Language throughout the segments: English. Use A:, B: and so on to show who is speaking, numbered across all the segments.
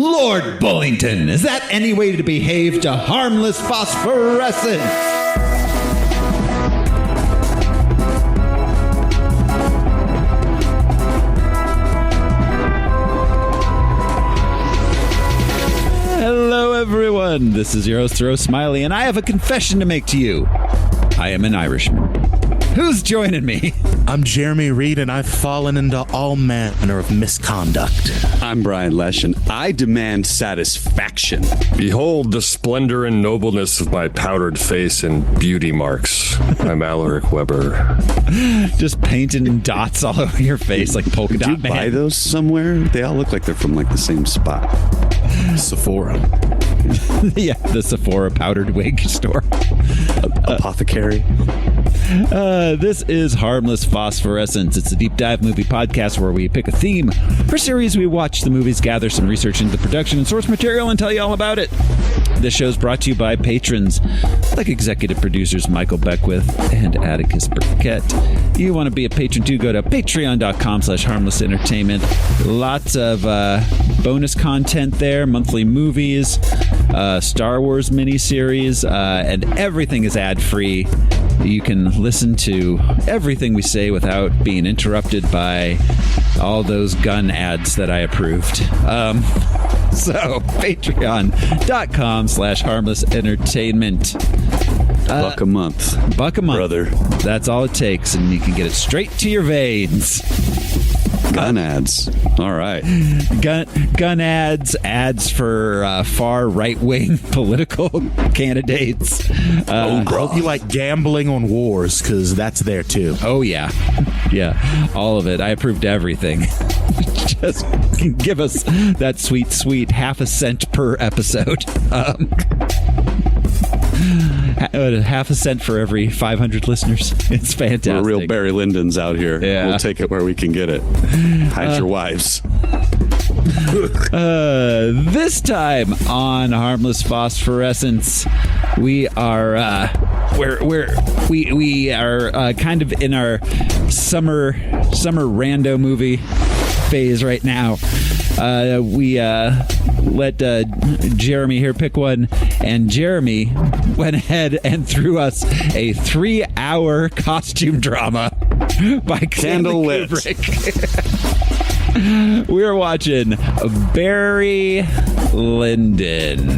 A: Lord Bullington, is that any way to behave to Harmless Phosphorescence? Hello, everyone. This is your host, Thoreau Smiley, and I have a confession to make to you. I am an Irishman. Who's joining me?
B: I'm Jerime Reed, and I've fallen into all manner of misconduct.
C: I'm Brian Lesh, and I demand satisfaction.
D: Behold the splendor and nobleness of my powdered face and beauty marks. I'm Alaric Weber.
A: Just painting dots all over your face like polka dot man.
C: Did you buy those somewhere? They all look like they're from like the same spot.
B: Sephora.
A: Yeah, the Sephora powdered wig store.
C: Apothecary.
A: This is Harmless Phosphorescence. It's a deep dive movie podcast where we pick a theme. For series, we watch the movies, gather some research into the production and source material, and tell you all about it. This show is brought to you by patrons like executive producers Michael Beckwith and Atticus Burkett. You want to be a patron too, go to patreon.com/harmless entertainment. Lots of bonus content there, monthly movies, Star Wars miniseries, and everything is ad-free. You can listen to everything we say without being interrupted by all those gun ads that I approved. So, patreon.com/harmless entertainment.
C: Buck a month.
A: Buck a month.
C: Brother.
A: That's all it takes, and you can get it straight to your veins.
C: Gun ads. All right.
A: Gun ads for far right-wing political candidates.
B: I hope you like gambling on wars, because that's there too.
A: Oh, yeah. Yeah, all of it. I approved everything. Just give us that sweet, sweet half a cent per episode. Half a cent for every 500 listeners. It's fantastic.
C: We're real Barry Lyndons out here.
A: Yeah.
C: We'll take it where we can get it. Hide your wives.
A: This time on Harmless Phosphorescence, we are we are kind of in our summer rando movie phase right now. We let Jerime here pick one, and Jerime went ahead and threw us a 3-hour costume drama by Stanley Kubrick. We're watching Barry Lyndon.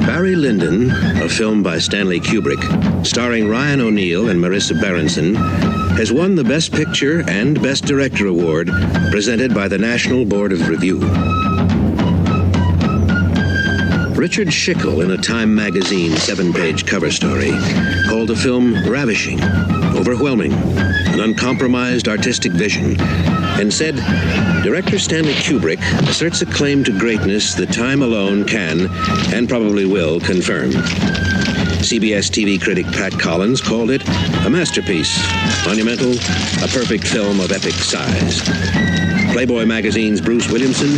E: Barry Lyndon, a film by Stanley Kubrick, starring Ryan O'Neal and Marissa Berenson, has won the Best Picture and Best Director award presented by the National Board of Review. Richard Siskel, in a Time magazine 7-page cover story, called the film ravishing, overwhelming, an uncompromised artistic vision, and said, director Stanley Kubrick asserts a claim to greatness that time alone can, and probably will, confirm. CBS TV critic Pat Collins called it a masterpiece, monumental, a perfect film of epic size. Playboy magazine's Bruce Williamson,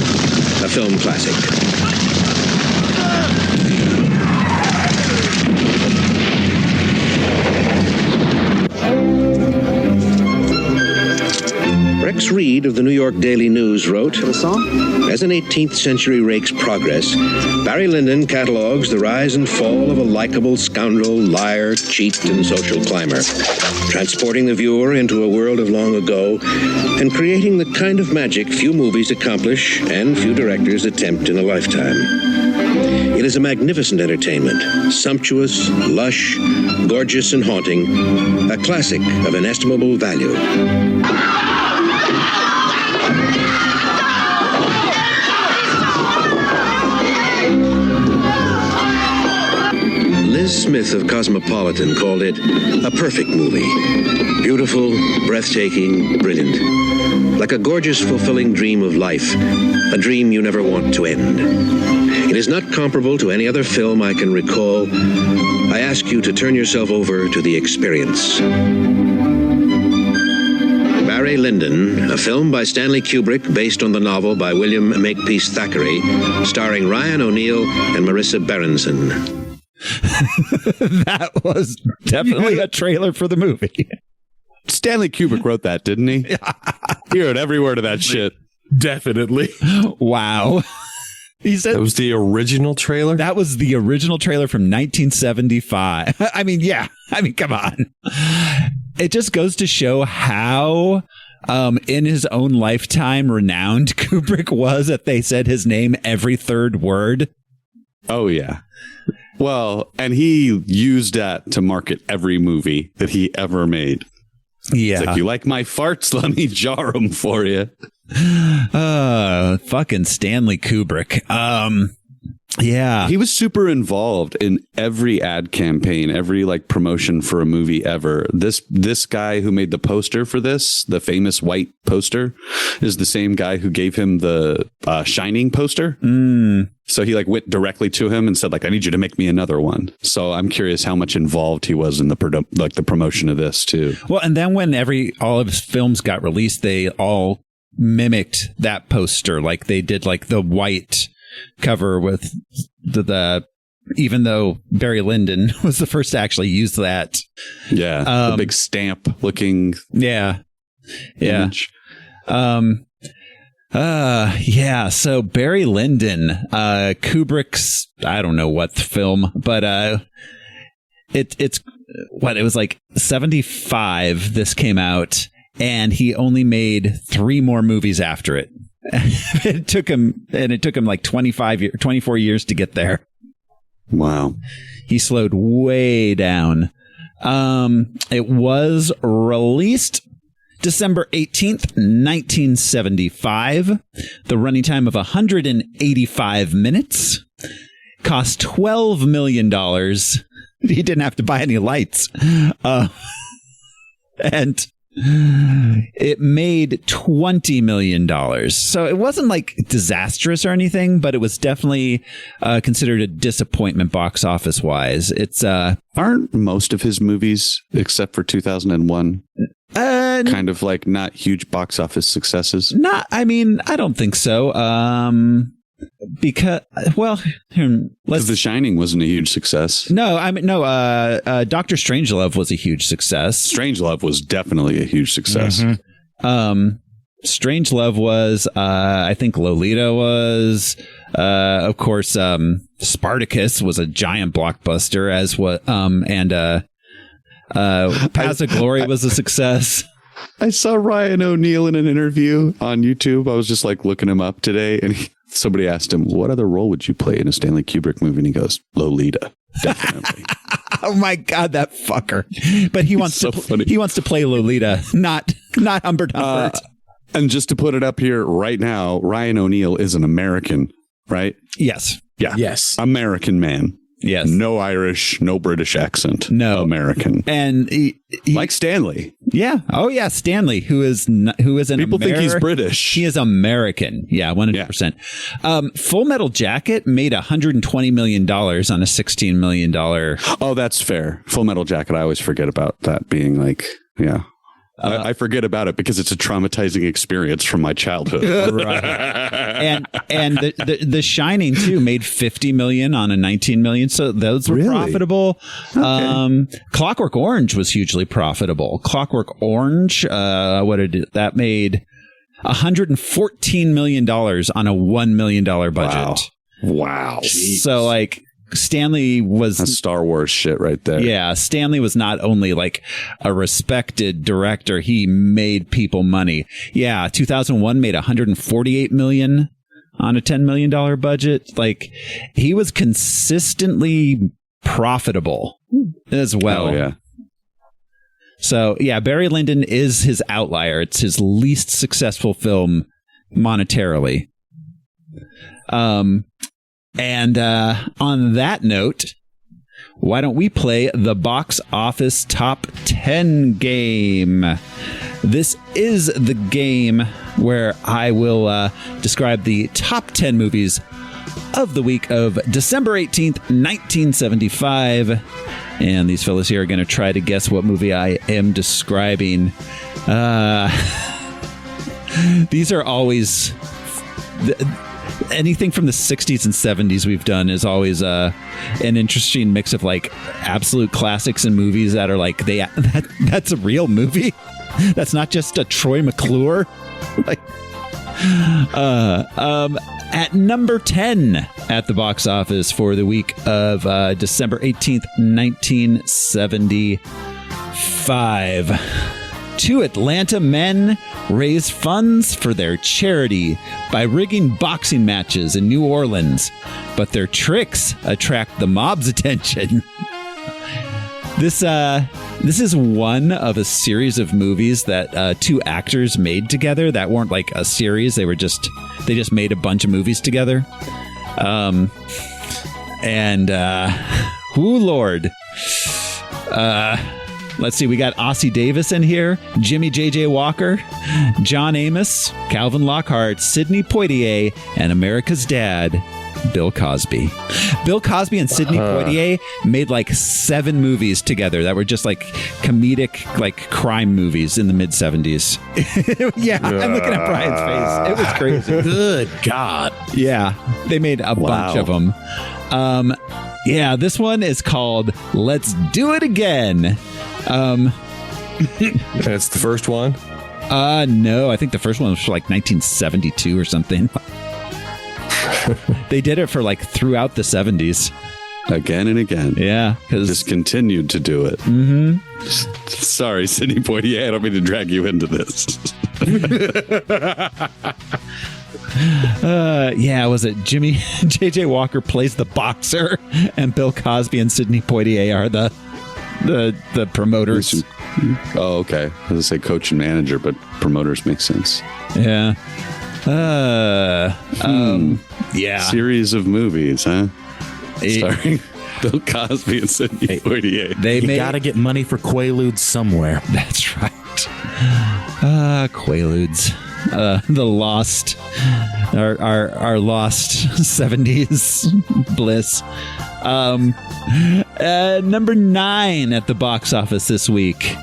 E: a film classic. Rex Reed of the New York Daily News wrote, as an 18th century rake's progress, Barry Lyndon catalogues the rise and fall of a likable scoundrel, liar, cheat, and social climber, transporting the viewer into a world of long ago and creating the kind of magic few movies accomplish and few directors attempt in a lifetime. It is a magnificent entertainment, sumptuous, lush, gorgeous, and haunting, a classic of inestimable value. Liz Smith of Cosmopolitan called it a perfect movie. Beautiful, breathtaking, brilliant. Like a gorgeous, fulfilling dream of life. A dream you never want to end. It is not comparable to any other film I can recall. I ask you to turn yourself over to the experience. Barry Lyndon, a film by Stanley Kubrick based on the novel by William Makepeace Thackeray, starring Ryan O'Neal and Marissa Berenson.
A: That was definitely a trailer for the movie.
C: Stanley Kubrick wrote that, didn't he? He wrote every word of that shit.
B: Definitely.
A: Wow. He said
D: That was the original trailer?
A: that was the original trailer from 1975. I mean, yeah. I mean, come on. It just goes to show how in his own lifetime renowned Kubrick was that they said his name every third word.
C: Oh, yeah. Well, and he used that to market every movie that he ever made.
A: Yeah.
C: It's like, you like my farts? Let me jar them for you.
A: Fucking Stanley Kubrick. Yeah.
C: He was super involved in every ad campaign, every like promotion for a movie ever. This guy who made the poster for this, the famous white poster, is the same guy who gave him the Shining poster. So he like went directly to him and said, like, I need you to make me another one. So I'm curious how much involved he was in the promotion of this too.
A: Well, and then when all of his films got released, they all mimicked that poster. Like they did like the white cover with the even though Barry Lyndon was the first to actually use that.
C: Yeah. The big stamp looking.
A: Yeah.
C: Image.
A: Yeah. So Barry Lyndon, Kubrick's, I don't know what film, but it's what it was like 75. This came out, and he only made 3 more movies after it. It took him like 24 years to get there.
C: Wow.
A: He slowed way down. It was released December 18th, 1975. The running time of 185 minutes. Cost $12 million. He didn't have to buy any lights. And it made $20 million. So it wasn't like disastrous or anything, but it was definitely considered a disappointment box office wise. It's
C: aren't most of his movies, except for 2001, kind of like not huge box office successes?
A: I mean, I don't think so. Because, well,
C: The Shining wasn't a huge success.
A: No, I mean, no. Dr. Strangelove was a huge success.
C: Strangelove was definitely a huge success.
A: Mm-hmm. Strangelove was. I think Lolita was. Of course, Spartacus was a giant blockbuster. As what? And Paths of Glory was a success.
C: I saw Ryan O'Neal in an interview on YouTube. I was just like looking him up today, and somebody asked him, what other role would you play in a Stanley Kubrick movie? And he goes, Lolita. Definitely.
A: Oh my God, that fucker. But he wants he wants to play Lolita, not Humbert Humbert.
C: And just to put it up here right now, Ryan O'Neal is an American, right?
A: Yes.
C: Yeah.
B: Yes.
C: American man.
A: Yes.
C: No Irish, no British accent.
A: No.
C: American.
A: And he
C: like Stanley.
A: Yeah. Oh yeah, Stanley, who is an
C: People think he's British.
A: He is American. Yeah, 100%. Yeah. Full Metal Jacket made $120 million on a $16 million.
C: Oh, that's fair. Full Metal Jacket. I always forget about that being like, yeah. I forget about it because it's a traumatizing experience from my childhood.
A: Right. And the Shining too made $50 million on a $19 million, so those were profitable. Okay. Clockwork Orange was hugely profitable. Clockwork Orange, that made $114 million on a $1 million budget.
C: Wow.
A: So like, Stanley was
C: that's Star Wars shit right there.
A: Yeah, Stanley was not only like a respected director, he made people money. Yeah, 2001 made $148 million on a $10 million budget. Like, he was consistently profitable as well.
C: Oh, yeah.
A: So, yeah, Barry Lyndon is his outlier. It's his least successful film monetarily. And on that note, why don't we play the box office top 10 game? This is the game where I will describe the top 10 movies of the week of December 18th, 1975. And these fellas here are going to try to guess what movie I am describing. These are always... anything from the 60s and 70s we've done is always an interesting mix of like absolute classics and movies that are like that's a real movie. That's not just a Troy McClure. Like, at number 10 at the box office for the week of December 18th, 1975. Two Atlanta men raise funds for their charity by rigging boxing matches in New Orleans, but their tricks attract the mob's attention. This is one of a series of movies that two actors made together that weren't like a series. They just made a bunch of movies together. Ooh, Lord. Let's see. We got Ossie Davis in here, Jimmy J.J. Walker, John Amos, Calvin Lockhart, Sidney Poitier, and America's dad, Bill Cosby. Bill Cosby and Sidney Poitier made like 7 movies together that were just like comedic, like crime movies in the mid 70s. Yeah, I'm looking at Brian's face. It was crazy.
B: Good God.
A: Yeah, they made a bunch of them. Yeah, this one is called Let's Do It Again.
D: That's the first one?
A: No, I think the first one was for like 1972 or something. They did it for like throughout the 70s.
C: Again and again.
A: Yeah.
C: Just continued to do it.
A: Mm-hmm.
C: Sorry, Sidney Poitier. I don't mean to drag you into this.
A: Yeah, was it Jimmy J.J. Walker plays the boxer and Bill Cosby and Sidney Poitier are the promoters?
C: Oh, okay. I was going to say coach and manager, but promoters make sense.
A: Yeah. Yeah.
C: Series of movies, huh? Starring Bill Cosby and Sidney Poitier.
B: You got to get money for Quaaludes somewhere.
A: That's right. Quaaludes. The lost, our lost 70s bliss. Number 9 at the box office this week.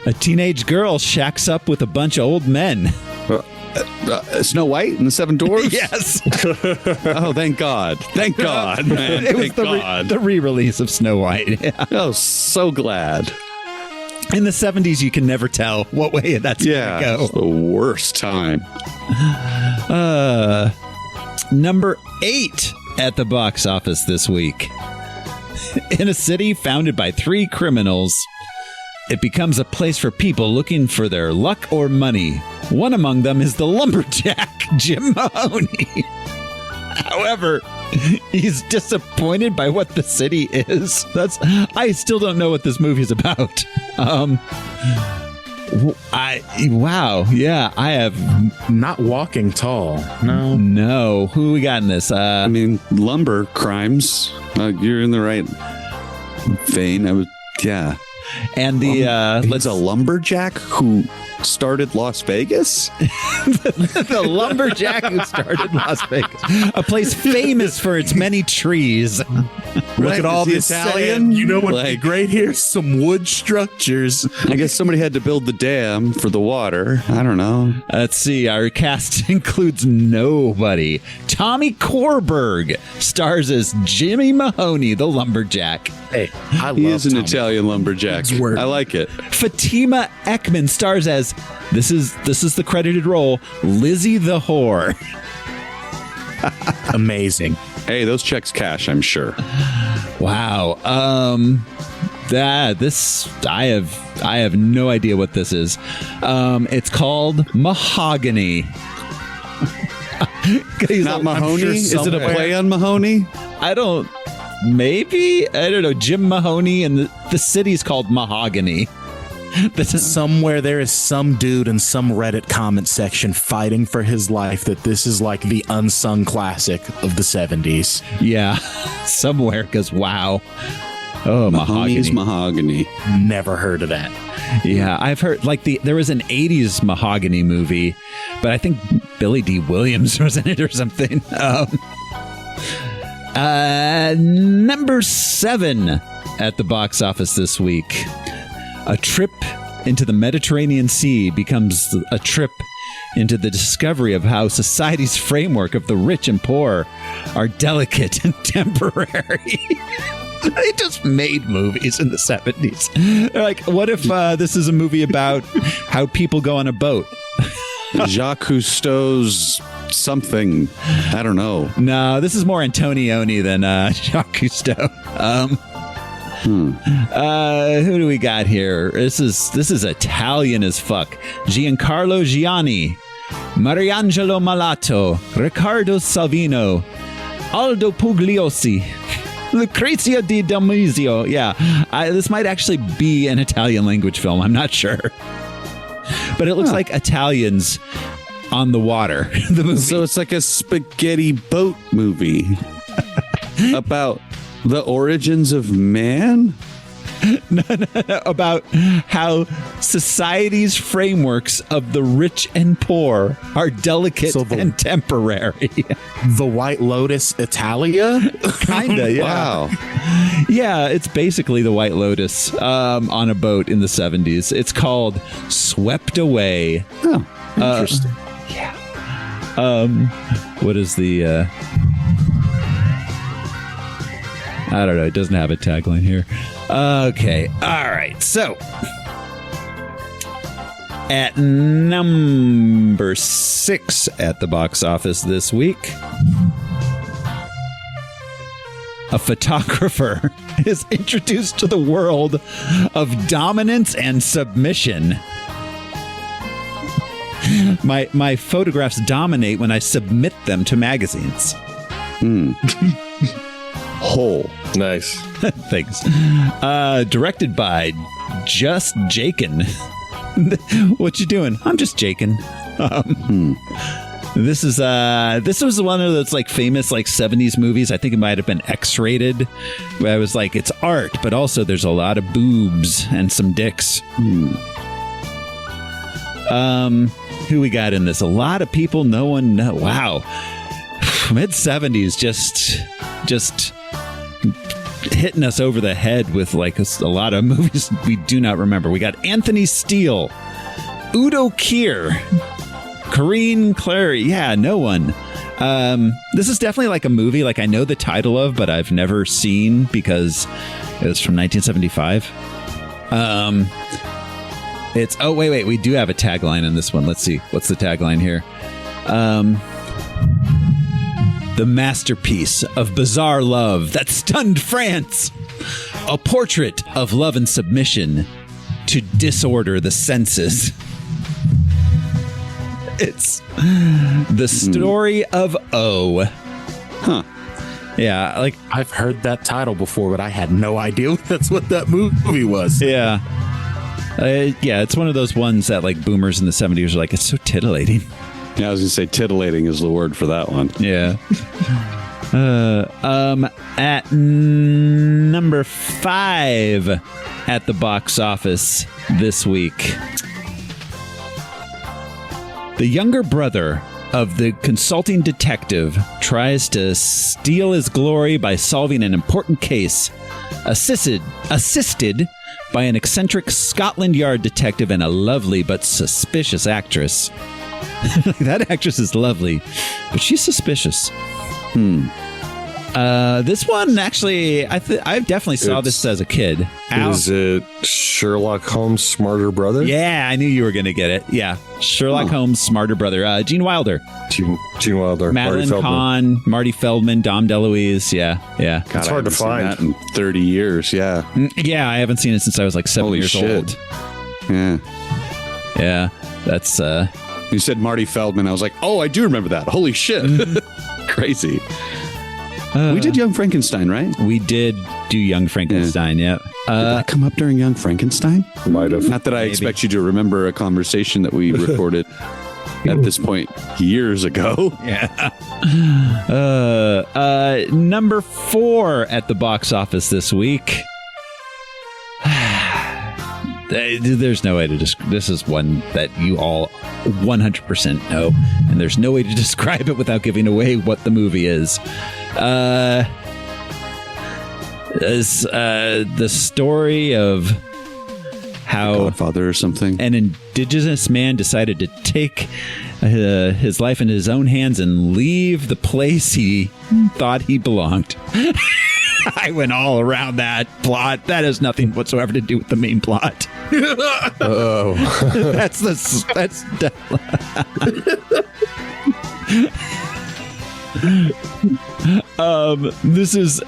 A: A teenage girl shacks up with a bunch of old men.
C: Snow White and the Seven Dwarfs?
A: Yes.
C: Oh, thank God. Thank God, man.
A: It was
C: Thank God.
A: the re-release of Snow White. Yeah.
C: Oh, so glad.
A: In the 70s, you can never tell what way that's going to go.
C: It's the worst time.
A: Number 8 at the box office this week. In a city founded by 3 criminals, it becomes a place for people looking for their luck or money. One among them is the lumberjack, Jim Mahoney. However, he's disappointed by what the city is. I still don't know what this movie is about. I have
B: Not Walking Tall.
A: no. Who we got in this?
C: I mean, lumber crimes. You're in the right vein. Yeah.
A: And the
C: He's a lumberjack who started Las Vegas?
A: the lumberjack who started Las Vegas, a place famous for its many trees.
B: Look at all
C: Is he
B: this
C: Italian?
B: You know what'd be
C: Like-
B: great here? Some wood structures.
C: I guess somebody had to build the dam for the water. I don't know.
A: Let's see. Our cast includes nobody. Tommy Korberg stars as Jimmy Mahoney, the lumberjack.
B: Hey, I love
C: He is an
B: Tommy.
C: Italian lumberjack.
B: His word.
C: I like it.
A: Fatima Ekman stars as this is the credited role, Lizzie the whore.
B: Amazing.
C: Hey, those checks cash, I'm sure.
A: Wow. I have no idea what this is. It's called Mahogany.
C: Not Mahoney?
B: sure
C: Is it a
B: somewhere-
C: play on Mahoney?
A: Maybe? I don't know. Jim Mahoney, and the city's called Mahogany.
B: Somewhere there is some dude in some Reddit comment section fighting for his life that this is like the unsung classic of the 70s.
A: Yeah, somewhere, because wow. Oh,
C: Mahoney's
A: Mahogany.
C: Mahogany.
B: Never heard of that.
A: Yeah, I've heard there was an 80s Mahogany movie, but I think Billy D. Williams was in it or something. Number 7 at the box office this week. A trip into the Mediterranean Sea becomes a trip into the discovery of how society's framework of the rich and poor are delicate and temporary. They just made movies in the 70s. They're like, what if this is a movie about how people go on a boat?
C: Jacques Cousteau's something. I don't know.
A: No, this is more Antonioni than Jacques Cousteau. Who do we got here? This is Italian as fuck. Giancarlo Gianni, Mariangelo Malato, Riccardo Salvino, Aldo Pugliosi, Lucrezia di D'Amizio. Yeah, this might actually be an Italian language film. I'm not sure. But it looks like Italians on the water. The movie. So
C: it's like a spaghetti boat movie about the origins of man?
A: No, about how society's frameworks of the rich and poor are delicate and temporary.
B: The White Lotus Italia?
A: Kinda, yeah.
C: Wow.
A: Yeah, it's basically the White Lotus on a boat in the 70s. It's called Swept Away.
C: Oh, interesting.
A: Yeah. What is the... I don't know. It doesn't have a tagline here. Okay. All right. So, at number 6 at the box office this week, a photographer is introduced to the world of dominance and submission. My photographs dominate when I submit them to magazines.
C: Whole.
D: Nice.
A: Thanks. Directed by Just Jakin. What you doing? I'm just Jakin. This was one of those like famous like 70s movies. I think it might have been X-rated. Where I was like, it's art, but also there's a lot of boobs and some dicks. Who we got in this? A lot of people. No one know. Wow. Mid 70s, just hitting us over the head with like a lot of movies we do not remember. We got Anthony Steele, Udo Kier, Corinne Clary. Yeah, no one. This is definitely like a movie like I know the title of, but I've never seen because it was from 1975. It's wait, we do have a tagline in this one. Let's see. What's the tagline here? The masterpiece of bizarre love that stunned France. A portrait of love and submission to disorder the senses. It's the story of O.
C: Huh.
A: Yeah, like
B: I've heard that title before, but I had no idea that's what that movie was.
A: Yeah. Yeah, it's one of those ones that like boomers in the 70s are like, it's so titillating.
C: Yeah, I was going to say titillating is the word for that one.
A: Yeah. At number 5 at the box office this week, the younger brother of the consulting detective tries to steal his glory by solving an important case, assisted by an eccentric Scotland Yard detective and a lovely but suspicious actress. That actress is lovely, but she's suspicious. This one, actually, I definitely saw this as a kid.
D: Is it Sherlock Holmes' smarter brother?
A: Yeah, I knew you were going to get it. Yeah, Sherlock Holmes' smarter brother. Gene Wilder.
D: Gene Wilder.
A: Madeline Kahn, Marty Feldman, Dom DeLuise. Yeah.
C: God,
D: it's hard to find.
C: That in 30 years, yeah.
A: Yeah, I haven't seen it since I was like 7 years old.
C: Yeah.
A: Yeah, that's...
C: You said Marty Feldman. I was like, oh, I do remember that. Holy shit. Crazy. We did Young Frankenstein, right?
A: We did do Young Frankenstein, yeah.
C: Did that come up during Young Frankenstein?
D: Might have.
C: Not that I expect you to remember a conversation that we recorded at this point years ago.
A: Yeah. Number 4 at the box office this week. There's no way to describe. This is one that you all 100% know, and there's no way to describe it without giving away what the movie is. The story of how
C: Godfather or something.
A: An indigenous man decided to take his life in his own hands and leave the place he thought he belonged. I went all around that plot. That has nothing whatsoever to do with the main plot.
D: Oh,
A: That's this is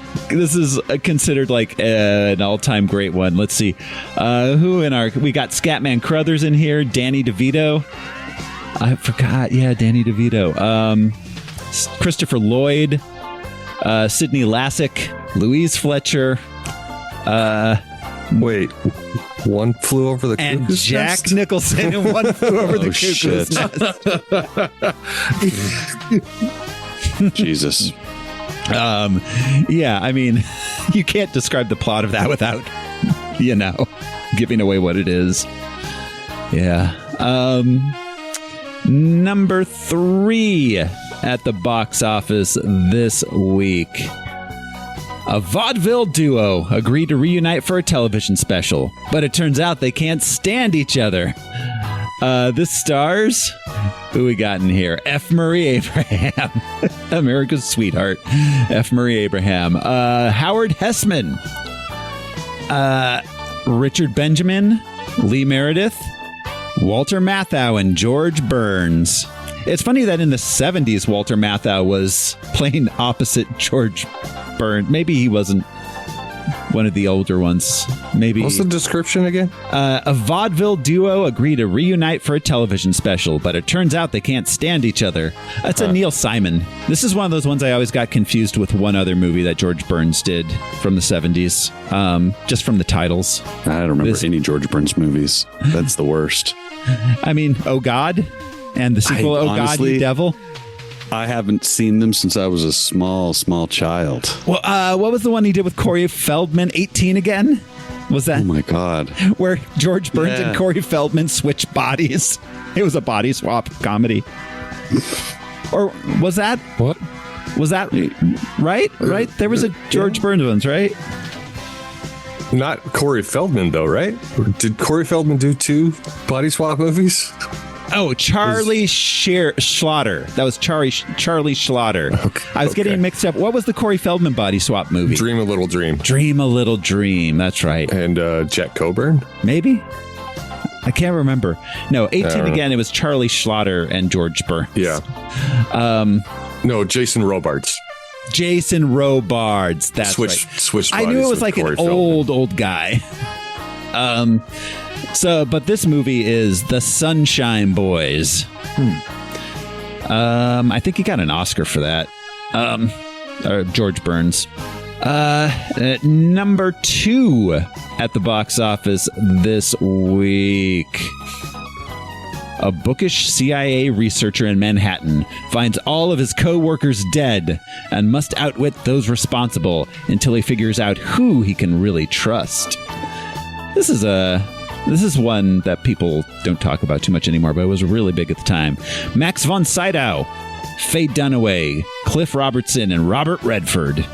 A: considered like an all-time great one. Let's see, we got Scatman Crothers in here, Danny DeVito. I forgot. Yeah, Danny DeVito. Christopher Lloyd, Sidney Lassick, Louise Fletcher.
D: wait. One Flew Over the
A: And
D: Cuckoo's
A: Jack
D: Nest?
A: Nicholson in One Flew Over the Cuckoo's Nest.
C: Jesus.
A: Yeah, I mean, you can't describe the plot of that without, giving away what it is. Yeah. Number 3 at the box office this week. A vaudeville duo agreed to reunite for a television special, but it turns out they can't stand each other. This stars... Who we got in here? F. Murray Abraham. America's sweetheart. F. Murray Abraham. Howard Hessman. Richard Benjamin. Lee Meredith. Walter Matthau and George Burns. It's funny that in the 70s, Walter Matthau was playing opposite George Burns. Maybe he wasn't one of the older ones. Maybe.
D: What's the description again?
A: A vaudeville duo agree to reunite for a television special, but it turns out they can't stand each other. That's a Neil Simon. This is one of those ones I always got confused with one other movie that George Burns did from the 70s, just from the titles.
C: I don't remember any George Burns movies. That's the worst.
A: I mean, Oh God, and the sequel, Oh God, You Devil.
C: I haven't seen them since I was a small child.
A: Well, what was the one he did with Corey Feldman? 18 again? Was that?
C: Oh my God.
A: Where George Burns and Corey Feldman switched bodies. It was a body swap comedy. Or was that?
D: What?
A: Was that right? Right? There was a George Burns ones, right?
D: Not Corey Feldman, though, right? Did Corey Feldman do 2 body swap movies?
A: Oh, Charlie Schlatter. That was Charlie Schlatter.
D: Okay,
A: I was getting mixed up. What was the Corey Feldman body swap movie?
D: Dream a Little Dream.
A: Dream a Little Dream. That's right.
D: And Jack Coburn?
A: Maybe? I can't remember. No, 18 again. It was Charlie Schlatter and George Burns.
D: Yeah. No, Jason Robards.
A: Jason Robards. That's right.
D: Switched
A: I knew it was like
D: Corey
A: an
D: Feldman.
A: old guy. But this movie is The Sunshine Boys. I think he got an Oscar for that. George Burns. Number 2 at the box office this week. A bookish CIA researcher in Manhattan finds all of his co-workers dead and must outwit those responsible until he figures out who he can really trust. This is one that people don't talk about too much anymore, but it was really big at the time. Max von Sydow, Faye Dunaway, Cliff Robertson, and Robert Redford.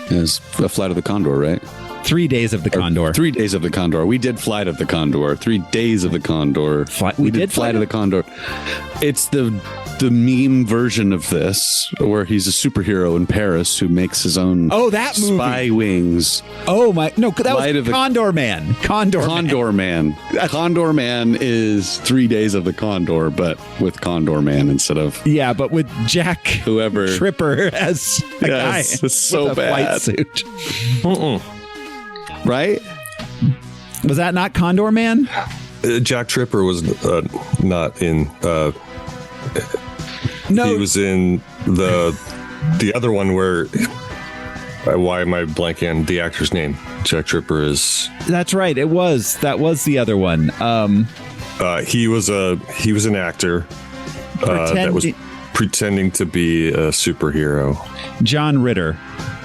C: It's a Flight of the Condor, right?
A: 3 Days of the Condor.
C: 3 Days of the Condor. We did Flight of the Condor. 3 Days of the Condor.
A: We did
C: Flight of the Condor. It's the meme version of this, where he's a superhero in Paris who makes his own
A: that movie.
C: spy wings.
A: Oh my! No, that
C: Flight
A: was
C: of
A: Condor Man.
C: Condor Man. Condor Man is 3 Days of the Condor, but with Condor Man instead of
A: but with Jack Tripper as a guy
C: it's so
A: with a
C: bad.
A: flight suit.
C: Right?
A: Was that not Condor Man?
D: Jack Tripper was not in.
A: No,
D: he was in the other one where. Why am I blanking on the actor's name? Jack Tripper is.
A: That's right. That was the other one.
D: He was an actor that was pretending to be a superhero.
A: John Ritter.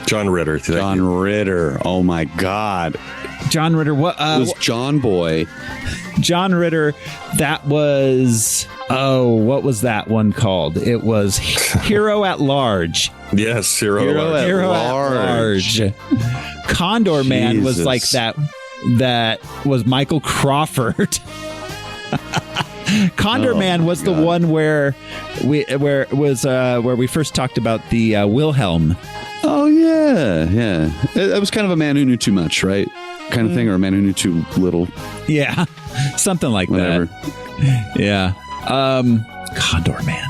D: John Ritter.
C: John Ritter. Oh my God.
A: John Ritter. What?
C: It was John Boy.
A: John Ritter. That was. Oh, what was that one called? It was Hero at Large.
D: Yes, Hero at
A: Large. Condor Man was like that. That was Michael Crawford. Condor Man was the one where we first talked about the Wilhelm.
C: Oh yeah, Yeah. It was kind of a man who knew too much, right? Kind of thing, or a man who knew too little.
A: Yeah, something like
C: Whatever.
A: that. Yeah. Condor Man.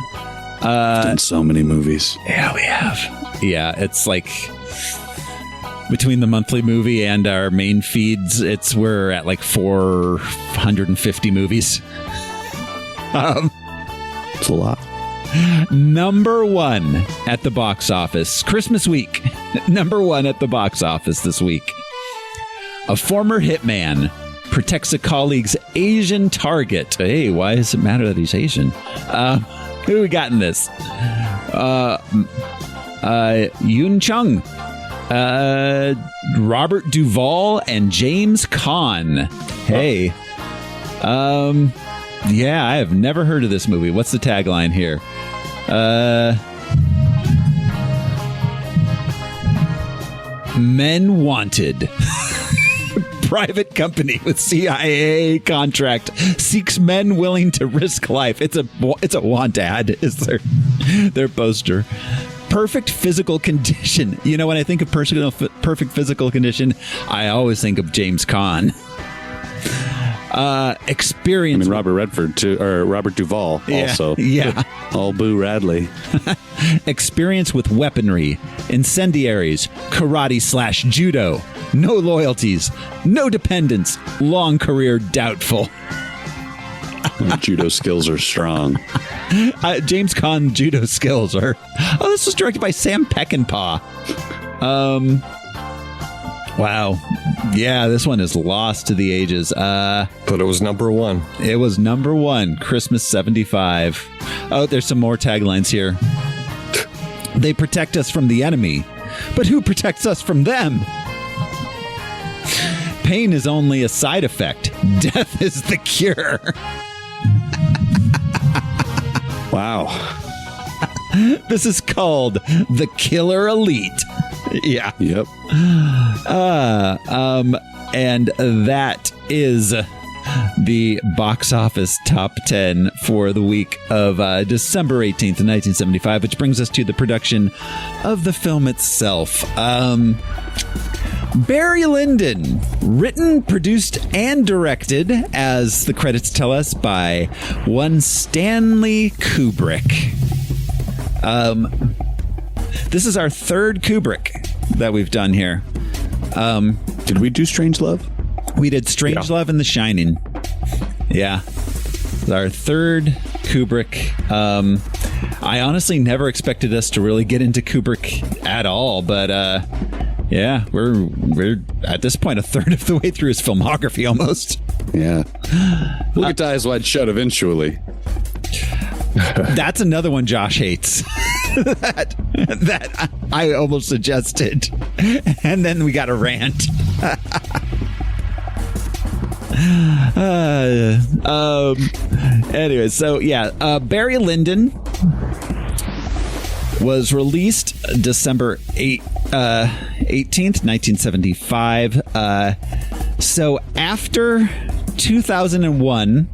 C: Done so many movies.
A: Yeah, we have. Yeah, it's like between the monthly movie and our main feeds, we're at like 450 movies.
C: It's a lot.
A: Number one at the box office, Christmas week. Number one at the box office this week. A former hitman protects a colleague's Asian target. Hey, why does it matter that he's Asian? Who we got in this? Yoon Chung, Robert Duvall, and James Caan. Hey. Yeah, I have never heard of this movie. What's the tagline here? Men Wanted. Private company with CIA contract seeks men willing to risk life. It's a want ad, is their poster. Perfect physical condition. You know, when I think of perfect physical condition, I always think of James Caan. Experience.
C: I mean, Robert Redford too, or Robert Duvall also.
A: Yeah.
C: All Boo Radley.
A: Experience with weaponry, incendiaries, karate/judo. No loyalties, no dependents, long career doubtful.
C: Judo skills are strong.
A: James Caan judo skills are. Oh, this was directed by Sam Peckinpah. Wow. Yeah, this one is lost to the ages.
D: But it was number one.
A: It was number one, Christmas 75. Oh, there's some more taglines here. They protect us from the enemy, but who protects us from them? Pain is only a side effect. Death is the cure.
C: Wow.
A: This is called The Killer Elite. Yeah.
C: Yep.
A: And that is the box office top 10 for the week of December 18th, 1975, which brings us to the production of the film itself. Barry Lyndon, written, produced, and directed, as the credits tell us, by one Stanley Kubrick. This is our third Kubrick that we've done here.
C: Did we do Strangelove?
A: We did Strangelove and The Shining. Yeah. It's our third Kubrick. I honestly never expected us to really get into Kubrick at all, but yeah, we're at this point a third of the way through his filmography almost.
C: Yeah. We'll get to Eyes Wide Shut eventually.
A: That's another one Josh hates. that I almost suggested. And then we got a rant. Anyway, so yeah, Barry Lyndon was released December 18th, 1975. So after 2001,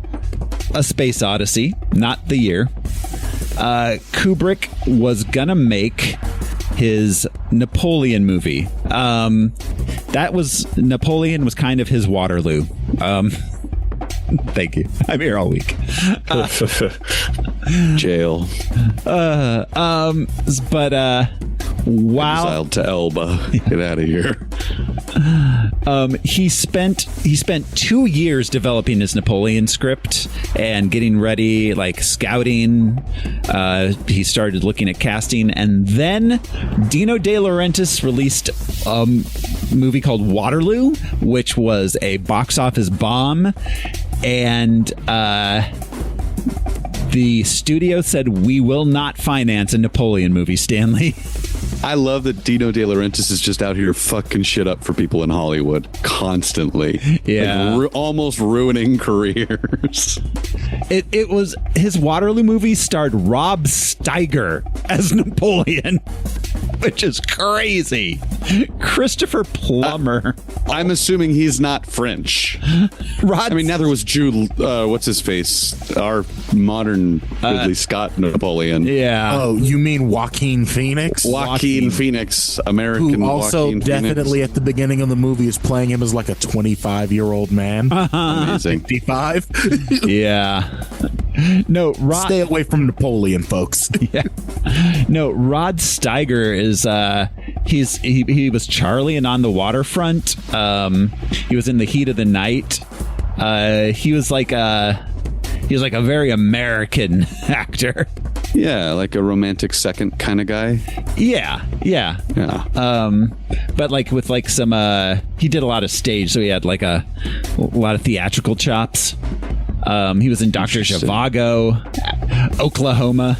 A: A Space Odyssey, not the year, Kubrick was gonna make his Napoleon movie. Napoleon was kind of his Waterloo. Thank you. I'm here all week.
C: Jail.
A: But wow.
C: Exiled to Elba. Get out of here.
A: He spent 2 years developing his Napoleon script and getting ready, like scouting. He started looking at casting, and then Dino De Laurentiis released a movie called Waterloo, which was a box office bomb, and the studio said, "We will not finance a Napoleon movie, Stanley."
C: I love that Dino De Laurentiis is just out here fucking shit up for people in Hollywood constantly.
A: Yeah.
C: Like, almost ruining careers.
A: It was his Waterloo movie starred Rob Steiger as Napoleon, which is crazy. Christopher Plummer.
C: I'm assuming he's not French.
A: Rod.
C: I mean, neither was Drew. What's his face? Our modern Ridley Scott Napoleon.
A: Yeah.
B: Oh, you mean Joaquin Phoenix?
C: Joaquin Phoenix, American.
B: Who also
C: Joaquin
B: definitely
C: Phoenix.
B: at the beginning of the movie is playing him as like a 25-year-old man.
C: Amazing.
B: 55.
A: Yeah. No, Rod.
B: Stay away from Napoleon, folks.
A: Yeah. No, Rod Steiger is he was Charlie and On the Waterfront. He was in The Heat of the Night. He was like a very American actor.
C: Yeah, like a romantic second kind of guy.
A: Yeah. But like with like some he did a lot of stage, so he had like a lot of theatrical chops. He was in Dr. Zhivago, Oklahoma.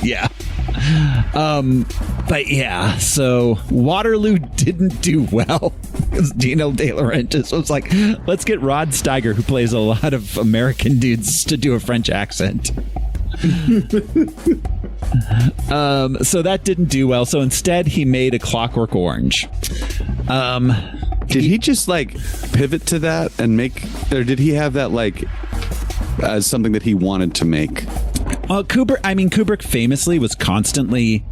A: Yeah. But yeah, so Waterloo didn't do well because Dino De Laurentiis was like, let's get Rod Steiger, who plays a lot of American dudes, to do a French accent. So that didn't do well. So instead, he made A Clockwork Orange.
C: Did he just like pivot to that and make, or did he have that like as something that he wanted to make?
A: Well, Kubrick famously was constantly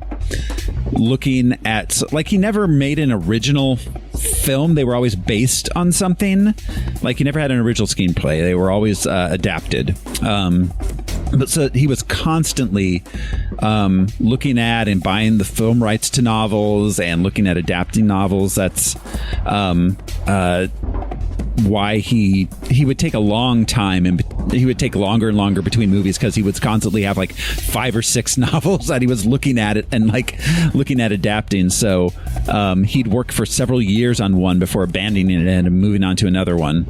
A: looking at, like, he never made an original film. They were always based on something. Like, he never had an original screenplay. They were always adapted. But so he was constantly looking at and buying the film rights to novels and looking at adapting novels. That's why he would take a long time, and he would take longer and longer between movies, because he would constantly have like 5 or 6 novels that he was looking at it and like looking at adapting. So he'd work for several years on one before abandoning it and moving on to another one.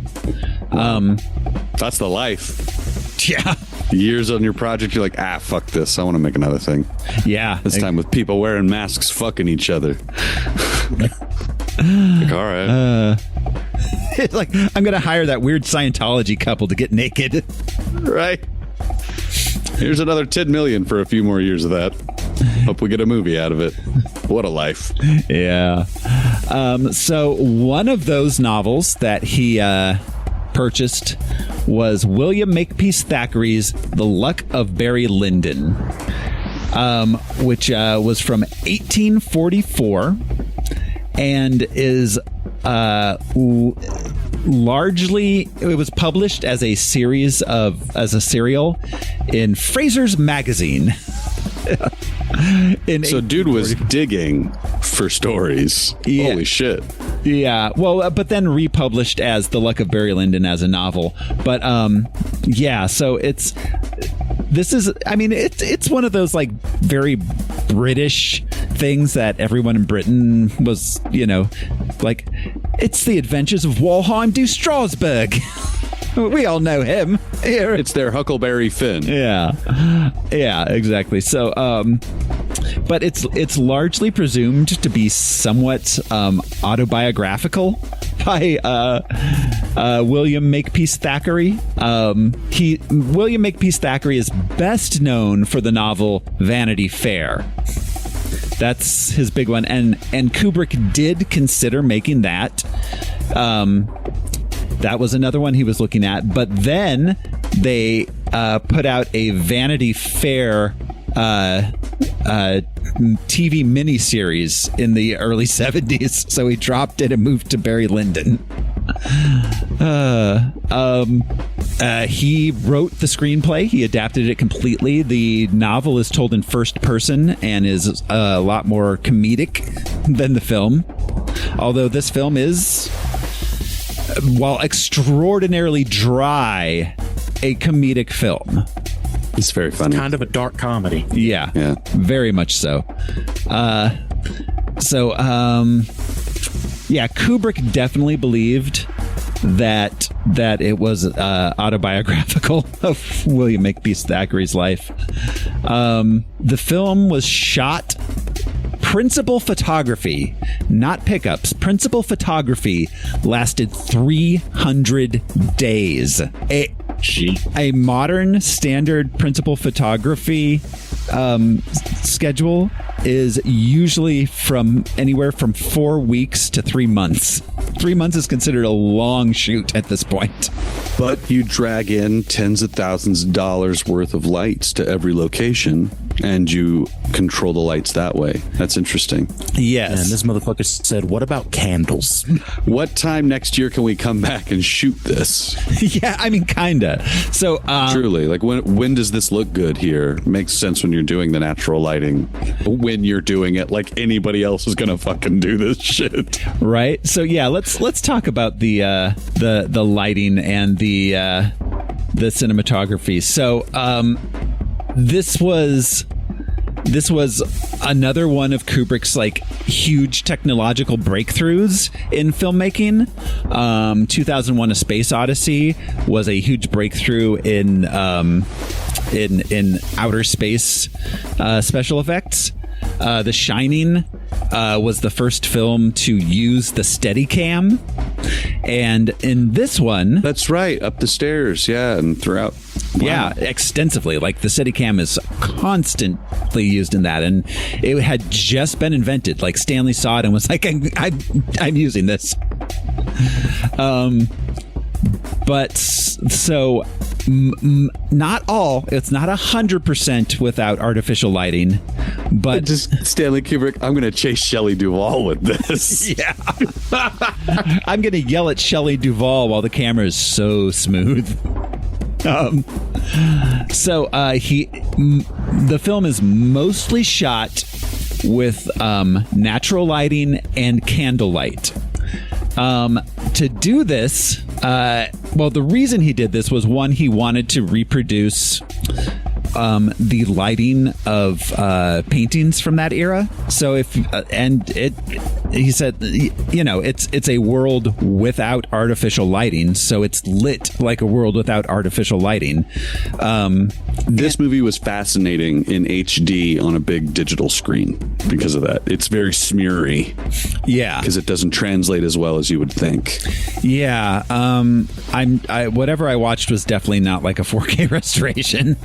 C: That's the life.
A: Yeah.
C: Years on your project, you're like, fuck this, I want to make another thing.
A: Yeah.
C: This time with people wearing masks fucking each other. Like, all right.
A: It's like, I'm going to hire that weird Scientology couple to get naked.
C: Right. Here's another 10 million for a few more years of that. Hope we get a movie out of it. What a life.
A: Yeah. So one of those novels that he purchased was William Makepeace Thackeray's The Luck of Barry Lyndon, which was from 1844 and is largely, it was published as a serial in Fraser's Magazine.
C: So dude was digging for stories.
A: Yeah.
C: Holy shit.
A: Yeah, well, but then republished as The Luck of Barry Lyndon as a novel. But yeah, so it's one of those like very British things that everyone in Britain was, like, it's the adventures of Walheim de Strasbourg. We all know him here.
C: It's their Huckleberry Finn.
A: Yeah, exactly. So, but it's largely presumed to be somewhat autobiographical by William Makepeace Thackeray. William Makepeace Thackeray is best known for the novel Vanity Fair. That's his big one, and Kubrick did consider making that. That was another one he was looking at, but then they put out a Vanity Fair TV miniseries in the early 70s, so he dropped it and moved to Barry Lyndon. He wrote the screenplay. He adapted it completely. The novel is told in first person and is a lot more comedic than the film, although this film is, while extraordinarily dry, a comedic film.
C: It's very funny.
B: Kind of a dark comedy.
A: Yeah. Very much so. Yeah, Kubrick definitely believed that it was autobiographical of William Makepeace Thackeray's life. The film was shot principal photography, not pickups. Principal photography lasted 300 days. A modern standard principal photography schedule is usually from anywhere from 4 weeks to 3 months. 3 months is considered a long shoot at this point.
C: But you drag in tens of thousands of dollars worth of lights to every location, and you control the lights that way. That's interesting.
A: Yes.
B: And this motherfucker said, what about candles?
C: What time next year can we come back and shoot this?
A: Yeah, I mean, kinda. So
C: Truly, like when does this look good here? Makes sense when you're doing the natural lighting. When you're doing it like anybody else is gonna fucking do this shit.
A: right. So yeah, let's talk about the lighting and the cinematography. So this was another one of Kubrick's like huge technological breakthroughs in filmmaking. 2001: A Space Odyssey was a huge breakthrough in outer space special effects. The Shining was the first film to use the Steadicam, and in this one,
C: That's right, up the stairs, yeah, and throughout. Wow.
A: yeah, extensively. Like the Steadicam is constantly used in that, and it had just been invented. Like Stanley saw it and was like, "I'm using this." But so not all. It's not 100% without artificial lighting, but
C: Just Stanley Kubrick, I'm going to chase Shelley Duvall with this.
A: yeah, I'm gonna yell at Shelley Duvall while the camera is so smooth. The film is mostly shot with natural lighting and candlelight. To do this, the reason he did this was, one, he wanted to reproduce the lighting of paintings from that era. So he said, it's a world without artificial lighting, so it's lit like a world without artificial lighting.
C: This movie was fascinating in HD on a big digital screen because of that. It's very smeary.
A: Yeah,
C: because it doesn't translate as well as you would think.
A: Yeah, whatever I watched was definitely not like a 4K restoration.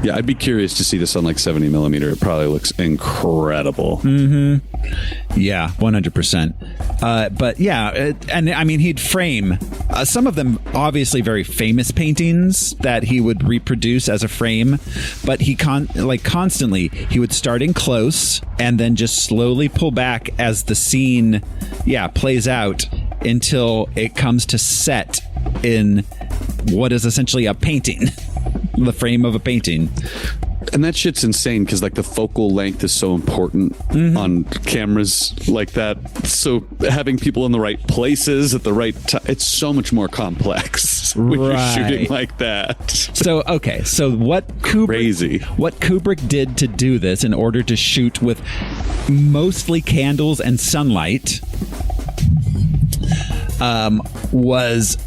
C: Yeah, I'd be curious to see this on like 70 millimeter. It probably looks incredible.
A: Yeah, 100%. But yeah, and I mean, he'd frame some of them, obviously very famous paintings that he would reproduce as a frame, but he constantly he would start in close and then just slowly pull back as the scene plays out until it comes to set in what is essentially a painting. The frame of a painting.
C: And that shit's insane because like the focal length is so important on cameras like that. So having people in the right places at the right time, it's so much more complex when you're shooting like that.
A: So what Kubrick did to do this in order to shoot with mostly candles and sunlight was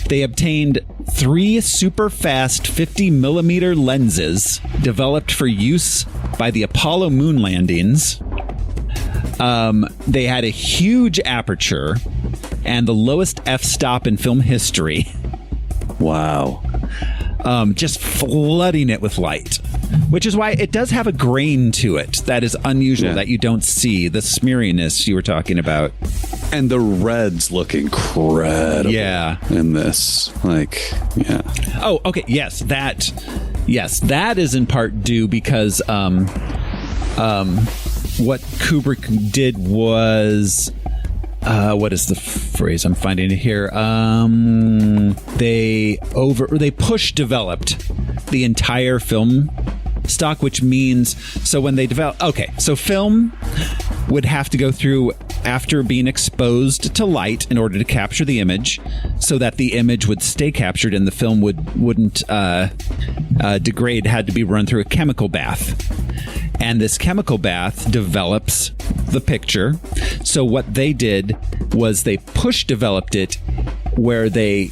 A: they obtained 3 super fast 50 millimeter lenses developed for use by the Apollo moon landings. They had a huge aperture and the lowest f-stop in film history.
C: Wow.
A: Just flooding it with light, which is why it does have a grain to it that is unusual, that you don't see, the smeariness you were talking about.
C: And the reds look incredible in this.
A: Oh, okay. Yes, that is in part due because what Kubrick did was what is the phrase I'm finding here? They push developed the entire film stock, which means when they develop, film would have to go through after being exposed to light in order to capture the image, so that the image would stay captured and the film wouldn't degrade. Had to be run through a chemical bath, and this chemical bath develops the picture. So what they did was they push developed it, where they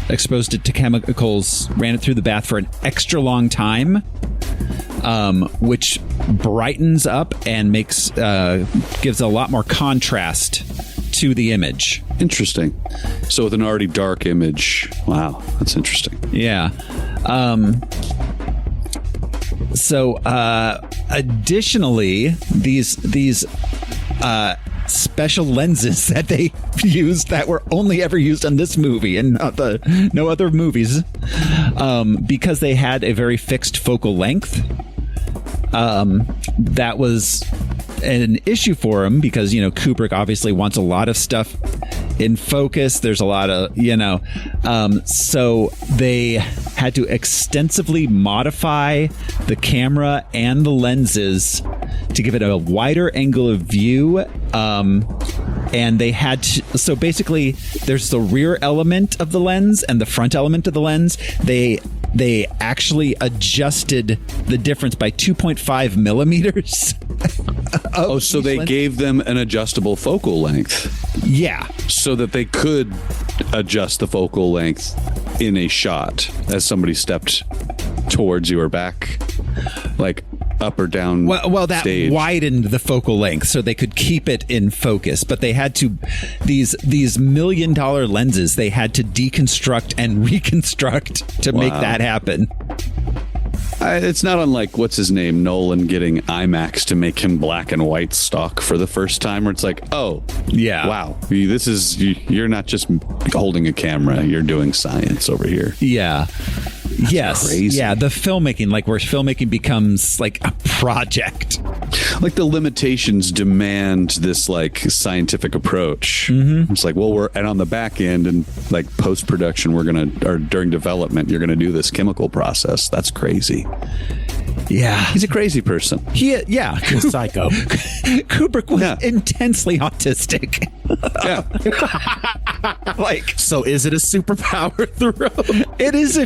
A: exposed it to chemicals, ran it through the bath for an extra long time, which brightens up and gives a lot more contrast to the image.
C: Interesting. So with an already dark image. Wow, that's interesting.
A: Yeah. So additionally, these special lenses that they used that were only ever used on this movie and no other movies, because they had a very fixed focal length. That was an issue for him because, Kubrick obviously wants a lot of stuff in focus. There's a lot of, so they had to extensively modify the camera and the lenses to give it a wider angle of view. And they had to, so basically there's the rear element of the lens and the front element of the lens. They actually adjusted the difference by 2.5 millimeters.
C: So they gave them an adjustable focal length.
A: Yeah.
C: So that they could adjust the focal length in a shot as somebody stepped towards you or back, like up or down.
A: Well, that
C: stage.
A: widened the focal length so they could keep it in focus, but they had to, these $1 million lenses, they had to deconstruct and reconstruct to make that happen.
C: It's not unlike, what's his name, Nolan getting IMAX to make him black and white stock for the first time, where it's like, oh,
A: yeah,
C: wow, this is, you're not just holding a camera, you're doing science over here.
A: Yeah. Yes.
C: Crazy.
A: Yeah. The filmmaking, like where filmmaking becomes like a project.
C: Like the limitations demand this like scientific approach.
A: Mm-hmm.
C: It's like, well, and on the back end and like post production, or during development, you're going to do this chemical process. That's crazy.
A: Yeah.
C: He's a crazy person.
A: Yeah.
B: Psycho.
A: Kubrick was intensely autistic.
C: Yeah.
B: So is it a superpower, Thoreau?
A: It is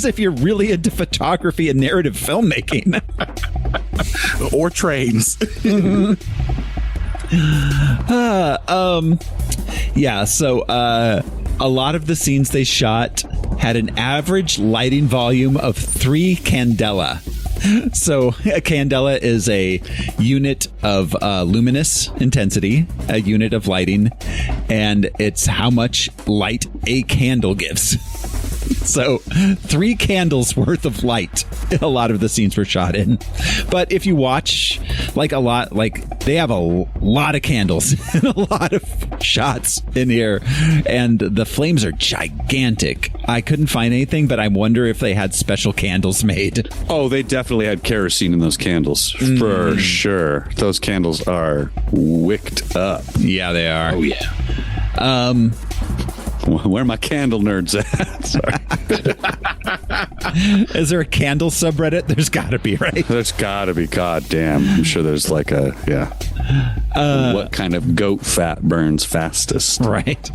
A: if you're really into photography and narrative filmmaking.
B: Or trains.
A: Yeah, so a lot of the scenes they shot had an average lighting volume of 3 candela. So a candela is a unit of luminous intensity, a unit of lighting, and it's how much light a candle gives. So 3 candles worth of light a lot of the scenes were shot in. But if you watch they have a lot of candles and a lot of shots in here, and the flames are gigantic. I couldn't find anything, but I wonder if they had special candles made.
C: Oh, they definitely had kerosene in those candles for sure. Those candles are wicked up.
A: Yeah, they are.
C: Oh yeah. Where are my candle nerds at? Sorry.
A: Is there a candle subreddit? There's got to be, right?
C: There's got to be. God damn. I'm sure there's like what kind of goat fat burns fastest?
A: Right. So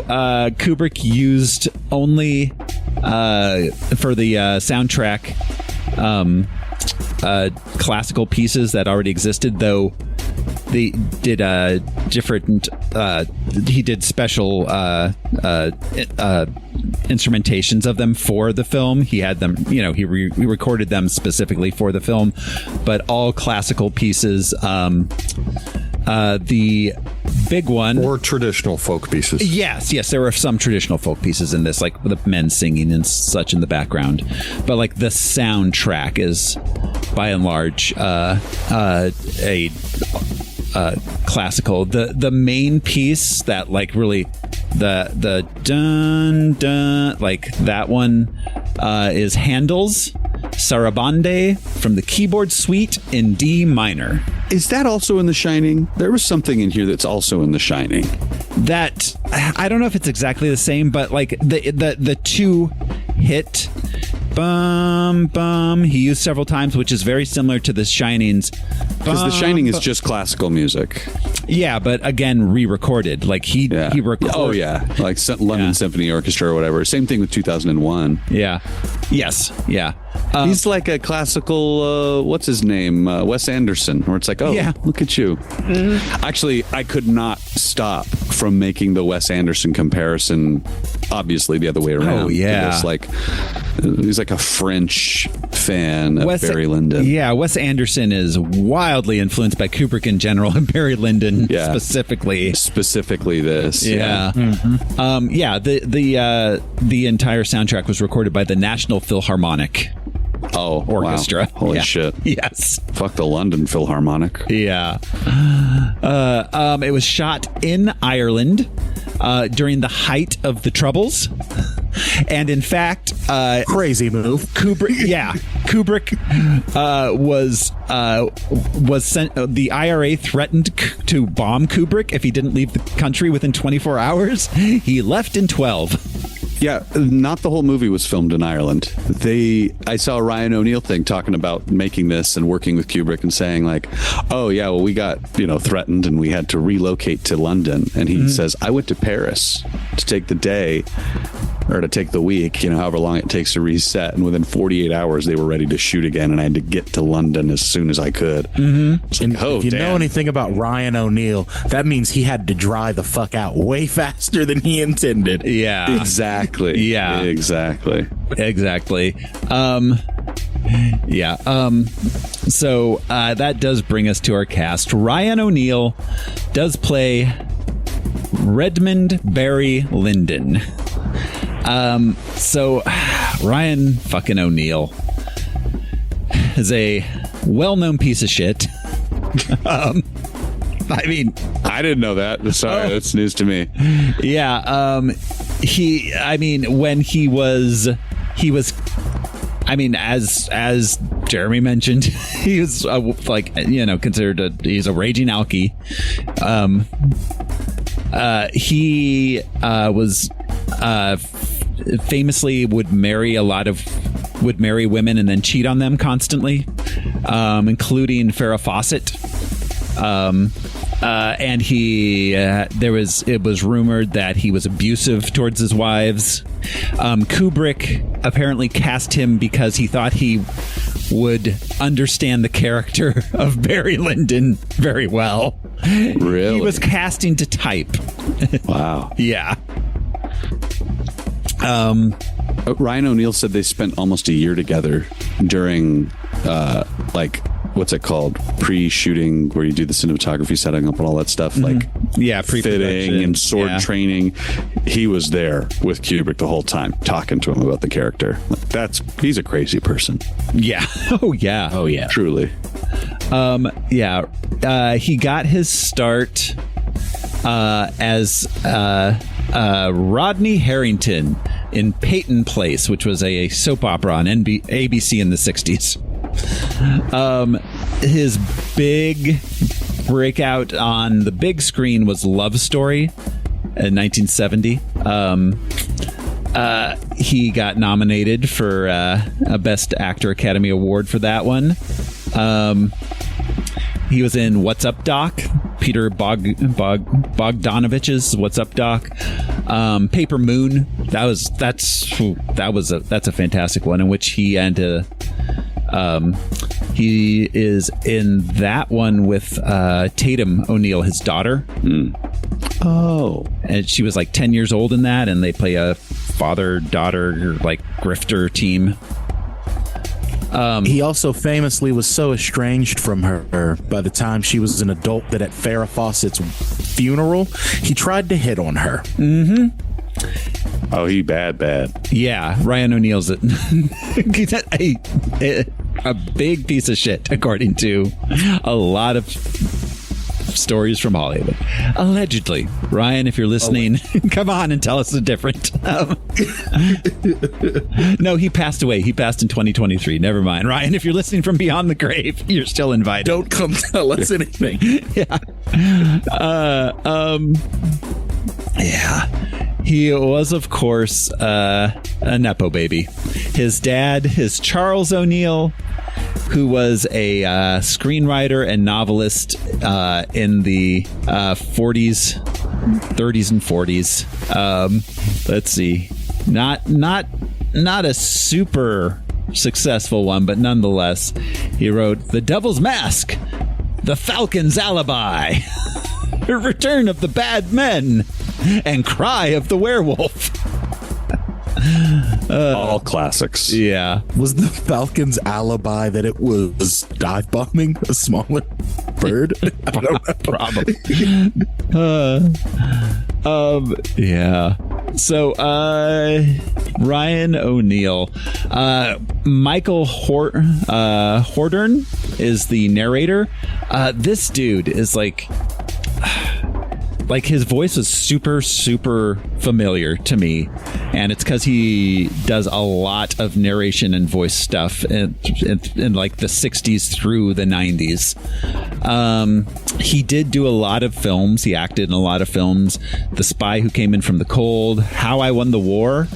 A: Kubrick used only for the soundtrack classical pieces that already existed, though. They did different. He did special instrumentations of them for the film. He had them. He recorded them specifically for the film, but all classical pieces. The big one,
D: or traditional folk pieces.
A: Yes, there were some traditional folk pieces in this, like the men singing and such in the background. But like the soundtrack is, by and large, a classical. The main piece that like really the dun dun, like that one is Handel's Sarabande from the keyboard suite in D minor.
C: Is that also in The Shining? There was something in here that's also in The Shining.
A: That I don't know if it's exactly the same, but like the 2 hit bum bum he used several times, which is very similar to The Shining's.
C: Because The Shining is just classical music.
A: Yeah, but again, re-recorded. Like he recorded.
C: Oh yeah, like London Symphony Orchestra or whatever. Same thing with 2001.
A: Yeah. Yes. Yeah.
C: He's like a classical. What's his name? Wes Anderson. Where it's like, oh, yeah, look at you. Mm-hmm. Actually, I could not stop from making the Wes Anderson comparison, obviously the other way around.
A: Oh, yeah.
C: It's like, he's like a French fan of Barry Lyndon.
A: Yeah, Wes Anderson is wildly influenced by Kubrick in general and Barry Lyndon specifically.
C: Specifically this.
A: Yeah. The entire soundtrack was recorded by the National Philharmonic Orchestra.
C: Wow. Holy shit.
A: Yes.
C: Fuck the London Philharmonic.
A: Yeah. It was shot in Ireland during the height of the Troubles. And in fact,
B: crazy move.
A: Kubrick was sent. The IRA threatened to bomb Kubrick if he didn't leave the country within 24 hours. He left in 12.
C: Yeah, not the whole movie was filmed in Ireland. I saw a Ryan O'Neal thing talking about making this and working with Kubrick and saying like, oh yeah, well we got, threatened and we had to relocate to London. And he says, I went to Paris to take the day or to take the week, however long it takes to reset. And within 48 hours, they were ready to shoot again. And I had to get to London as soon as I could.
B: If you know anything about Ryan O'Neal, that means he had to dry the fuck out way faster than he intended.
A: Yeah.
C: Exactly.
A: Yeah.
C: Exactly.
A: So that does bring us to our cast. Ryan O'Neal does play Redmond Barry Lyndon. So Ryan fucking O'Neal is a well-known piece of shit. I
C: didn't know that. Sorry, that's news to me.
A: Yeah. When he was, as Jeremy mentioned, he was considered he's a raging alkie. He was famously would marry women and then cheat on them constantly, including Farrah Fawcett. And it was rumored that he was abusive towards his wives. Kubrick apparently cast him because he thought he would understand the character of Barry Lyndon very well.
C: Really?
A: He was casting to type.
C: Wow.
A: Yeah.
C: Ryan O'Neal said they spent almost a year together during, what's it called? Pre-shooting, where you do the cinematography, setting up and all that stuff, pre-fitting and sword training. He was there with Kubrick the whole time, talking to him about the character. He's a crazy person.
A: Yeah. Oh yeah.
C: Truly.
A: He got his start as Rodney Harrington in Peyton Place, which was a soap opera on ABC in the 60s. His big breakout on the big screen was Love Story in 1970. He got nominated for a Best Actor Academy Award for that one. He was in What's Up, Doc? Peter Bogdanovich's What's Up, Doc? Paper Moon. That's a fantastic one in which he is in that one with Tatum O'Neal, his daughter. Oh, and she was like 10 years old in that, and they play a father-daughter grifter team.
B: He also famously was so estranged from her by the time she was an adult that at Farrah Fawcett's funeral, he tried to hit on her.
A: Mm-hmm.
C: Oh, he bad.
A: Yeah, Ryan O'Neal's a big piece of shit, according to a lot of stories from Hollywood. Allegedly. Ryan, if you're listening, come on and tell us the different. No, he passed away. He passed in 2023. Never mind. Ryan, if you're listening from beyond the grave, you're still invited.
B: Don't come tell us anything.
A: Yeah. He was, of course, a Nepo baby. His dad is Charles O'Neal, who was a screenwriter and novelist in the 30s and 40s. Let's see. Not a super successful one, but nonetheless, he wrote The Devil's Mask, The Falcon's Alibi. The Return of the Bad Men and Cry of the Werewolf.
C: All classics.
A: Yeah.
B: Was the Falcon's alibi that it was dive bombing a smaller bird? I don't know.
A: Probably. Yeah. So, Ryan O'Neal, Michael Hordern is the narrator. This dude is like his voice is super, super familiar to me. And it's because he does a lot of narration and voice stuff in like the 60s through the 90s. He did do a lot of films. He acted in a lot of films. The Spy Who Came in from the Cold, How I Won the War.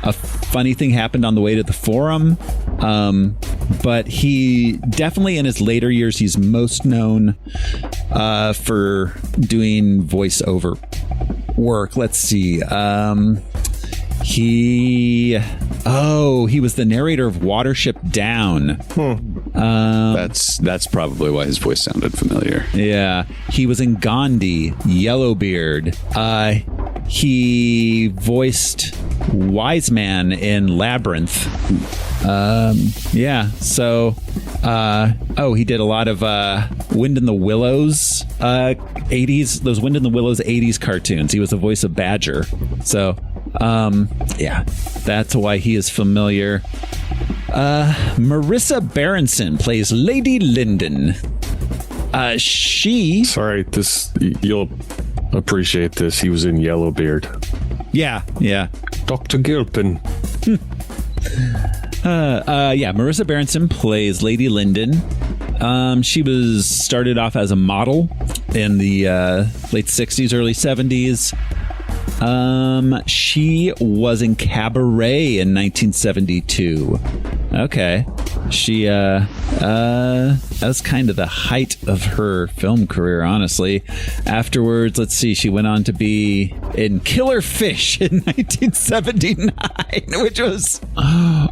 A: A funny thing happened on the way to the Forum. But he definitely in his later years, he's most known for doing voiceover work. Let's see. He was the narrator of Watership Down.
C: That's probably why his voice sounded familiar.
A: Yeah. He was in Gandhi, Yellowbeard. He voiced Wise Man in Labyrinth. Yeah. So, he did a lot of Wind in the Willows 80s, those Wind in the Willows 80s cartoons. He was the voice of Badger. So, yeah, that's why he is familiar. Marissa Berenson plays Lady Lyndon.
D: Sorry, you'll appreciate this. He was in Yellowbeard.
A: Yeah.
D: Dr. Gilpin.
A: Marissa Berenson plays Lady Lyndon. She started off as a model in the late 60s, early 70s. She was in Cabaret in 1972. Okay. She, that was kind of the height of her film career, honestly. Afterwards, let's see, she went on to be in Killer Fish in 1979, which was,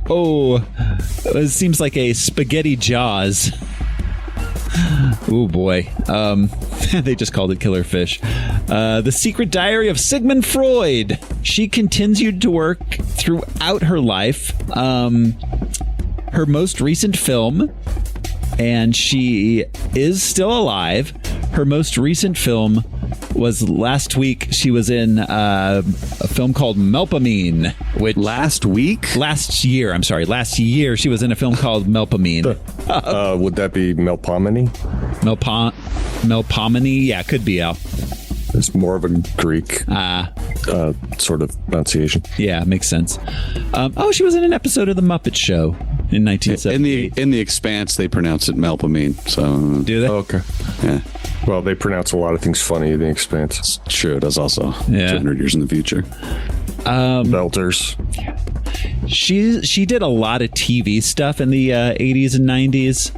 A: it seems like a spaghetti Jaws. Oh boy. They just called it Killer Fish. The Secret Diary of Sigmund Freud. She continued to work throughout her life. Her most recent film, and she is still alive. Her most recent film was last week. She was in a film called Melpomene. Which
C: last
A: year she was in a film called Melpomene.
D: Would that be Melpomene?
A: Melpomene? Yeah, could be, Al.
D: It's more of a Greek sort of pronunciation.
A: Yeah, makes sense. She was in an episode of The Muppet Show in 1970.
C: In the Expanse, they pronounce it Melpomene. So
A: do they?
D: Okay.
C: Yeah.
D: Well, they pronounce a lot of things funny in the Expanse.
C: It's true. It is also 200 years in the future.
D: Belters.
A: She did a lot of TV stuff in the 80s and 90s.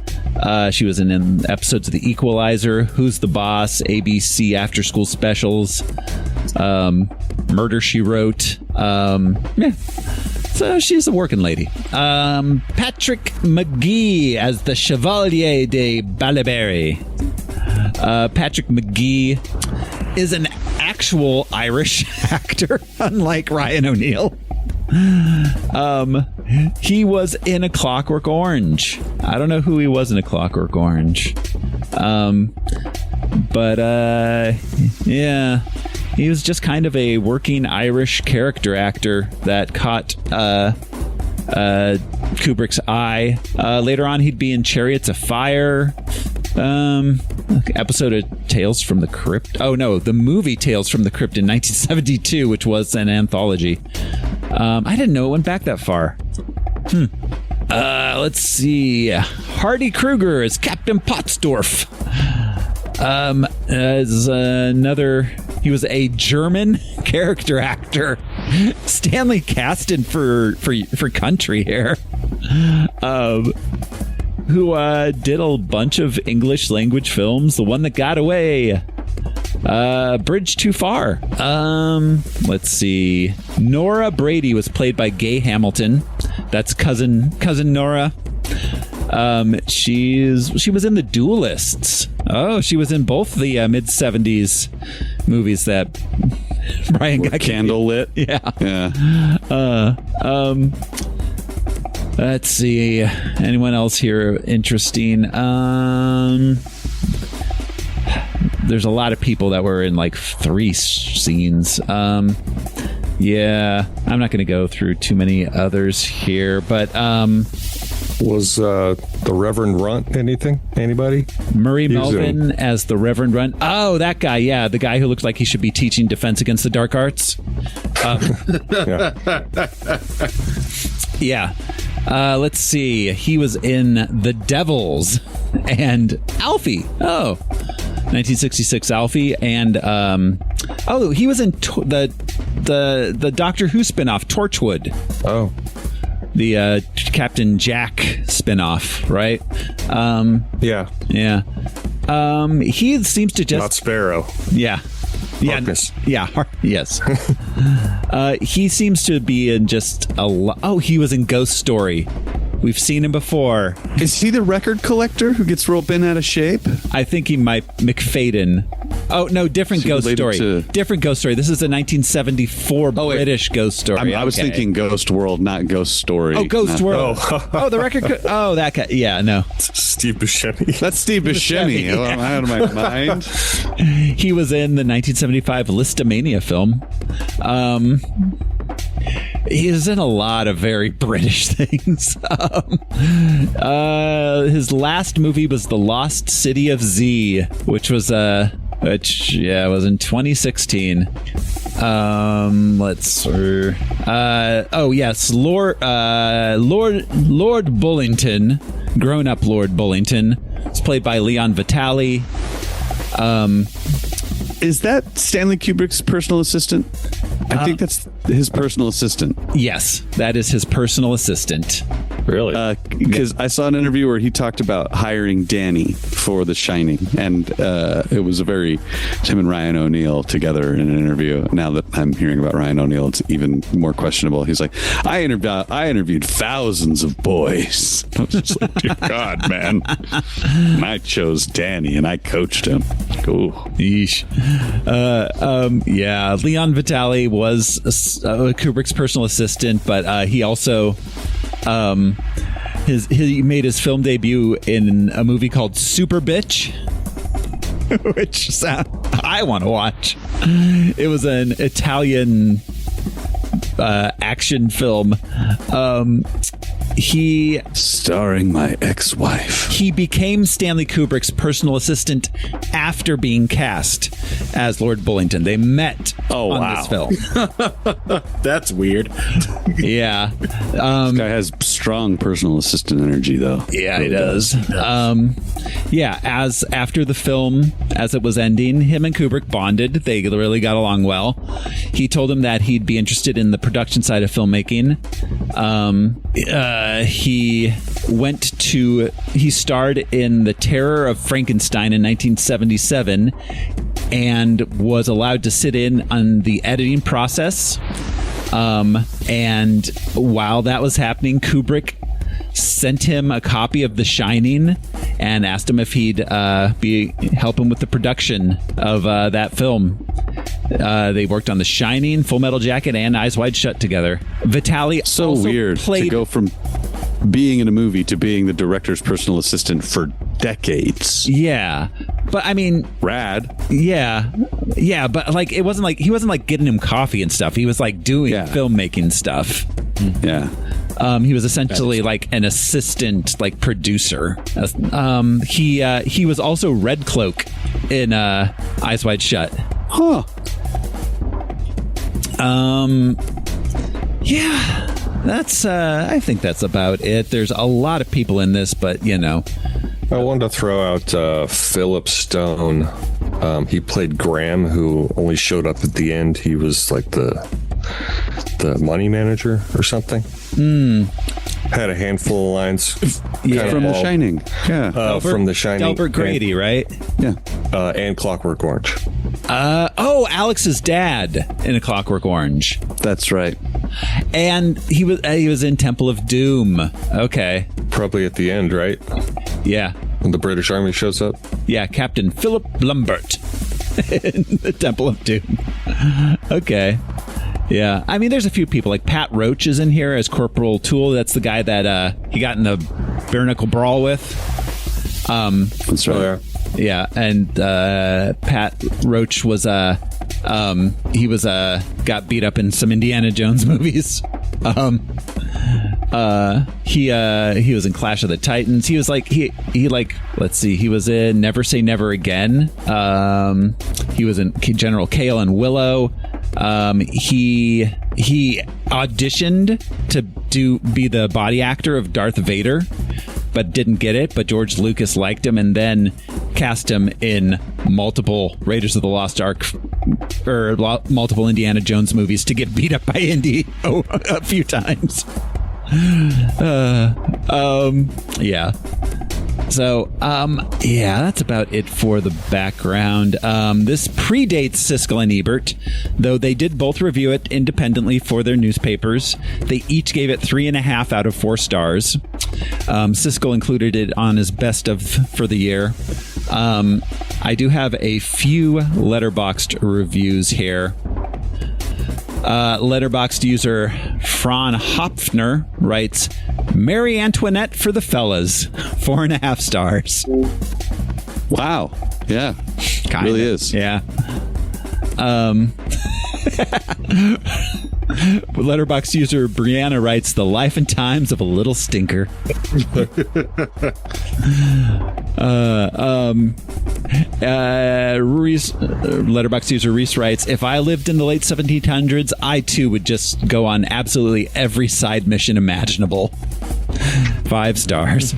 A: She was in episodes of The Equalizer, Who's the Boss, ABC After School Specials, Murder, She Wrote. So she's a working lady. Patrick McGee as the Chevalier de Ballyberry. Patrick McGee is an actual Irish actor, unlike Ryan O'Neal. He was in A Clockwork Orange. I don't know who he was in A Clockwork Orange. Yeah, he was just kind of a working Irish character actor that caught Kubrick's eye. Later on, he'd be in Chariots of Fire. Episode of Tales from the Crypt. Oh no, the movie Tales from the Crypt in 1972, which was an anthology. I didn't know it went back that far. Let's see. Hardy Kruger is Captain Pottsdorf. He was a German character actor. Stanley Kasten for country here. Who did a bunch of English language films. The One That Got Away. Bridge Too Far. Let's see. Nora Brady was played by Gay Hamilton. That's cousin Nora. She was in The Duelists. Oh, she was in both the mid-70s movies that Brian got
C: candlelit.
A: Yeah. Let's see. Anyone else here interesting? There's a lot of people that were in like 3 scenes. Yeah, I'm not going to go through too many others here, but
D: was the Reverend Runt anything? Anybody?
A: Murray Melvin as the Reverend Runt. Oh, that guy. Yeah, the guy who looks like he should be teaching Defense Against the Dark Arts. Yeah. Let's see. He was in The Devils and Alfie. Oh, 1966 Alfie, and he was in the Doctor Who spinoff Torchwood.
D: Oh,
A: the Captain Jack spinoff, right?
D: yeah.
A: He seems to just
D: not Sparrow.
A: Yeah.
D: Harkness.
A: Yes. He seems to be in just a lot. Oh, he was in Ghost Story. We've seen him before.
C: Is he the record collector who gets real bent out of shape?
A: I think he might. McFadden. Oh, no, different Ghost Story. Different Ghost Story. This is a 1974 British Ghost Story.
C: I was thinking Ghost World, not Ghost Story.
A: Oh, Ghost World. Oh, the record. That guy. Yeah, no.
D: Steve Buscemi.
C: That's Steve Buscemi. Oh, I'm out of my mind.
A: He was in the 1975 Listomania film. He is in a lot of very British things. His last movie was The Lost City of Z, which was was in 2016. Let's Lord Bullington, grown up Lord Bullington. It's played by Leon Vitali.
C: Is that Stanley Kubrick's personal assistant? I think that's his personal assistant.
A: Yes, that is his personal assistant.
D: Really?
C: Because I saw an interview where he talked about hiring Danny for The Shining, and it was him and Ryan O'Neal together in an interview. Now that I'm hearing about Ryan O'Neal, it's even more questionable. He's like, I interviewed thousands of boys. I was just like, dear God, man. And I chose Danny, and I coached him. Cool.
A: Yeesh. Leon Vitali was Kubrick's personal assistant, but he also he made his film debut in a movie called Super Bitch, which I want to watch. It was an Italian action film. He
C: starring my ex-wife.
A: He became Stanley Kubrick's personal assistant after being cast as Lord Bullington. They met on this film.
B: That's weird.
A: Yeah.
C: This guy has strong personal assistant energy, though.
A: Yeah, he does. As after the film, as it was ending, him and Kubrick bonded. They really got along well. He told him that he'd be interested in the production side of filmmaking. He starred in The Terror of Frankenstein in 1977 and was allowed to sit in on the editing process. And while that was happening, Kubrick sent him a copy of The Shining and asked him if he'd help him with the production of that film. They worked on The Shining, Full Metal Jacket, and Eyes Wide Shut together. Vitali
C: so weird to go from being in a movie to being the director's personal assistant for decades.
A: Yeah, but I mean,
C: rad.
A: Yeah, but like he wasn't like getting him coffee and stuff. He was like doing filmmaking stuff.
C: Yeah.
A: He was essentially like an assistant, like producer. He was also Red Cloak in Eyes Wide Shut.
C: Huh.
A: Yeah. That's I think that's about it. There's a lot of people in this, but I
D: wanted to throw out Philip Stone. He played Graham, who only showed up at the end. He was like the money manager or something. Had a handful of lines.
C: From The Shining. Yeah.
D: From The Shining.
A: Delbert Grady, right?
C: Yeah.
D: And Clockwork Orange.
A: Alex's dad in A Clockwork Orange.
C: That's right.
A: And he was in Temple of Doom. Okay.
D: Probably at the end, right?
A: Yeah.
D: When the British Army shows up.
A: Yeah, Captain Philip Lumbert in the Temple of Doom. Okay. Yeah. I mean, there's a few people. Like Pat Roach is in here as Corporal Toole. That's the guy that he got in the bare knuckle brawl with.
C: That's right.
A: Yeah, and Pat Roach was he was got beat up in some Indiana Jones movies. He was in Clash of the Titans. He was like he let's see, he was in Never Say Never Again. He was in General Kale and Willow. He auditioned to be the body actor of Darth Vader, but didn't get it. But George Lucas liked him and then cast him in multiple Raiders of the Lost Ark or multiple Indiana Jones movies to get beat up by Indy a few times. Yeah. So, yeah, that's about it for the background. This predates Siskel and Ebert, though they did both review it independently for their newspapers. They each gave it 3.5 out of 4 stars. Siskel included it on his best of for the year. I do have a few Letterboxd reviews here. Letterboxd user Fran Hopfner writes, Mary Antoinette for the fellas, 4.5 stars.
C: Wow. Yeah.
A: Kinda.
C: Really is.
A: Yeah. Letterboxd user Brianna writes, the life and times of a little stinker. Letterboxd user Reese writes, if I lived in the late 1700s, I too would just go on absolutely every side mission imaginable. 5 stars.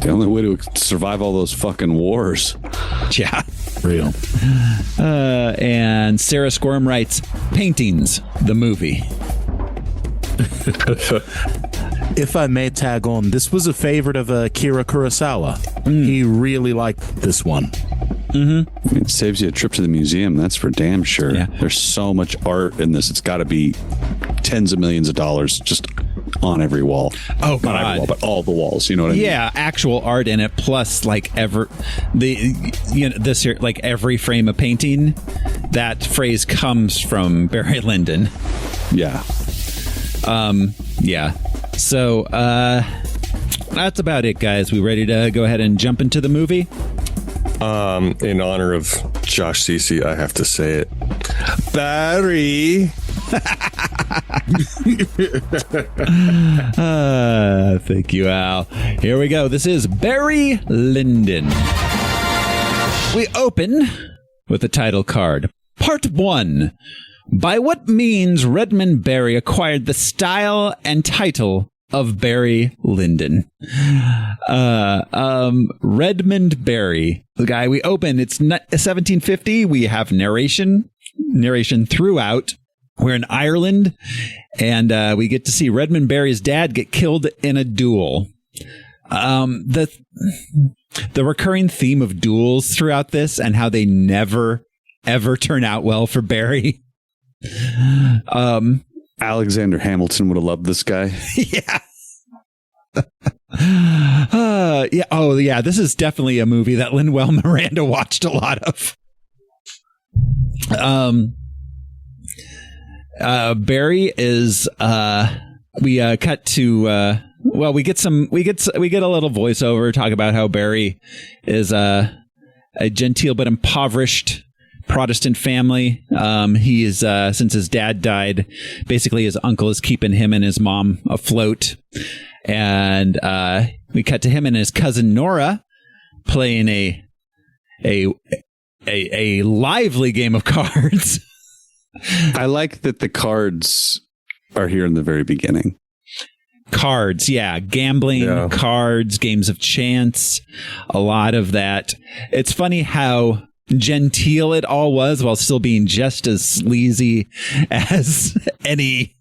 C: The only way to survive all those fucking wars.
A: Yeah.
B: Real.
A: And Sarah Squirm writes, Paintings, the movie.
B: If I may tag on, this was a favorite of Akira Kurosawa. He really liked this one.
C: Mm-hmm. It saves you a trip to the museum, that's for damn sure.
A: Yeah.
C: There's so much art in this. It's got to be tens of millions of dollars just on every wall.
A: Oh,
C: not every wall, but all the walls. You know what I mean?
A: Yeah, actual art in it, plus like this year, like every frame of painting. That phrase comes from Barry Lyndon.
C: Yeah.
A: Yeah. So that's about it, guys. We ready to go ahead and jump into the movie?
D: In honor of Josh Cece, I have to say it. Barry.
A: Thank you, Al. Here we go. This is Barry Lyndon. We open with the title card. Part 1. By what means Redmond Barry acquired the style and title of Barry Lyndon. Redmond Barry, the guy we open, it's 1750. We have narration throughout. We're in Ireland, and we get to see Redmond Barry's dad get killed in a duel. The recurring theme of duels throughout this and how they never, ever turn out well for Barry.
C: Alexander Hamilton would have loved this guy.
A: Yeah. Yeah. Oh, yeah. This is definitely a movie that Lin-Manuel Miranda watched a lot of. Barry is. We cut to. Well, we get a little voiceover talk about how Barry is a genteel but impoverished Protestant family. He is since his dad died, basically his uncle is keeping him and his mom afloat. And we cut to him and his cousin Nora playing a lively game of cards.
C: I like that the cards are here in the very beginning.
A: Cards, yeah. Gambling, cards, games of chance, a lot of that. It's funny how genteel it all was while still being just as sleazy as any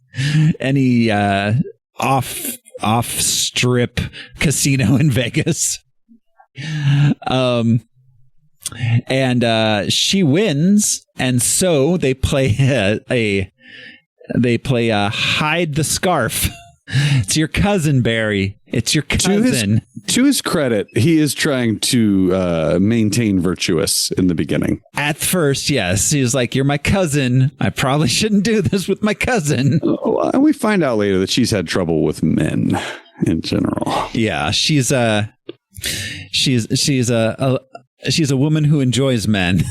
A: off strip casino in Vegas. And she wins, and so they play they play hide the scarf. It's your cousin, Barry. It's your cousin.
C: To his credit, he is trying to maintain virtuous in the beginning.
A: At first, yes. He was like, you're my cousin. I probably shouldn't do this with my cousin.
C: We find out later that she's had trouble with men in general.
A: Yeah, she's a woman who enjoys men.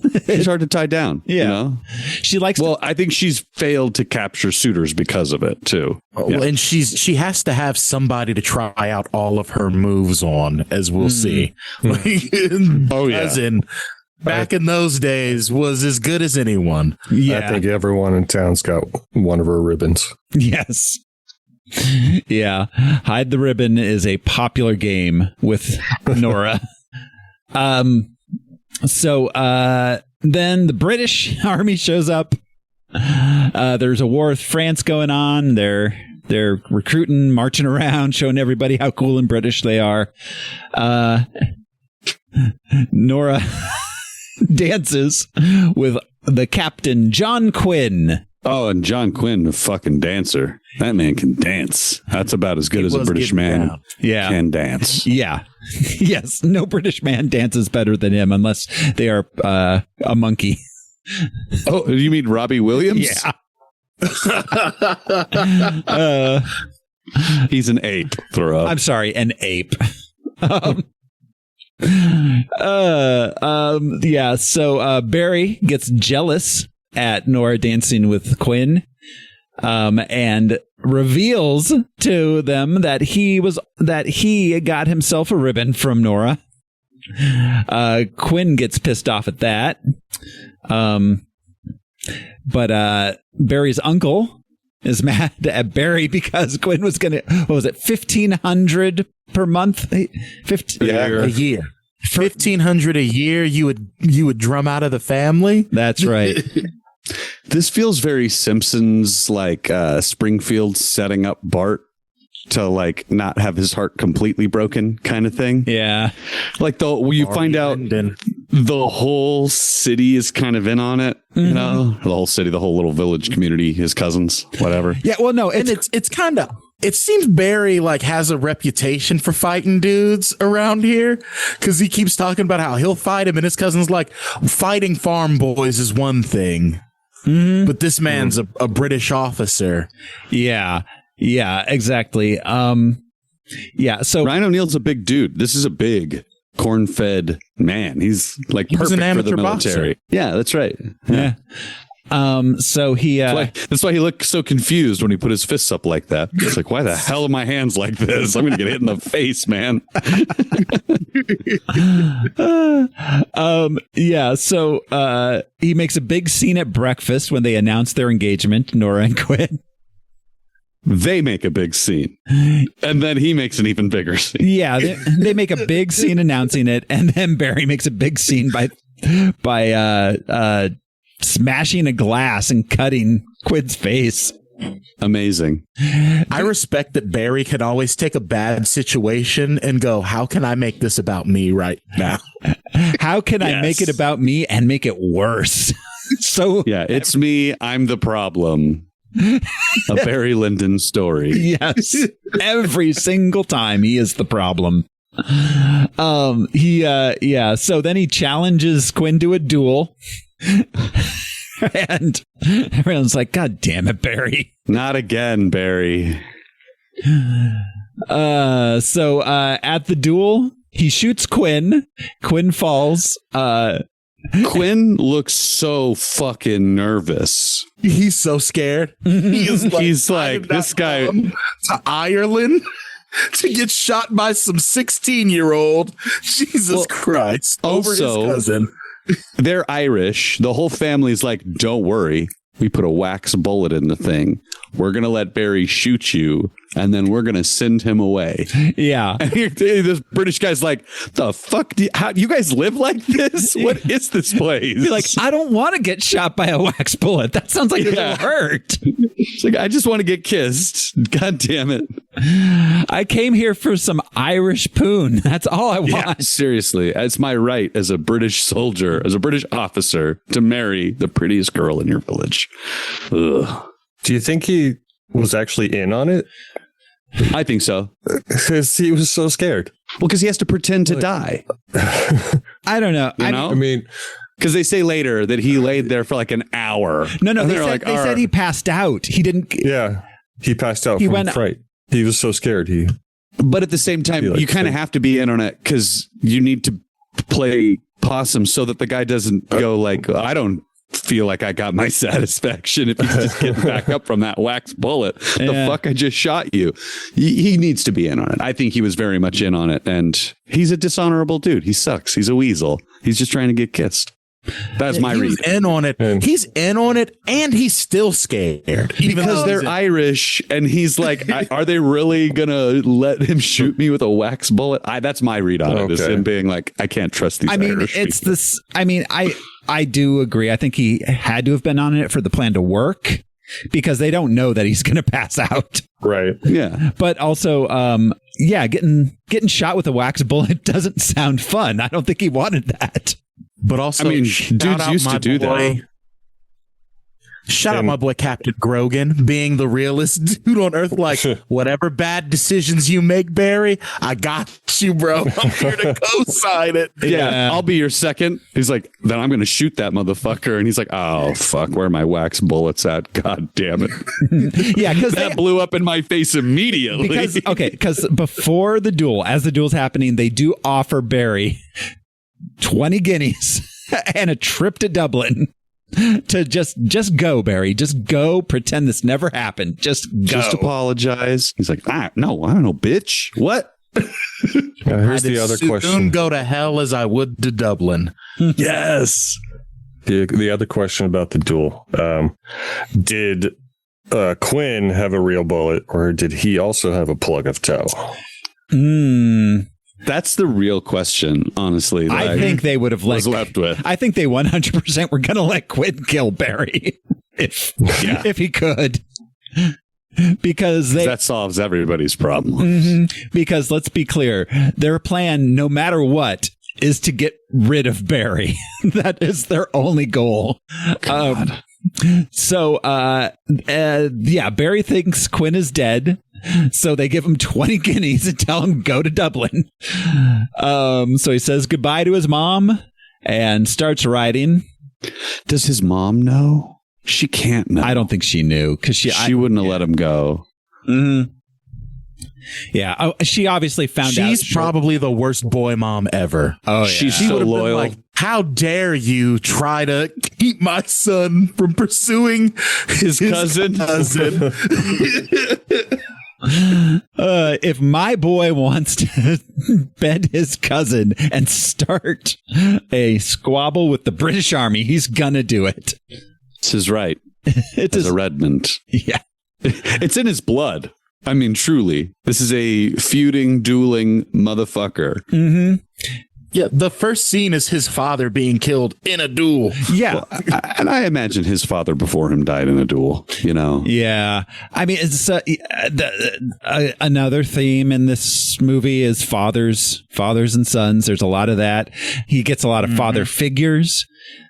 C: It's hard to tie down.
A: Yeah.
C: You know?
A: She likes
C: I think she's failed to capture suitors because of it too.
B: Well, and she has to have somebody to try out all of her moves on, as we'll see. Cousin, back in those days, was as good as anyone.
A: Yeah.
D: I think everyone in town's got one of her ribbons.
A: Yes. Yeah. Hide the Ribbon is a popular game with Nora. So then the British army shows up. There's a war with France going on. They're recruiting, marching around, showing everybody how cool and British they are. Nora dances with the captain, John Quinn.
C: Oh, and John Quinn, the fucking dancer. That man can dance. That's about as good as a British man can dance.
A: Yeah. Yes. No British man dances better than him unless they are a monkey.
C: Oh, you mean Robbie Williams?
A: Yeah.
C: He's an ape, Thoreau.
A: I'm sorry, an ape. Yeah. So Barry gets jealous at Nora dancing with Quinn, and reveals to them that he got himself a ribbon from Nora. Quinn gets pissed off at that. But Barry's uncle is mad at Barry because Quinn was gonna, what was it, $1,500 per month?
B: A year. $1,500 a year you would drum out of the family?
A: That's right.
C: This feels very Simpsons, like Springfield setting up Bart to like not have his heart completely broken kind of thing.
A: Yeah.
C: Like you find out the whole city is kind of in on it, you know, the whole city, the whole little village community, his cousins, whatever.
A: Yeah. Well, no,
B: it's kind of, it seems Barry like has a reputation for fighting dudes around here because he keeps talking about how he'll fight him and his cousin's like, fighting farm boys is one thing. But this man's a British officer.
A: Yeah. Yeah, exactly. Yeah. So
C: Ryan O'Neal's a big dude. This is a big corn-fed man. He's like perfect
B: an amateur
C: for the military.
B: boxer.
C: Yeah, that's right.
A: yeah. So he
C: That's why he looked so confused when he put his fists up like that. It's like, why the hell are my hands like this? I'm gonna get hit in the face, man.
A: Yeah. So he makes a big scene at breakfast when they announce their engagement, Nora and Quinn.
C: They make a big scene, and then he makes an even bigger scene.
A: Yeah, they make a big scene announcing it, and then Barry makes a big scene by smashing a glass and cutting Quinn's face.
C: Amazing.
B: I respect that Barry can always take a bad situation and go, how can I make this about me right now?
A: How can I make it about me and make it worse? So
C: yeah, it's me. I'm the problem. A Barry Lyndon story.
A: Yes. Every single time he is the problem. So then he challenges Quinn to a duel. And everyone's like, God damn it, Barry.
C: Not again, Barry.
A: So at the duel, he shoots Quinn. Quinn falls.
C: Quinn looks so fucking nervous.
B: He's so scared.
C: He's like this guy
B: to Ireland to get shot by some 16-year-old. Jesus Christ. Over his
C: also,
B: cousin.
C: They're Irish. The whole family's like, don't worry. We put a wax bullet in the thing. We're going to let Barry shoot you, and then we're going to send him away.
A: Yeah.
C: And this British guy's like, the fuck? How you guys live like this? What is this place?
A: Be like, I don't want to get shot by a wax bullet. That sounds like it'll hurt.
C: It's like, I just want to get kissed. God damn it.
A: I came here for some Irish poon. That's all I want.
C: Yeah, seriously. It's my right as a British soldier, as a British officer, to marry the prettiest girl in your village. Ugh.
D: Do you think he was actually in on it?
C: I think so.
D: Because he was so scared.
C: Well, because he has to pretend to die.
A: I don't know.
C: I
D: mean,
C: because they say later that he laid there for like an hour.
A: No, they said he passed out. He didn't.
D: Yeah, he passed out from fright. He was so scared.
C: But at the same time, you kind of have to be in on it because you need to play possum so that the guy doesn't go like, I don't feel like I got my satisfaction if he's just getting back up from that wax bullet. The fuck, I just shot you. He needs to be in on it. I think he was very much in on it, and he's a dishonorable dude. He sucks. He's a weasel. He's just trying to get kissed. That's my read.
B: He's in on it. He's in on it, and he's still scared
C: because they're Irish, and he's like, "Are they really gonna let him shoot me with a wax bullet?" That's my read on it. Is him being like, "I can't trust these." Irish people.
A: This. I mean, I do agree. I think he had to have been on it for the plan to work because they don't know that he's going to pass out.
D: Right.
C: Yeah.
A: But also, getting shot with a wax bullet doesn't sound fun. I don't think he wanted that.
B: But also,
C: I mean, dudes used to do that.
B: Shout out my boy Captain Grogan, being the realest dude on earth. Like, whatever bad decisions you make, Barry, I got you, bro. I'm here to co-sign it.
C: Yeah, I'll be your second. He's like, then I'm going to shoot that motherfucker. And he's like, oh, fuck, where are my wax bullets at? God damn it.
A: Yeah, because
C: that blew up in my face immediately.
A: Because before the duel, as the duel's happening, they do offer Barry 20 guineas and a trip to Dublin. To just go, Barry. Just go. Pretend this never happened. Just go.
C: Just apologize. He's like, no, I don't know, bitch. What?
D: Here's the other question.
B: Soon go to hell as I would to Dublin.
C: Yes.
D: The other question about the duel. Did Quinn have a real bullet, or did he also have a plug of tow?
C: That's the real question, honestly.
A: I think they would have
C: left with.
A: I think they 100% were going to let Quinn kill Barry if he could, because
C: that solves everybody's problem.
A: Mm-hmm, because let's be clear, their plan, no matter what, is to get rid of Barry. That is their only goal.
C: God.
A: Barry thinks Quinn is dead. So they give him 20 guineas and tell him go to Dublin. So he says goodbye to his mom and starts writing.
C: Does his mom know? She can't know.
A: I don't think she knew because she
C: wouldn't have let him go.
A: Mm-hmm. Yeah, she obviously found out.
B: She's probably the worst boy mom ever.
A: Oh, yeah.
C: She's so loyal.
B: Like, how dare you try to keep my son from pursuing his cousin?
A: If my boy wants to bed his cousin and start a squabble with the British Army, he's gonna do it.
C: It's his right.
A: It's
C: a Redmond.
A: Yeah.
C: It's in his blood. I mean, truly. This is a feuding, dueling motherfucker.
A: Mm-hmm.
B: Yeah, the first scene is his father being killed in a duel.
A: Yeah.
C: Well, and I imagine his father before him died in a duel, you know?
A: Yeah. I mean, it's another theme in this movie is fathers and sons. There's a lot of that. He gets a lot of father figures.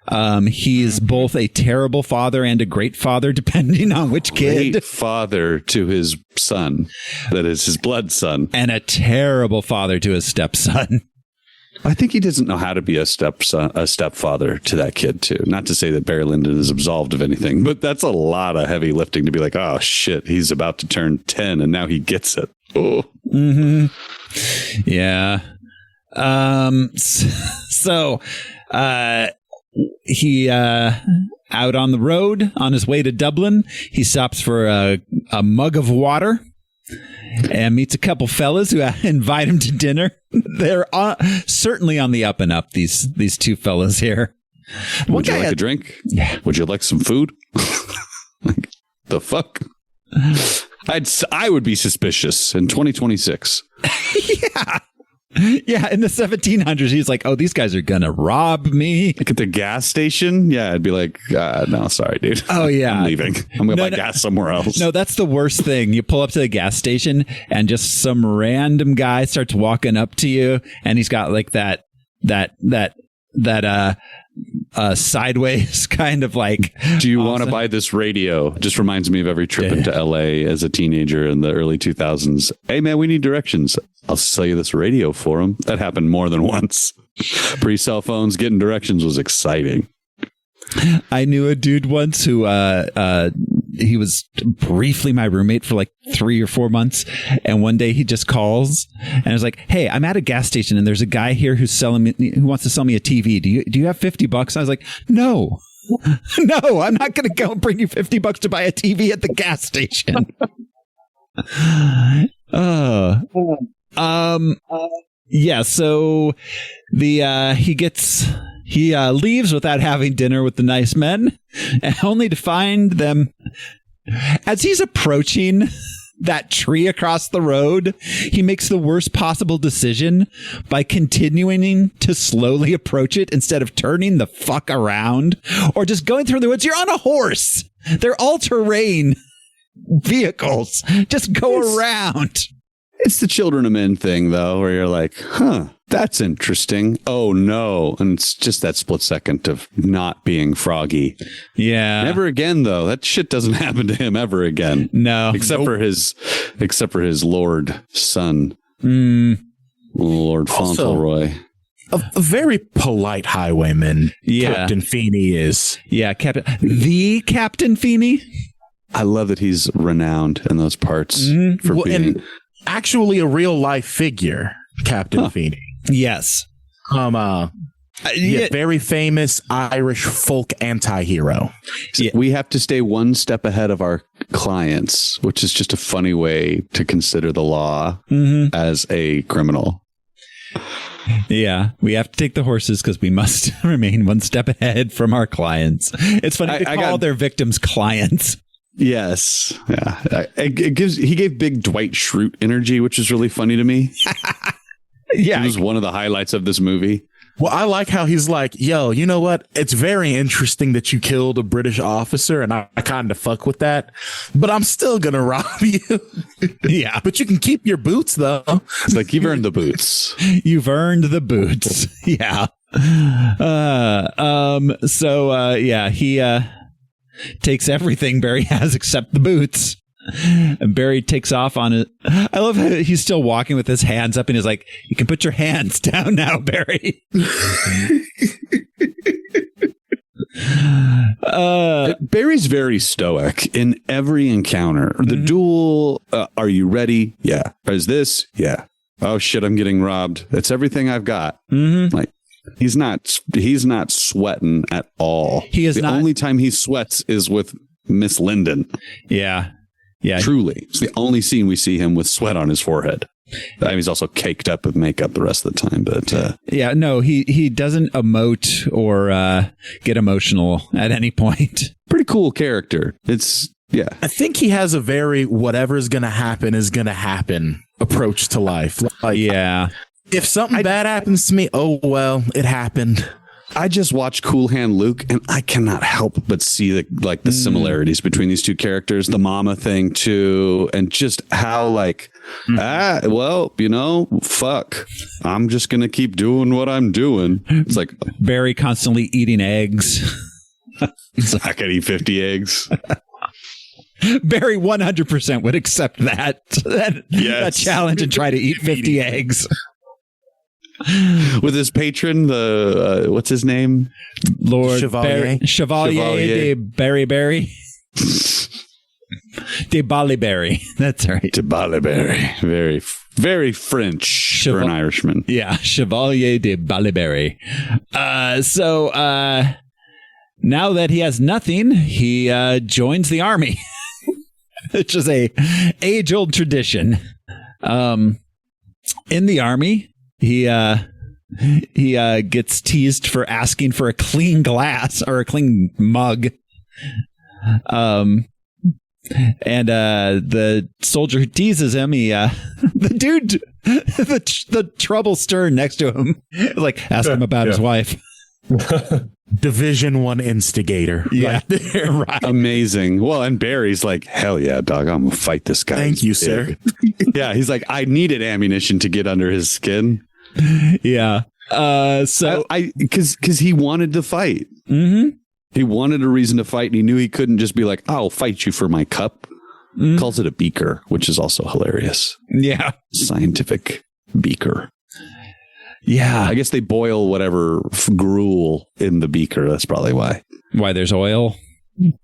A: He is both a terrible father and a great father, depending on which kid.
C: Great father to his son, that is his blood son.
A: And a terrible father to his stepson.
C: I think he doesn't know how to be a stepfather to that kid, too. Not to say that Barry Lyndon is absolved of anything, but that's a lot of heavy lifting to be like, oh, shit, he's about to turn 10 and now he gets it. Oh.
A: Mm-hmm. Yeah. He out on the road on his way to Dublin. He stops for a mug of water and meets a couple fellas who invite him to dinner. They're certainly on the up and up, these two fellas here.
C: Would you like a drink?
A: Yeah.
C: Would you like some food? Like, the fuck? I would be suspicious in 2026.
A: Yeah. Yeah, in the 1700s, he's like, oh, these guys are going to rob me.
C: Like at the gas station? Yeah, I'd be like, no, sorry, dude.
A: Oh, yeah.
C: I'm leaving. I'm going to buy gas somewhere else.
A: No, that's the worst thing. You pull up to the gas station and just some random guy starts walking up to you and he's got like that sideways kind of like,
C: do you want to buy this radio? Just reminds me of every trip into LA as a teenager in the early 2000s. Hey man, we need directions. I'll sell you this radio for them. That happened more than once. Pre-cell phones, getting directions was exciting.
A: I knew a dude once who he was briefly my roommate for like 3 or 4 months, and one day he just calls and is like, "Hey, I'm at a gas station and there's a guy here who wants to sell me a TV. Do you have $50?" I was like, "No, no, I'm not going to go and bring you $50 to buy a TV at the gas station." Yeah. So he leaves without having dinner with the nice men, and only to find them as he's approaching that tree across the road. He makes the worst possible decision by continuing to slowly approach it instead of turning the fuck around or just going through the woods. You're on a horse. They're all-terrain vehicles. Just go around.
C: It's the children of men thing, though, where you're like, huh, that's interesting. Oh, no. And it's just that split second of not being Froggy.
A: Yeah.
C: Never again, though. That shit doesn't happen to him ever again.
A: No.
C: Except for his Lord son, Lord Fauntleroy.
B: A very polite highwayman.
A: Yeah.
B: Captain Feeney is.
A: Yeah, the Captain Feeney.
C: I love that he's renowned in those parts for being...
B: Actually a real life figure, Captain Feeney.
A: Yes.
B: Very famous Irish folk anti-hero.
C: Yeah. We have to stay one step ahead of our clients, which is just a funny way to consider the law as a criminal.
A: Yeah, we have to take the horses because we must remain one step ahead from our clients. It's funny to call their victims clients.
C: Yes. Yeah. He gave big Dwight Schrute energy, which is really funny to me.
A: Yeah.
C: It was one of the highlights of this movie.
B: Well, I like how he's like, yo, you know what? It's very interesting that you killed a British officer, and I kind of fuck with that, but I'm still going to rob you.
A: Yeah.
B: But you can keep your boots, though.
C: It's like, you've earned the boots.
A: You've earned the boots. Yeah. He takes everything Barry has except the boots. And Barry takes off on it. I love how he's still walking with his hands up and he's like, "You can put your hands down now, Barry."
C: Barry's very stoic in every encounter. The duel, are you ready? Yeah. Is this? Yeah. Oh shit, I'm getting robbed. It's everything I've got. Like, he's not sweating at all. The only time he sweats is with Miss Lyndon.
A: Yeah. Yeah.
C: Truly. It's the only scene we see him with sweat on his forehead. I mean, he's also caked up with makeup the rest of the time, but
A: he doesn't emote or get emotional at any point.
C: Pretty cool character. I
B: think he has a very whatever's gonna happen is gonna happen approach to life. Like, yeah. If something bad happens to me, oh well, it happened.
C: I just watched Cool Hand Luke, and I cannot help but see the similarities between these two characters, the mama thing too, and just how fuck, I'm just gonna keep doing what I'm doing. It's like
A: Barry constantly eating eggs.
C: I could eat 50 eggs.
A: Barry 100% would accept that challenge and try to eat 50 eggs.
C: With his patron, the what's his name?
A: Lord
B: Chevalier
A: de Berry. De Ballyberry. That's right.
C: De Ballyberry. Very, very French for an Irishman.
A: Yeah, Chevalier de Ballyberry. So now that he has nothing, he joins the army, which is a age-old tradition. In the army, he gets teased for asking for a clean glass or a clean mug. And the soldier who teases him, the dude, the trouble stirring next to him, like, ask him about his wife.
B: Division 1 instigator.
A: Yeah.
B: Right there.
A: Right.
C: Amazing. Well, and Barry's like, hell yeah, dog, I'm gonna fight this guy.
B: Thank you, sir.
C: Yeah, he's like, I needed ammunition to get under his skin.
A: Yeah. So
C: because he wanted to fight. Mm-hmm. He wanted a reason to fight, and he knew he couldn't just be like, I'll fight you for my cup. Mm-hmm. Calls it a beaker, which is also hilarious.
A: Yeah.
C: Scientific beaker.
A: Yeah.
C: I guess they boil whatever gruel in the beaker. That's probably why.
A: Why there's oil?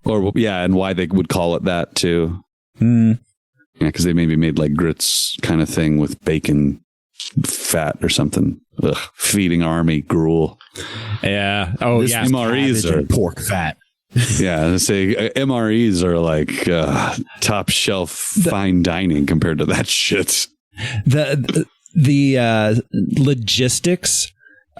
C: Or, yeah, and why they would call it that, too.
A: Mm.
C: Yeah, because they maybe made like grits kind of thing with bacon fat or something. Ugh, feeding army gruel.
A: Yeah. Oh,
B: This
A: yeah.
C: MREs are
B: pork fat.
C: Yeah, I say MREs are like top shelf fine dining compared to that shit.
A: The logistics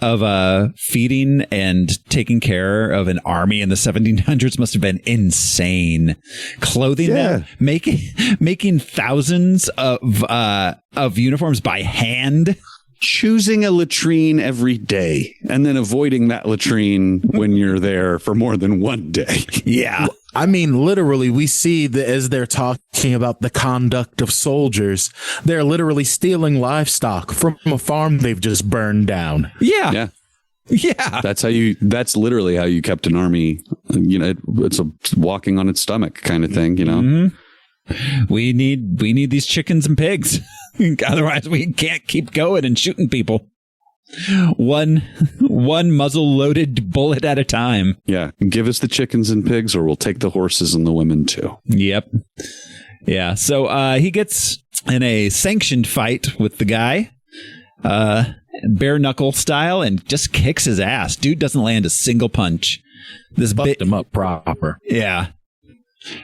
A: of feeding and taking care of an army in the 1700s must have been insane. Clothing them, making thousands of uniforms by hand.
C: Choosing a latrine every day and then avoiding that latrine when you're there for more than one day.
A: Yeah.
B: I mean, literally, we see that as they're talking about the conduct of soldiers, they're literally stealing livestock from a farm they've just burned down.
A: Yeah.
C: Yeah.
A: Yeah.
C: That's literally how you kept an army. You know, it's a walking on its stomach kind of thing, you know?
A: Mm-hmm. We need these chickens and pigs. Otherwise, we can't keep going and shooting people. One muzzle-loaded bullet at a time.
C: Yeah. Give us the chickens and pigs or we'll take the horses and the women too.
A: Yep. Yeah. So he gets in a sanctioned fight with the guy, bare knuckle style, and just kicks his ass. Dude doesn't land a single punch.
B: Fucked him up proper.
A: Yeah.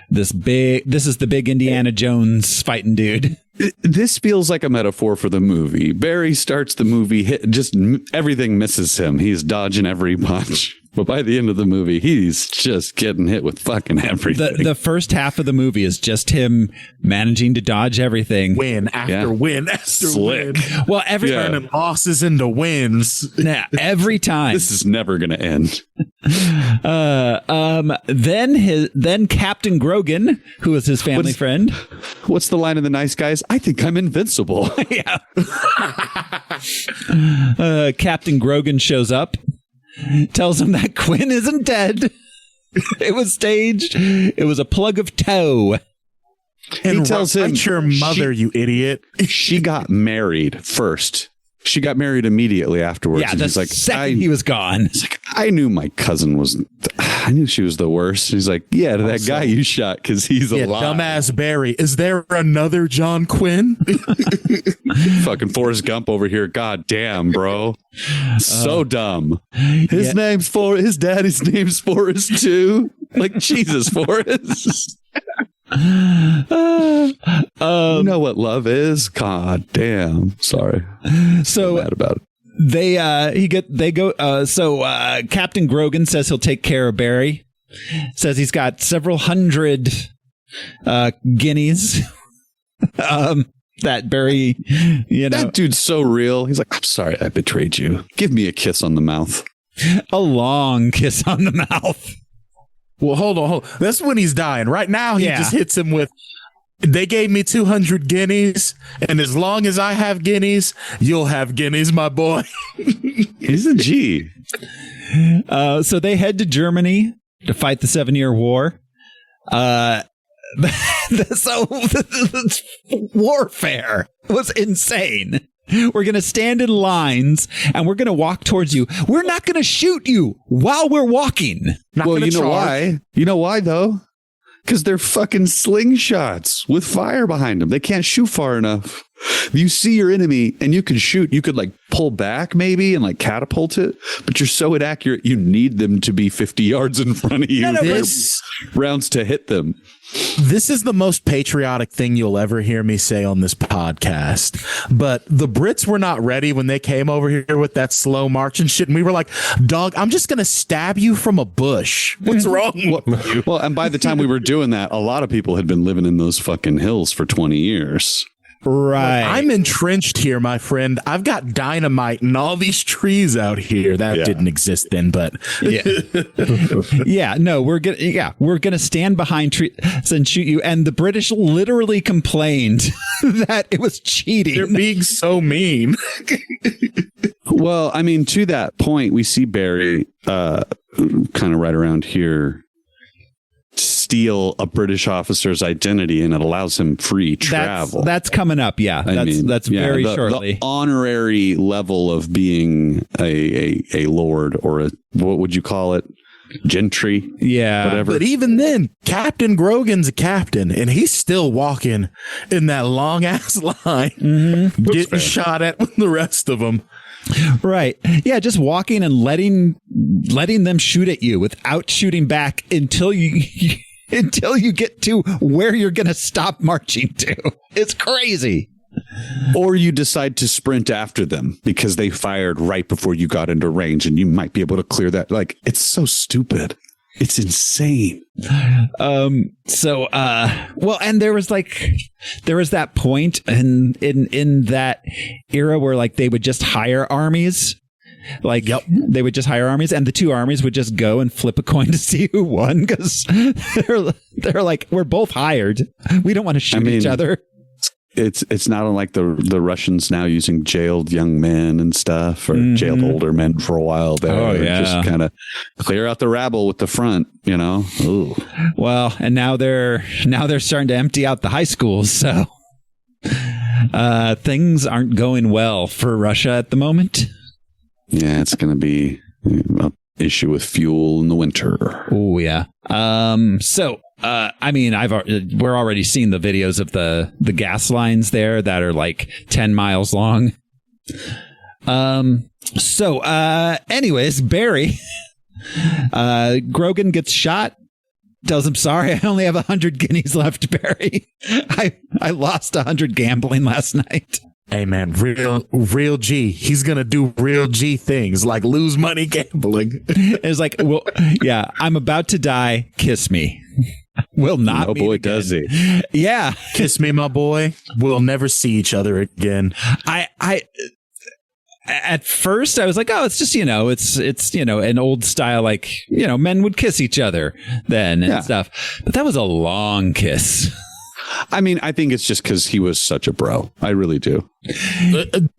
A: This is the big Indiana Jones fighting dude.
C: This feels like a metaphor for the movie. Barry starts the movie, just everything misses him. He's dodging every punch. But by the end of the movie, he's just getting hit with fucking everything.
A: The first half of the movie is just him managing to dodge everything.
B: Win after win after
C: Slick.
B: win.
A: Well,
B: Turning losses into wins.
A: Yeah, every time.
C: This is never going to end.
A: Then Captain Grogan, who was his family friend.
C: What's the line of the nice guys? I think I'm invincible.
A: Yeah. Captain Grogan shows up, tells him that Quinn isn't dead. It was staged. It was a plug of tow.
B: And
C: he tells him,
B: your mother, you idiot.
C: She got married first. She got married immediately afterwards.
A: Yeah,
C: and
A: the second he was gone.
C: He's like, I knew my cousin was... I knew she was the worst. He's like, yeah, to that guy you shot because he's alive.
B: Dumbass Barry. Is there another John Quinn?
C: Fucking Forrest Gump over here. God damn, bro. So dumb. His daddy's name's Forrest too. Like, Jesus, Forrest. You know what love is? God damn. Sorry.
A: So
C: I'm mad about it.
A: So Captain Grogan says he'll take care of Barry. Says he's got several hundred guineas. That Barry,
C: that dude's so real. He's like, I'm sorry I betrayed you. Give me a kiss on the mouth.
A: A long kiss on the mouth.
B: Well, hold on. That's when he's dying. Right now, he just hits him with, they gave me 200 guineas, and as long as I have guineas, you'll have guineas, my boy.
C: He's a G.
A: So they head to Germany to fight the 7-Year War. So warfare was insane. We're going to stand in lines and we're going to walk towards you. We're not going to shoot you while we're walking.
C: Well, you know why? You know why, though? Because they're fucking slingshots with fire behind them. They can't shoot far enough. You see your enemy and you can shoot. You could like pull back maybe and like catapult it, but you're so inaccurate. You need them to be 50 yards in front of you. Rounds to hit them.
B: This is the most patriotic thing you'll ever hear me say on this podcast. But the Brits were not ready when they came over here with that slow march and shit. And we were like, dog, I'm just going to stab you from a bush. What's wrong with you?
C: Well, and by the time we were doing that, a lot of people had been living in those fucking hills for 20 years.
A: Right.
B: I'm entrenched here, my friend. I've got dynamite and all these trees out here. That didn't exist then, but
A: yeah. No, we're gonna stand behind trees and shoot you. And the British literally complained that it was cheating.
B: they're being so mean.
C: Well, I mean, to that point, we see Barry kind of right around here steal a British officer's identity, and it allows him free travel.
A: That's coming up. Yeah, that's very shortly.
C: The honorary level of being a lord, or what would you call it? Gentry.
A: Yeah.
C: Whatever.
B: But even then, Captain Grogan's a captain, and he's still walking in that long ass line, getting shot at with the rest of them.
A: Right. Yeah, just walking and letting them shoot at you without shooting back until you get to where you're going to stop marching to. It's crazy.
C: Or you decide to sprint after them because they fired right before you got into range, and you might be able to clear that. Like, it's so stupid. It's insane.
A: Well, and there was that point in that era where like they would just hire armies. Like, they would just hire armies, and the two armies would just go and flip a coin to see who won, because they're like, we're both hired. We don't want to shoot each other.
C: It's not unlike the Russians now using jailed young men and stuff, or jailed older men for a while there.
A: Oh, yeah.
C: Just kind of clear out the rabble with the front, you know? Ooh.
A: Well, and now they're starting to empty out the high schools, so things aren't going well for Russia at the moment.
C: Yeah, it's going to be an issue with fuel in the winter.
A: Oh, yeah. I mean, we're already seeing the videos of the gas lines there that are like 10 miles long. Anyways, Barry, Grogan gets shot. Tells him, sorry, I only have 100 guineas left, Barry. I lost 100 gambling last night.
B: Hey man, real G. He's gonna do real G things like lose money gambling.
A: It's like, well, yeah, I'm about to die. Kiss me. Will not.
C: Oh boy,
A: again.
C: does he?
A: Yeah,
B: kiss me, my boy. We'll never see each other again.
A: I at first I was like, oh, it's just it's an old style, like men would kiss each other then and stuff. But that was a long kiss.
C: I mean, I think it's just because he was such a bro. I really do.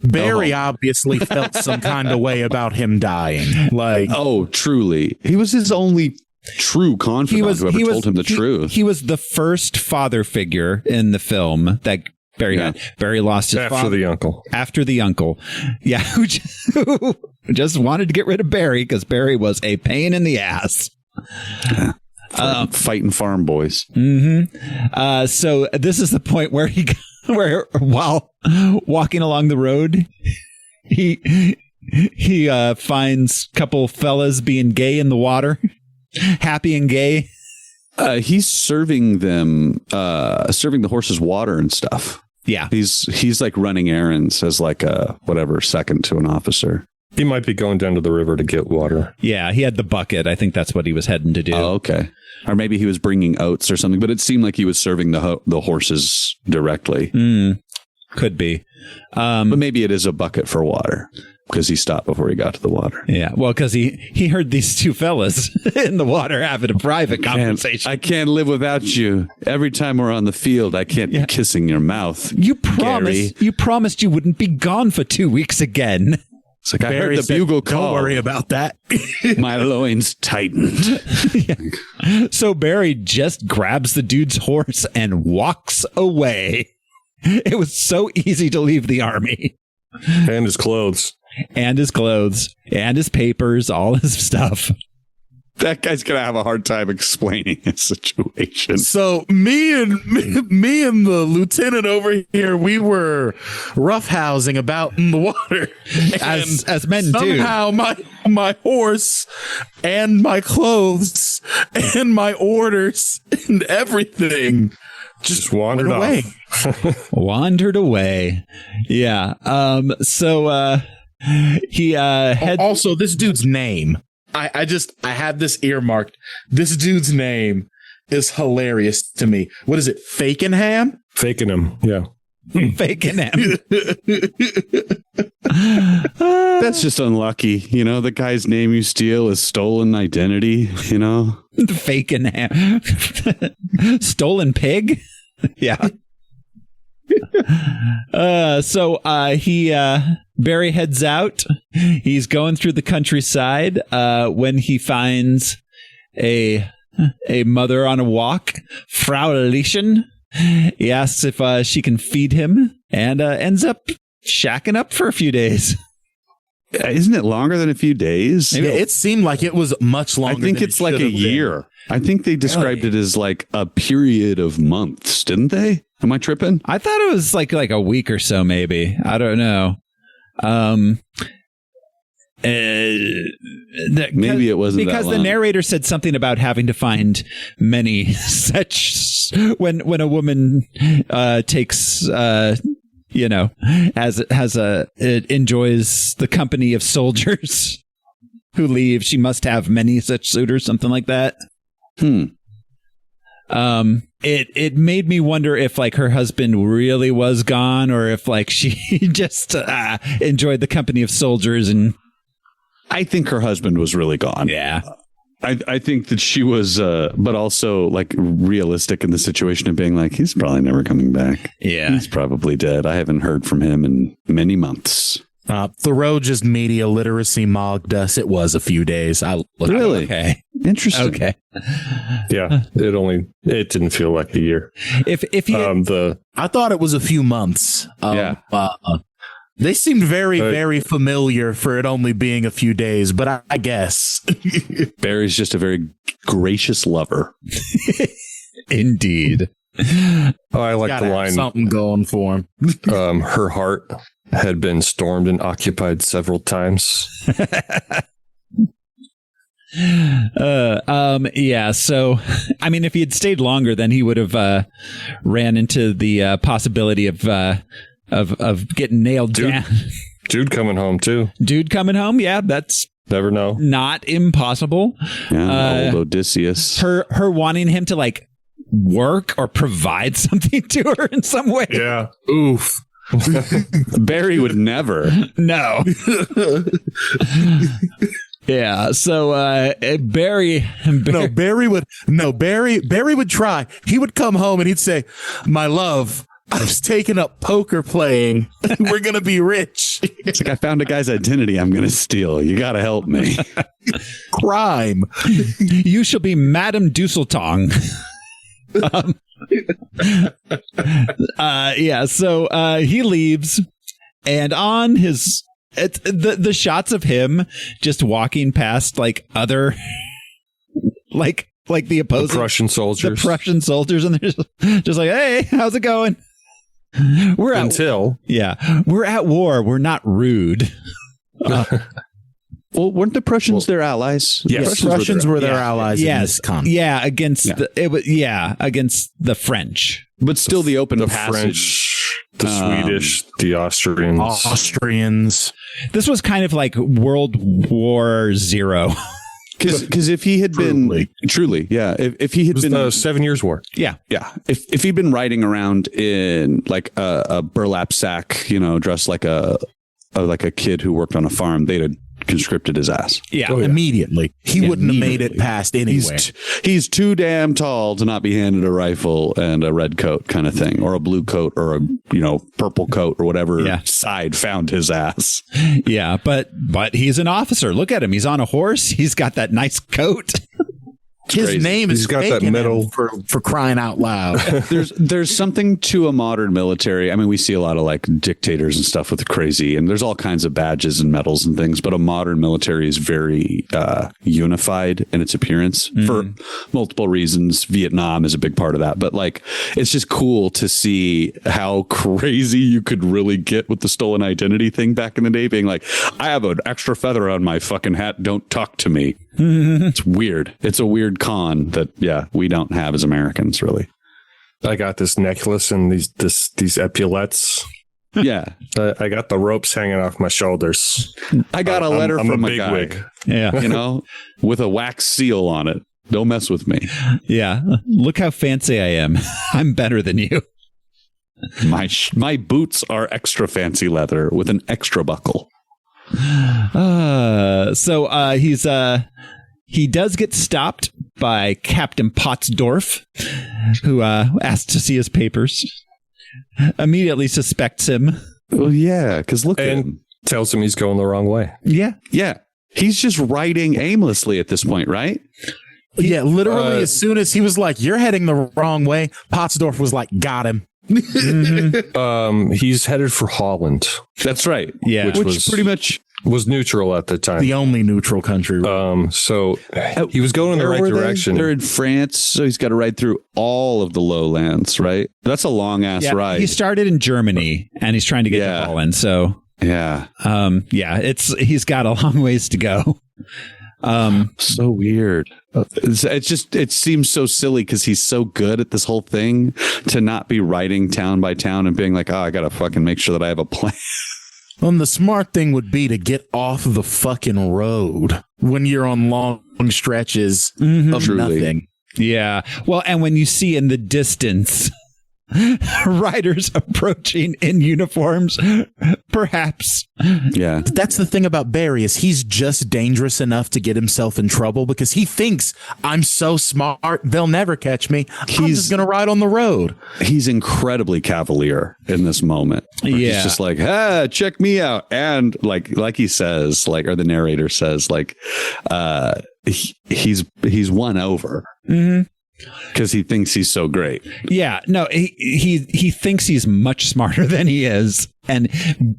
B: Barry obviously felt some kind of way about him dying. Like,
C: oh, truly, he was his only true confidant. Whoever told him the truth.
A: He was the first father figure in the film that Barry had. Barry lost his father after the uncle. Yeah, who just wanted to get rid of Barry because Barry was a pain in the ass.
C: Yeah. Fighting farm boys.
A: So this is the point where where while walking along the road, he finds a couple fellas being gay in the water, happy and gay.
C: He's serving them, serving the horses water and stuff.
A: Yeah,
C: he's like running errands as like a second to an officer.
D: He might be going down to the river to get water.
A: Yeah, he had the bucket. I think that's what he was heading to do.
C: Oh, okay. Or maybe he was bringing oats or something, but it seemed like he was serving the horses directly.
A: Could be.
C: But maybe it is a bucket for water because he stopped before he got to the water.
A: Yeah, well, because he heard these two fellas in the water having a private conversation.
C: I can't live without you. Every time we're on the field, I can't be kissing your mouth.
A: You promised you wouldn't be gone for 2 weeks again.
C: It's like, Barry, I heard the bugle call.
B: Don't worry about that.
C: My loins tightened.
A: Yeah. So Barry just grabs the dude's horse and walks away. It was so easy to leave the army.
D: And his clothes.
A: And his clothes. And his papers. All his stuff.
C: That guy's going to have a hard time explaining his situation.
B: So me and the lieutenant over here, we were roughhousing about in the water.
A: As men do.
B: Somehow my horse and my clothes and my orders and everything just wandered away.
A: Wandered away. Yeah. He
B: also this dude's name. I had this earmarked. This dude's name is hilarious to me. What is it? Fakenham?
D: Fakenham, yeah.
A: faking him.
C: That's just unlucky. You know, the guy's name you steal is stolen identity, you know?
A: Faking him. Stolen pig? Yeah. Barry heads out. He's going through the countryside when he finds a mother on a walk, Frau Lieschen. He asks if she can feed him and ends up shacking up for a few days.
C: Isn't it longer than a few days?
B: Yeah, it seemed like it was much longer.
C: I think it's like a year. I think they described it as like a period of months, didn't they? Am I tripping?
A: I thought it was like a week or so, maybe. I don't know.
C: Maybe it wasn't
A: because
C: that
A: the
C: long.
A: narrator said something about having to find many such when a woman takes it enjoys the company of soldiers who leave, she must have many such suitors, something like that. It made me wonder if like her husband really was gone, or if like she just enjoyed the company of soldiers. And
C: I think her husband was really gone.
A: Yeah.
C: I think that she was, but also like realistic in the situation of being like, he's probably never coming back.
A: Yeah.
C: He's probably dead. I haven't heard from him in many months.
B: Thoreau just media literacy mogged us. It was a few days.
C: Really?
A: Okay.
C: Interesting.
A: Okay.
D: Yeah, it didn't feel like a year.
A: If he
B: I thought it was a few months. They seemed very familiar for it only being a few days, but I guess
C: Barry's just a very gracious lover.
A: Indeed.
D: I like the line.
B: Something going for him.
D: Her heart had been stormed and occupied several times.
A: Yeah. So, I mean, if he had stayed longer, then he would have ran into the possibility of getting nailed down.
D: Dude coming home too.
A: Dude coming home. Yeah, that's
D: never know.
A: Not impossible.
C: Yeah, old Odysseus.
A: Her wanting him to like work or provide something to her in some way.
D: Yeah. Oof.
C: Barry would never.
A: No. Yeah. So Barry
B: would try. He would come home and he'd say, "My love, I've taken up poker playing. We're gonna be rich."
C: It's like, I found a guy's identity I'm gonna steal. You gotta help me.
B: Crime.
A: You shall be Madame Dusseltong. Yeah. So he leaves, and on his the shots of him just walking past like other like the opposing
D: Prussian soldiers,
A: and they're just like, "Hey, how's it going?" We're at war. We're not rude.
C: Well, weren't the Prussians their allies?
B: Yes, Prussians were their allies. In this conflict.
A: Yeah, against the French,
C: but still the open passage.
D: French, the Swedish, the Austrians.
A: This was kind of like World War Zero.
C: Because if he had been truly, if he had been
D: the 7 Years' War,
C: if he'd been riding around in like a burlap sack, dressed like a kid who worked on a farm, they'd have conscripted his ass.
B: Immediately. He wouldn't have made it past anywhere.
C: He's too damn tall to not be handed a rifle and a red coat kind of thing, or a blue coat, or a purple coat, or whatever side found his ass.
A: Yeah, but he's an officer. Look at him. He's on a horse. He's got that nice coat.
B: His name is
D: got that medal
B: for crying out loud.
C: There's something to a modern military. I mean, we see a lot of like dictators and stuff with the crazy, and there's all kinds of badges and medals and things, but a modern military is very unified in its appearance for multiple reasons. Vietnam is a big part of that, but like, it's just cool to see how crazy you could really get with the stolen identity thing back in the day, being like, I have an extra feather on my fucking hat. Don't talk to me. It's weird. It's a weird con that we don't have as Americans, really.
D: I got this necklace and these epaulets.
C: Yeah.
D: I got the ropes hanging off my shoulders.
C: I got a letter from a guy,
D: wig.
A: Yeah.
C: With a wax seal on it. Don't mess with me.
A: Yeah. Look how fancy I am. I'm better than you.
C: My boots are extra fancy leather with an extra buckle.
A: He does get stopped by Captain Pottsdorf, who asks to see his papers. Immediately suspects him.
C: Well, yeah, because look at him.
D: Tells him he's going the wrong way.
A: Yeah.
C: Yeah. He's just writing aimlessly at this point, right?
B: Yeah, literally as soon as he was like, you're heading the wrong way, Pottsdorf was like, got him.
D: He's headed for Holland.
C: That's right.
A: Yeah.
C: Which was pretty much
D: was neutral at the time.
B: The only neutral country.
D: So he was going in the right direction.
C: They're in France, so he's got to ride through all of the lowlands, right? That's a long ass ride.
A: He started in Germany and he's trying to get to Holland. So
C: yeah.
A: He's got a long ways to go.
C: So weird. It seems so silly because he's so good at this whole thing to not be riding town by town and being like, oh, I gotta fucking make sure that I have a plan.
B: Well, the smart thing would be to get off the fucking road when you're on long stretches of nothing.
A: Yeah. Well, and when you see in the distance riders approaching in uniforms, perhaps.
C: Yeah.
B: That's the thing about Barry is he's just dangerous enough to get himself in trouble because he thinks I'm so smart, they'll never catch me. I'm just going to ride on the road.
C: He's incredibly cavalier in this moment. He's just like, check me out. And like he says, or the narrator says, he's won over. Mm-hmm. Because he thinks he's so great.
A: Yeah, no, he thinks he's much smarter than he is. And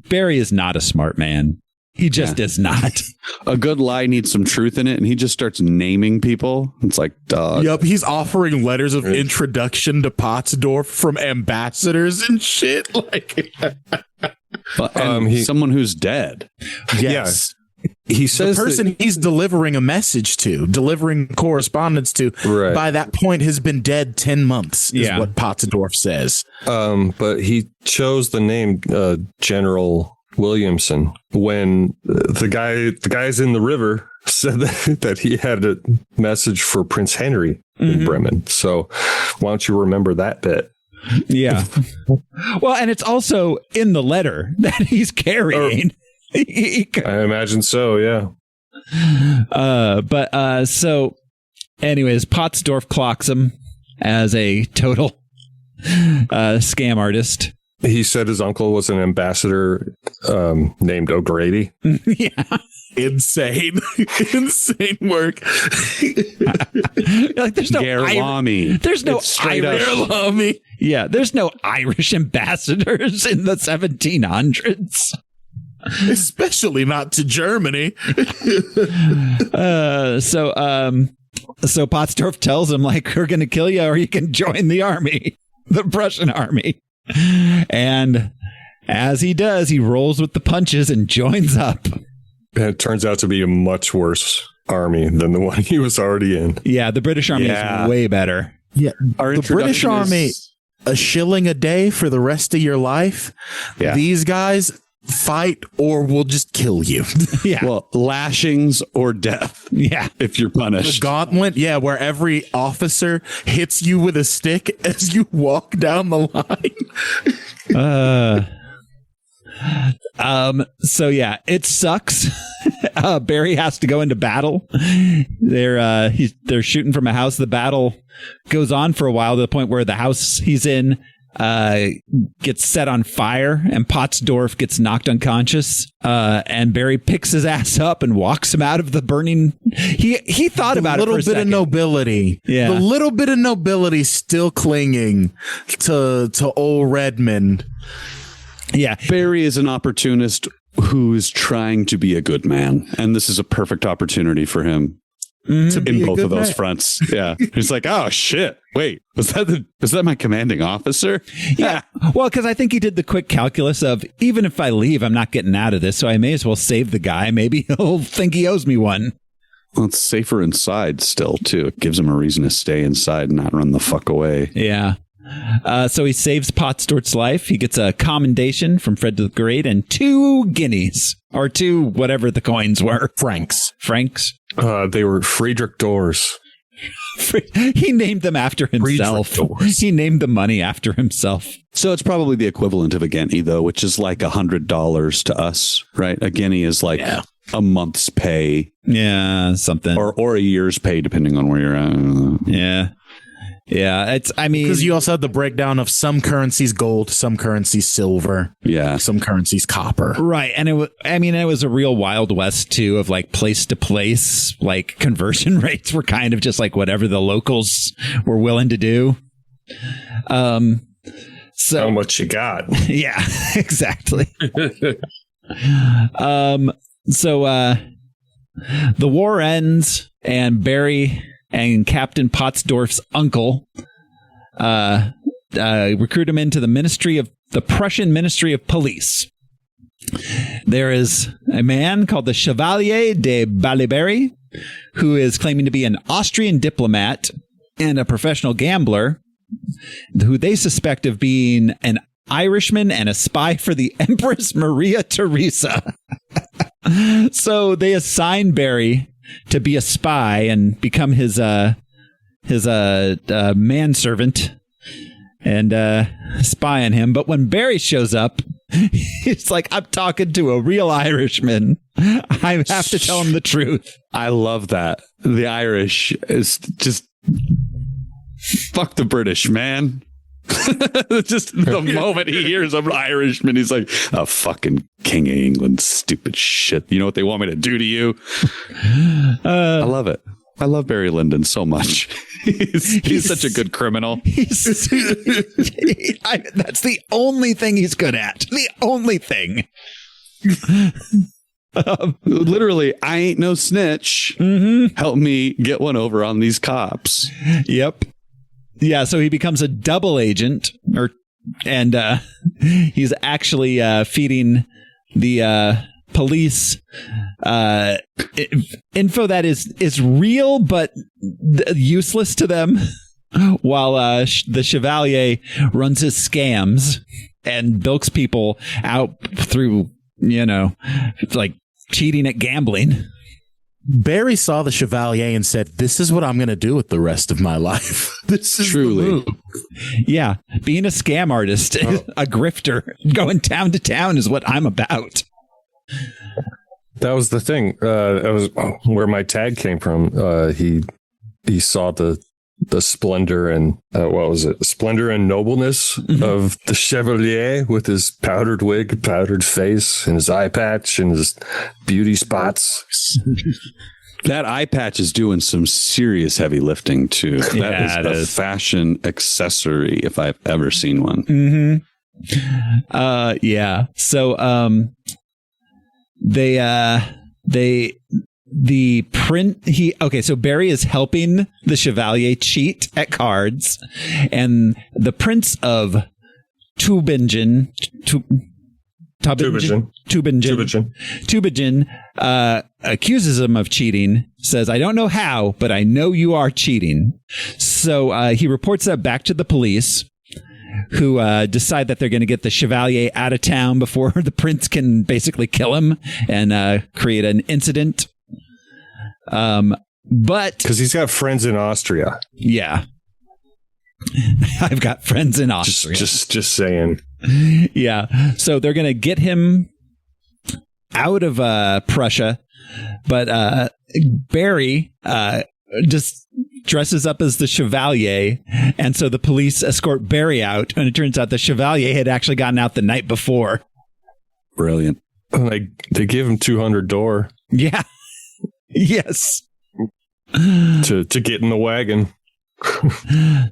A: Barry is not a smart man. He just is not.
C: A good lie needs some truth in it, and he just starts naming people. It's like, dog.
B: Yep, he's offering letters of introduction to Pottsdorf from ambassadors and shit.
C: Someone who's dead.
B: Yes.
D: He says
B: the person he's delivering a message to, delivering correspondence to, by that point has been dead 10 months, is what Pottsdorf says.
D: But he chose the name General Williamson when the guys in the river said that he had a message for Prince Henry in Bremen. So why don't you remember that bit?
A: Yeah. Well, and it's also in the letter that he's carrying.
D: I imagine so, yeah.
A: So anyways, Pottsdorf clocks him as a total scam artist.
D: He said his uncle was an ambassador named O'Grady.
A: Yeah.
B: Insane work.
A: There's no
C: Gerlami.
A: There's no Irish. Yeah, there's no Irish ambassadors in the 1700s.
B: Especially not to Germany.
A: So Pottsdorf tells him, we're going to kill you or you can join the army, the Prussian army. And as he does, he rolls with the punches and joins up.
D: And it turns out to be a much worse army than the one he was already in.
A: Yeah, the British army is way better.
B: Yeah, the British army, a shilling a day for the rest of your life. Yeah. These guys fight or we'll just kill you.
A: Yeah.
C: Well, lashings or death.
A: Yeah.
C: If you're punished.
B: The gauntlet, where every officer hits you with a stick as you walk down the line.
A: So yeah, it sucks. Barry has to go into battle. They're shooting from a house. The battle goes on for a while to the point where the house he's in gets set on fire and Pottsdorf gets knocked unconscious. And Barry picks his ass up and walks him out of the burning. He thought about it for a second.
B: A little bit of nobility.
A: Yeah.
B: The little bit of nobility still clinging to old Redmond.
A: Yeah.
C: Barry is an opportunist who is trying to be a good man. And this is a perfect opportunity for him. In both of those fronts. Yeah. He's like, oh shit. Wait, was that my commanding officer?
A: Yeah. Well, because I think he did the quick calculus of even if I leave, I'm not getting out of this. So I may as well save the guy. Maybe he'll think he owes me one.
C: Well, it's safer inside still, too. It gives him a reason to stay inside and not run the fuck away.
A: Yeah. So he saves Pottsdorf's life. He gets a commendation from Fred the Great and 2 guineas or 2 whatever the coins were.
B: Francs.
A: Francs.
D: They were Friedrich Doors.
A: He named them after himself. He named the money after himself.
C: So it's probably the equivalent of a guinea, though, which is like $100 to us, right? A guinea is like a month's pay.
A: Yeah, something.
C: Or a year's pay, depending on where you're at.
A: Yeah. Yeah,
B: because you also had the breakdown of some currencies gold, some currencies silver, some currencies copper,
A: right? And it was a real Wild West too, of like place to place, like conversion rates were kind of just like whatever the locals were willing to do. So
D: how much you got?
A: Yeah, exactly. So the war ends, and Barry and Captain Pottsdorf's uncle recruit him into the Prussian Ministry of Police. There is a man called the Chevalier de Baliberi, who is claiming to be an Austrian diplomat and a professional gambler, who they suspect of being an Irishman and a spy for the Empress Maria Theresa. So they assign Barry to be a spy and become his manservant and spy on him. But when Barry shows up, he's like, I'm talking to a real Irishman. I have to tell him the truth.
C: I love that. The Irish is just fuck the British, man. Just the moment he hears I'm an Irishman, he's like, a fucking King of England, stupid shit. You know what they want me to do to you? I love it. I love Barry Lyndon so much. He's such a good criminal.
A: That's the only thing he's good at. The only thing.
C: Literally, I ain't no snitch.
A: Mm-hmm.
C: Help me get one over on these cops.
A: Yep. Yeah, so he becomes a double agent, and he's actually feeding the police info that is real but useless to them, while the Chevalier runs his scams and bilks people out through, like cheating at gambling.
B: Barry saw the Chevalier and said, this is what I'm going to do with the rest of my life. This is
C: truly.
B: The move.
A: Yeah. Being a scam artist, a grifter, going town to town is what I'm about.
D: That was the thing. That was where my tag came from. He saw the splendor and what was it? Splendor and nobleness of the Chevalier with his powdered wig, powdered face, and his eye patch and his beauty spots.
C: That eye patch is doing some serious heavy lifting too. That is a fashion accessory if I've ever seen one.
A: Mm-hmm. Yeah. So so Barry is helping the Chevalier cheat at cards, and the Prince of Tübingen accuses him of cheating, says, I don't know how, but I know you are cheating. So he reports that back to the police, who decide that they're going to get the Chevalier out of town before the prince can basically kill him and create an incident. But
D: because he's got friends in Austria.
A: Yeah. I've got friends in Austria.
D: Just saying.
A: Yeah. So they're going to get him out of Prussia, but Barry just dresses up as the Chevalier, and so the police escort Barry out, and it turns out the Chevalier had actually gotten out the night before.
C: Brilliant.
D: They give him $200.
A: Yeah. Yes.
D: To get in the wagon.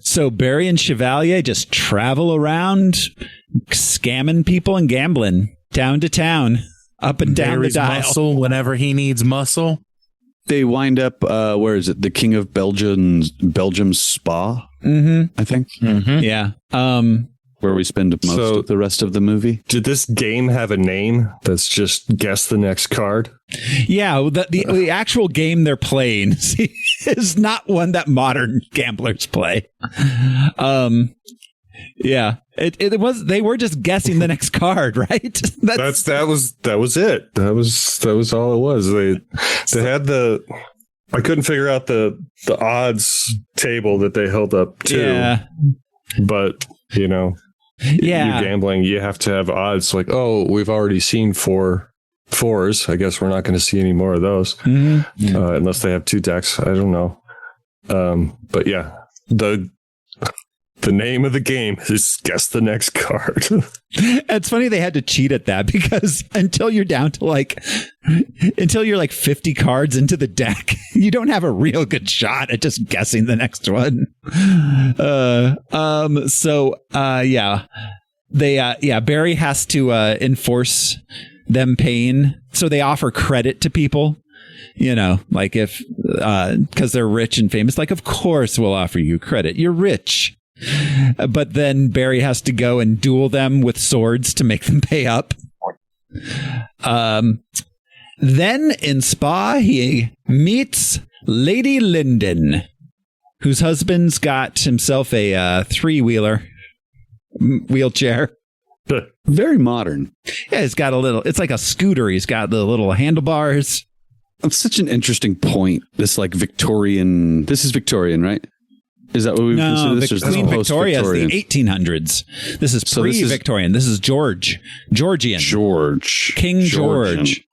A: So Barry and Chevalier just travel around scamming people and gambling town to town, up and down
B: Barry's
A: the dial.
B: Muscle whenever he needs muscle.
C: They wind up, where is it? The King of Belgium's spa, I think.
B: Mm-hmm.
A: Yeah.
C: Where we spend most of the rest of the movie.
D: Did this game have a name that's just guess the next card?
A: Yeah, the actual game they're playing is not one that modern gamblers play. Yeah, it was. They were just guessing the next card, right?
D: That was it. That was all it was. They had I couldn't figure out the odds table that they held up too.
A: Yeah.
D: But, you know,
A: Yeah.
D: you gambling, you have to have odds like, oh, we've already seen 4 4s. I guess we're not going to see any more of those unless they have 2 decks. I don't know. But yeah, the name of the game is guess the next card.
A: It's funny they had to cheat at that because until you're like 50 cards into the deck, you don't have a real good shot at just guessing the next one. Barry has to enforce them paying. So they offer credit to people, you know, like if because they're rich and famous, like, of course we'll offer you credit. You're rich. But then Barry has to go and duel them with swords to make them pay up. Then in Spa, he meets Lady Lyndon, whose husband's got himself a 3-wheeler wheelchair.
C: Very modern.
A: Yeah, it's got it's like a scooter. He's got the little handlebars.
C: That's such an interesting point. This is Victorian, right? Is that what we consider this?
A: Queen Victoria is the 1800s. This is pre-Victorian. This is Georgian. King George.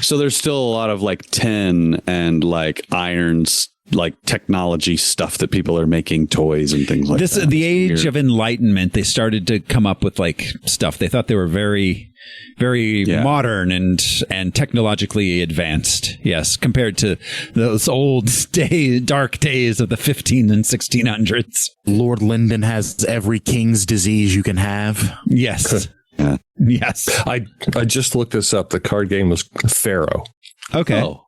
C: So there's still a lot of like tin and like irons, like technology stuff that people are making toys and things like
A: this.
C: That.
A: The age of Enlightenment, they started to come up with like stuff. They thought they were very, very modern and technologically advanced. Yes, compared to those old dark days of the 15 and 1600s.
B: Lord Lyndon has every king's disease you can have.
A: Yes. Yes.
D: I just looked this up. The card game was Pharaoh.
A: Okay. Oh.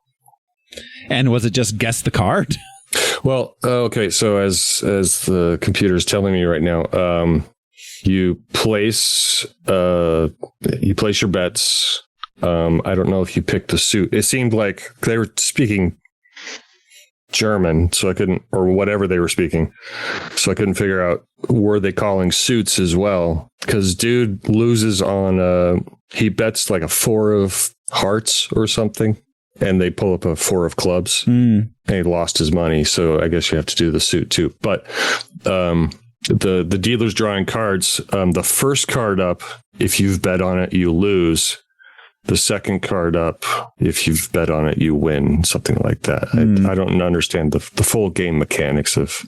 A: And was it just guess the card?
D: Well, okay. So as the computer is telling me right now, you place your bets. I don't know if you picked the suit. It seemed like they were speaking German, so I couldn't, or whatever they were speaking. So I couldn't figure out, were they calling suits as well? Because dude loses on, he bets like a 4 of hearts or something, and they pull up a 4 of clubs, and he lost his money. So I guess you have to do the suit too. But the dealer's drawing cards. The first card up, if you've bet on it, you lose. The second card up, if you've bet on it, you win, something like that. I don't understand the full game mechanics of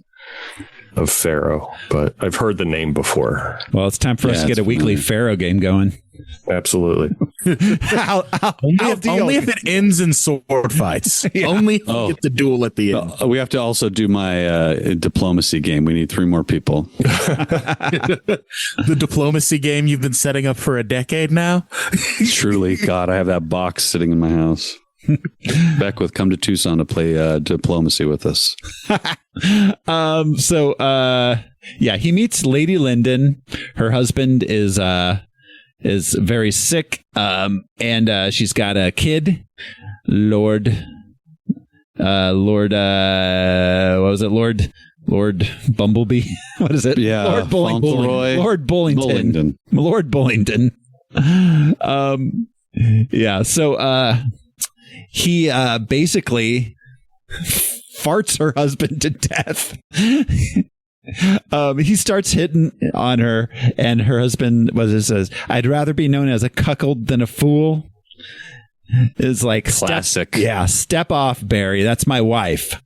D: Pharaoh, but I've heard the name before.
A: Well, it's time for us to get a weekly Pharaoh game going.
D: Absolutely.
B: Only if it ends in sword fights. Only if you get the duel at the end.
C: We have to also do my diplomacy game. We need 3 more people.
B: The diplomacy game you've been setting up for a decade now?
C: Truly, God, I have that box sitting in my house. Beckwith, come to Tucson to play diplomacy with us.
A: He meets Lady Lyndon. Her husband is very sick, and she's got a kid, Lord, what was it? Lord Bumblebee? What is it?
C: Yeah,
A: Lord Bullington. Lord Bullington. Lord Bullington. So he basically farts her husband to death. He starts hitting on her, and her husband says, "I'd rather be known as a cuckold than a fool." Is like
C: classic.
A: Step off, Barry. That's my wife.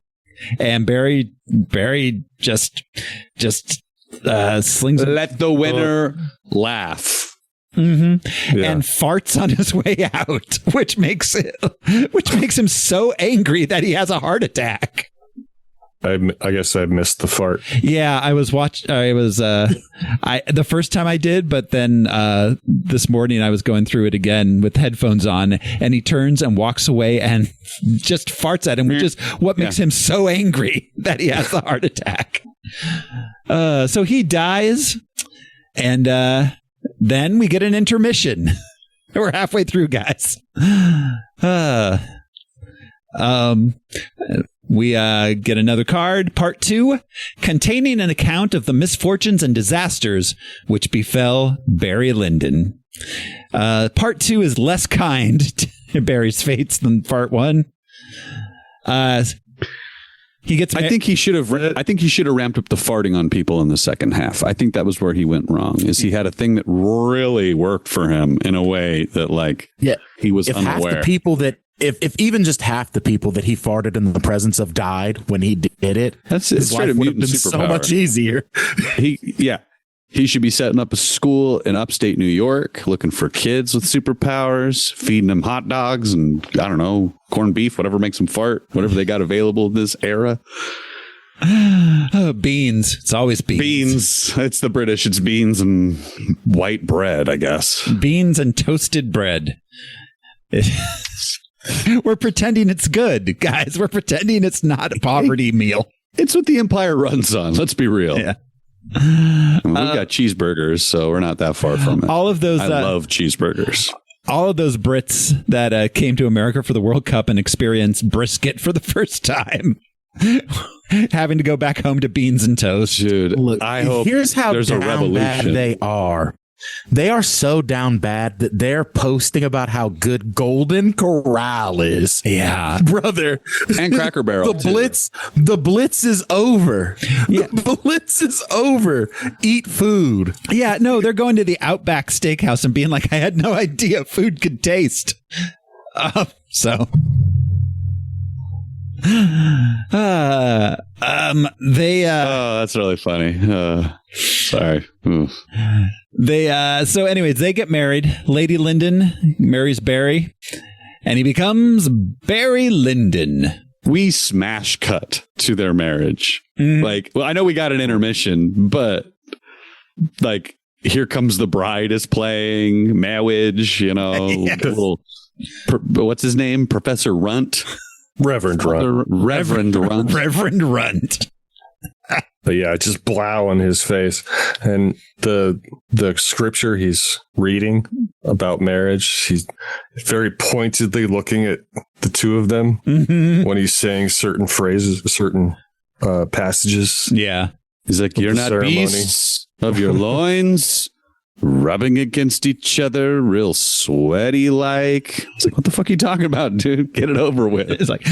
A: And Barry just slings.
C: Let the winner laugh.
A: Mm-hmm. Yeah. And farts on his way out, which makes him so angry that he has a heart attack.
D: I guess I missed the fart.
A: Yeah, I was the first time I did, but then this morning I was going through it again with headphones on, and he turns and walks away and just farts at him, which is what makes him so angry that he has the heart attack. So he dies, and then we get an intermission. We're halfway through, guys. We get another card, part 2, containing an account of the misfortunes and disasters which befell Barry Lyndon. Part 2 is less kind to Barry's fates than part 1. He gets.
C: I think he should have ramped up the farting on people in the second half. I think that was where he went wrong. Is he had a thing that really worked for him in a way that he was unaware.
B: Half the people that if even just half the people that he farted in the presence of died when he did it, his life would have been so much easier.
C: He should be setting up a school in upstate New York, looking for kids with superpowers, feeding them hot dogs and, I don't know, corned beef, whatever makes them fart, whatever they got available in this era.
A: Beans. It's always beans.
C: Beans. It's the British. It's beans and white bread, I guess.
A: Beans and toasted bread. We're pretending it's good, guys. We're pretending it's not a poverty meal.
C: It's what the empire runs on. Let's be real.
A: Yeah.
C: We've got cheeseburgers, so we're not that far from it.
A: All of those,
C: I love cheeseburgers.
A: All of those Brits that came to America for the World Cup and experienced brisket for the first time, having to go back home to beans and toast.
C: Dude,
B: look,
C: I hope
B: here's how
C: there's a
B: down
C: revolution.
B: bad they are. They are so down bad that they're posting about how good Golden Corral is.
A: Yeah,
B: brother.
C: And Cracker Barrel.
B: The Blitz is over. Yeah. The Blitz is over. Eat food.
A: Yeah, no, they're going to the Outback Steakhouse and being like, I had no idea food could taste. So.
C: That's really funny. Sorry.
A: So anyways, they get married. Lady Lyndon marries Barry, and he becomes Barry Lyndon.
C: We smash cut to their marriage. I know we got an intermission, but Here Comes the Bride is playing, marriage,
A: Yes.
C: little, what's his name? Professor Runt.
D: Reverend Runt.
C: Reverend Runt.
A: Reverend Runt.
D: But yeah, just blow on his face. And the scripture he's reading about marriage, he's very pointedly looking at the two of them when he's saying certain phrases, certain passages.
A: Yeah.
C: He's like, you're not beasts of your loins, rubbing against each other, real sweaty like. It's like, what the fuck are you talking about, dude? Get it over with.
A: It's like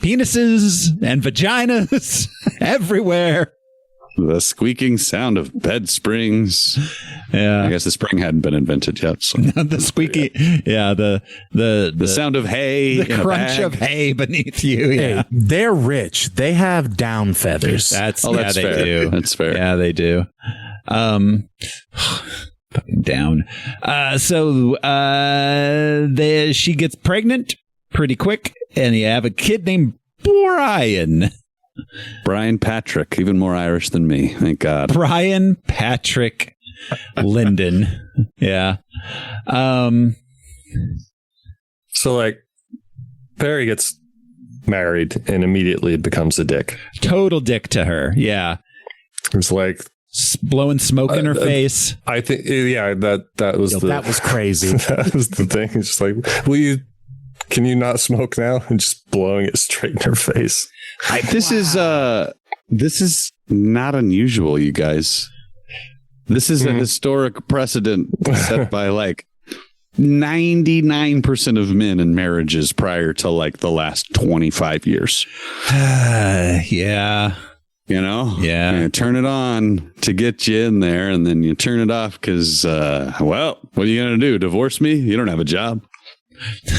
A: penises and vaginas everywhere.
C: The squeaking sound of bed springs.
A: Yeah,
C: I guess the spring hadn't been invented yet. So.
A: The squeaky. Yeah, the
C: sound of hay.
A: The crunch of hay beneath you. Yeah,
B: hey, they're rich. They have down feathers.
C: That's
A: they
C: fair.
A: do.
C: That's fair.
A: Yeah, they do. Fucking down. She gets pregnant pretty quick, and you have a kid named Brian
C: Patrick, even more Irish than me. Thank God.
A: Brian Patrick Lyndon. Yeah.
D: So Barry gets married and immediately becomes a dick.
A: Total dick to her. Yeah.
D: It's like
A: blowing smoke in her face.
D: I think, yeah, that was
B: that was crazy.
D: That was the thing. It's just like, can you not smoke now? And just blowing it straight in her face.
C: This is not unusual, you guys. This is a historic precedent set by 99% of men in marriages prior to the last 25 years.
A: Yeah.
C: Yeah. You turn it on to get you in there, and then you turn it off because, what are you going to do? Divorce me? You don't have a job.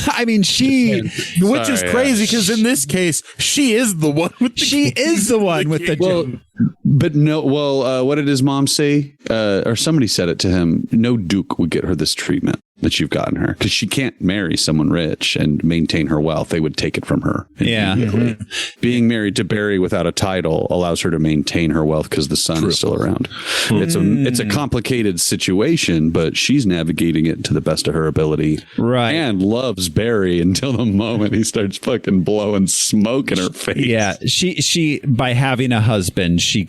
A: I mean,
B: which is crazy because in this case, she is the one with the
C: But no, what did his mom say? Or somebody said it to him. No duke would get her this treatment that you've gotten her because she can't marry someone rich and maintain her wealth. They would take it from her.
A: Yeah.
C: Being married to Barry without a title allows her to maintain her wealth because the son is still around. It's a complicated situation, but she's navigating it to the best of her ability.
A: Right.
C: And loves Barry until the moment he starts fucking blowing smoke in her face.
A: Yeah. She by having a husband, she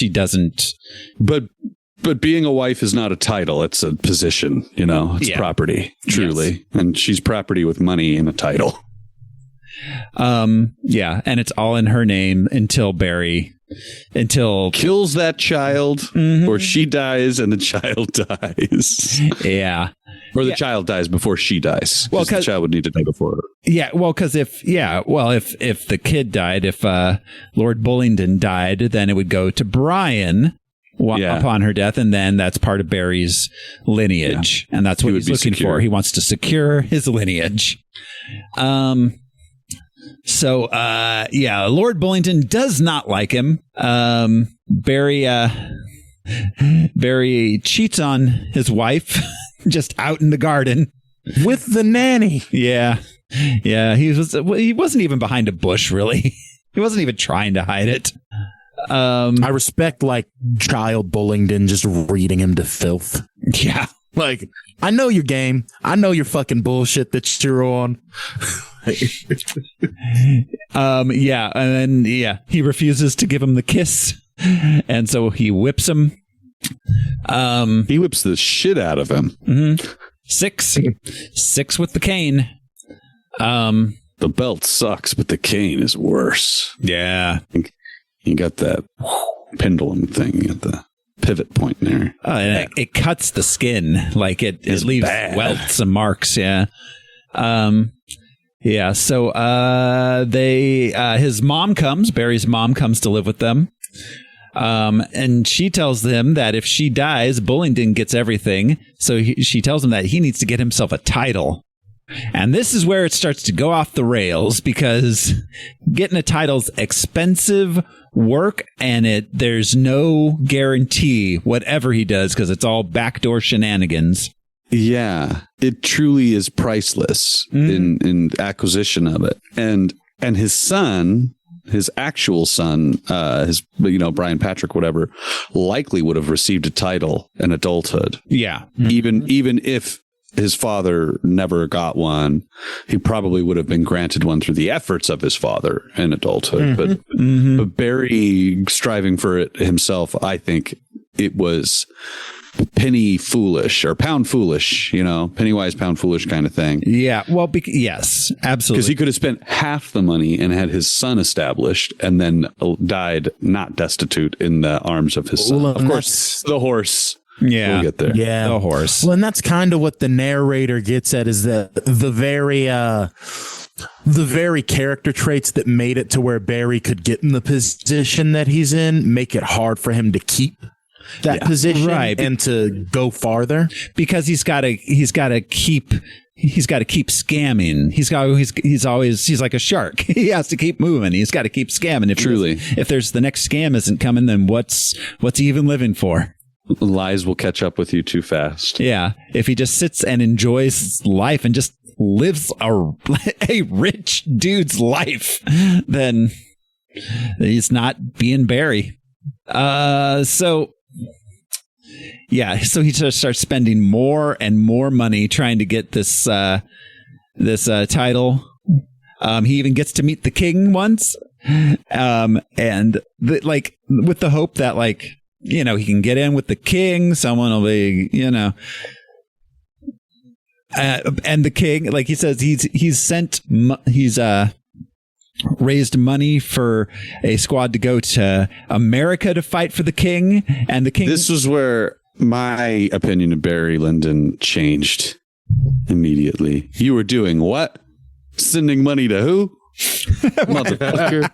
A: doesn't.
C: But being a wife is not a title. It's a position, it's property, truly. Yes. And she's property with money and a title.
A: Yeah. And it's all in her name until
C: kills that child or she dies and the child dies.
A: Yeah.
C: Or the child dies before she dies. Well, the child would need to die before her.
A: Yeah, well, because if the kid died, if Lord Bullingdon died, then it would go to Brian upon her death, and then that's part of Barry's lineage, and that's what he's looking for. He wants to secure his lineage. So, Lord Bullingdon does not like him. Barry cheats on his wife just out in the garden
B: with the nanny.
A: Yeah. He wasn't even behind a bush, really. He wasn't even trying to hide it.
B: I respect child Bullingdon just reading him to filth.
A: Yeah.
B: I know your game. I know your fucking bullshit that you're on.
A: And then he refuses to give him the kiss, and so he whips him.
C: He whips the shit out of him.
A: Mm-hmm. 6 with the cane.
C: The belt sucks, but the cane is worse.
A: Yeah,
C: you got that pendulum thing at the pivot point there.
A: Oh, and it cuts the skin, it leaves welts and marks. Yeah. So his mom comes, Barry's mom comes to live with them. And she tells them that if she dies, Bullingdon gets everything. So she tells him that he needs to get himself a title. And this is where it starts to go off the rails, because getting a title's expensive work, and there's no guarantee whatever he does, because it's all backdoor shenanigans.
C: Yeah, it truly is priceless in acquisition of it. And his son, his actual son, Brian Patrick, whatever, likely would have received a title in adulthood.
A: Yeah.
C: Even if his father never got one, he probably would have been granted one through the efforts of his father in adulthood. But Barry striving for it himself, I think it was penny foolish or pound foolish, penny wise, pound foolish kind of thing.
A: Yeah. Well, yes, absolutely.
C: Because he could have spent half the money and had his son established, and then died not destitute in the arms of his son. Well, of course, the horse.
A: Yeah.
C: We'll get there.
B: Yeah.
A: The horse.
B: Well, and that's kind of what the narrator gets at, is that the very character traits that made it to where Barry could get in the position that he's in make it hard for him to keep that position, right, and to go farther, because he's got to keep scamming. He's like a shark. He has to keep moving. He's got to keep scamming. If there's the next scam isn't coming, then what's he even living for?
C: Lies will catch up with you too fast.
A: Yeah. If he just sits and enjoys life and just lives a rich dude's life, then he's not being Barry. So he just starts spending more and more money trying to get this title. He even gets to meet the king once, and with the hope that he can get in with the king. Someone will be, and the king, like he says, he's raised money for a squad to go to America to fight for the king, and the king.
C: This was where my opinion of Barry Lyndon changed immediately. You were doing what? Sending money to who? Motherfucker.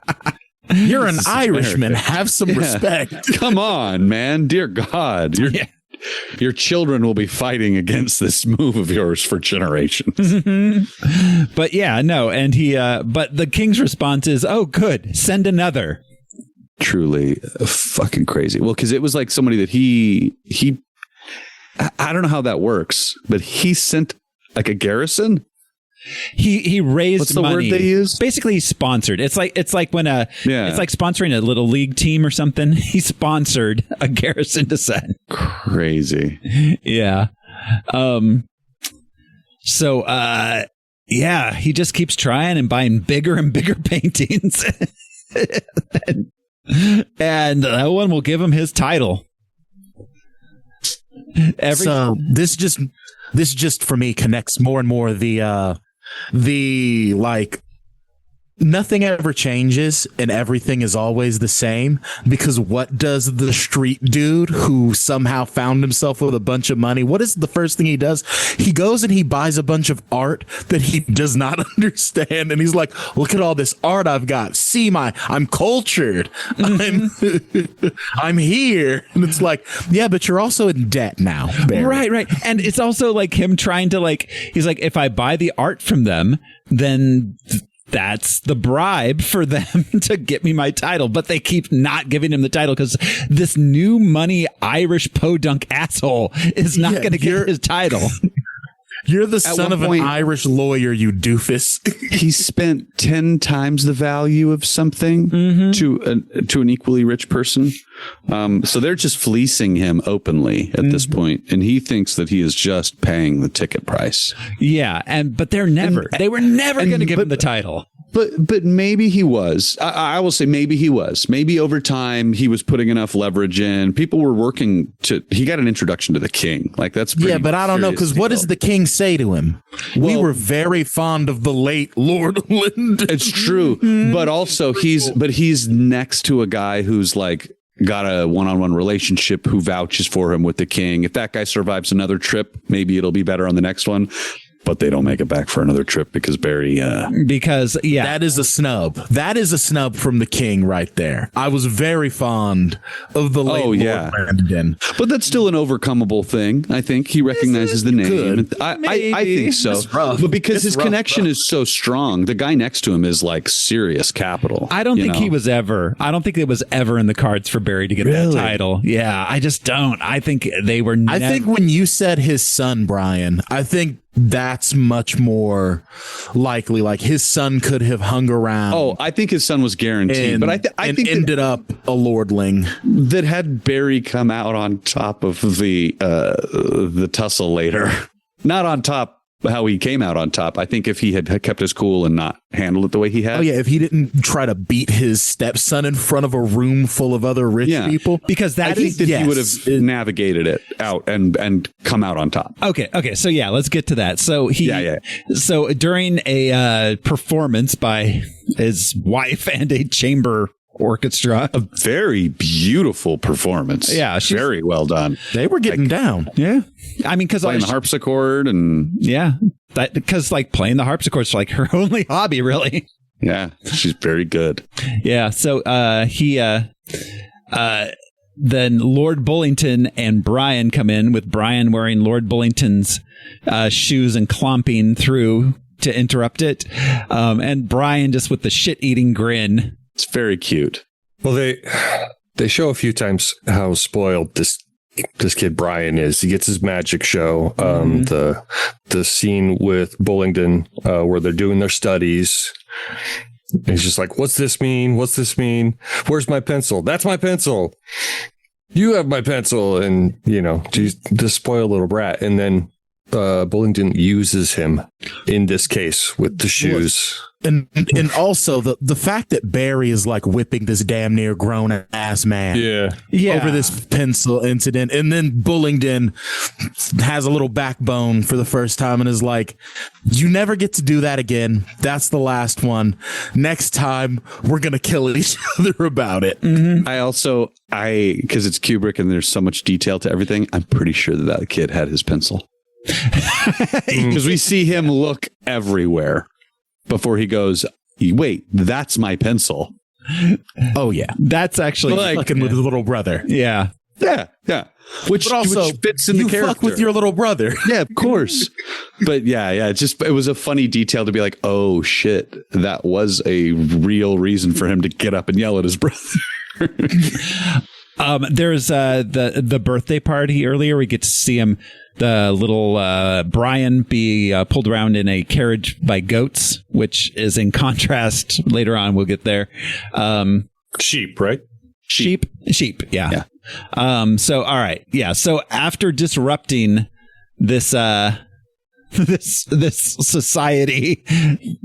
B: You're an Irishman. Have some respect.
C: Come on, man. Dear God. Your children will be fighting against this move of yours for generations.
A: But and but the king's response is, oh, good, send another.
C: Truly fucking crazy. Well, because it was like somebody that he I don't know how that works, but he sent like a garrison.
A: He raised
C: What's the
A: money.
C: word they use?
A: Basically, he sponsored. It's like when it's like sponsoring a little league team or something. He sponsored a garrison to send.
C: Crazy.
A: Yeah. He just keeps trying and buying bigger and bigger paintings. and that one will give him his title.
B: This just for me connects more and more the nothing ever changes and everything is always the same, because what does the street dude who somehow found himself with a bunch of money, what is the first thing he does? He goes and he buys a bunch of art that he does not understand, and he's like, look at all this art I've got. See, I'm cultured. I'm here. And it's like, yeah, but you're also in debt now, Barry.
A: Right. And it's also like him trying to he's like, if I buy the art from them, then that's the bribe for them to get me my title. But they keep not giving him the title because this new money Irish podunk asshole is not going to get his title.
B: You're the son of an Irish lawyer, you doofus.
C: He spent 10 times the value of something to an equally rich person. So they're just fleecing him openly at this point, and he thinks that he is just paying the ticket price.
A: Yeah, but they were never going to give him the title.
C: But maybe he was. I will say maybe he was. Maybe over time he was putting enough leverage in. People were working he got an introduction to the king. Like that's pretty.
B: Yeah, but I don't know, because what does the king say to him? We were very fond of the late Lord Lyndon.
C: It's true, but also he's next to a guy who's like got a one-on-one relationship, who vouches for him with the king. If that guy survives another trip, maybe it'll be better on the next one. But they don't make it back for another trip because Barry...
B: That is a snub. That is a snub from the king right there. I was very fond of the late Lord Lyndon.
C: But that's still an overcomable thing. I think he recognizes the name. I think so. But because his connection is so strong, the guy next to him is like serious capital.
A: I don't think it was ever in the cards for Barry to get that title. Yeah, I just don't. I think they were
B: I think when you said his son, Brian, I think that's much more likely. Like his son could have hung around.
C: Oh, I think his son was guaranteed, but I think
B: ended up a lordling.
C: That had Barry come out on top of the tussle later, not on top how he came out on top. I think if he had kept his cool and not handled it the way he had.
B: Oh yeah, if he didn't try to beat his stepson in front of a room full of other rich people,
A: because
C: I think he would have navigated it out and come out on top.
A: Okay. So yeah, let's get to that. So So during a performance by his wife and a chamber orchestra,
C: a very beautiful performance.
A: Yeah,
C: very well done.
B: They were getting down.
A: Yeah, I mean, because
C: playing the harpsichord and
A: because playing the harpsichord is like her only hobby, really.
C: Yeah, she's very good.
A: Yeah, so then Lord Bullington and Brian come in, with Brian wearing Lord Bullington's shoes and clomping through to interrupt it, and Brian just with the shit-eating grin.
C: It's very cute.
D: Well, they show a few times how spoiled this kid Brian is. He gets his magic show. The scene with Bullington where they're doing their studies. And he's just like, "What's this mean? What's this mean? Where's my pencil? That's my pencil. You have my pencil." And she's the spoiled little brat. And then Bullington uses him in this case with the shoes.
B: And also the fact that Barry is like whipping this damn near grown ass man over this pencil incident, and then Bullington has a little backbone for the first time and is like, you never get to do that again. That's the last one. Next time we're gonna kill each other about it.
C: Because it's Kubrick and there's so much detail to everything, I'm pretty sure that kid had his pencil. Because we see him look everywhere before he goes, wait, that's my pencil.
B: Oh yeah,
A: that's actually
B: fucking with his little brother.
A: Yeah.
C: Which fits in the character.
B: Fuck with your little brother.
C: Yeah, of course. But it was a funny detail to be like, oh shit, that was a real reason for him to get up and yell at his brother.
A: There's the birthday party earlier. We get to see him, the little Brian, be pulled around in a carriage by goats, which is in contrast. Later on, we'll get there.
D: Sheep, right?
A: Sheep. Yeah. So all right. Yeah. So after disrupting this this society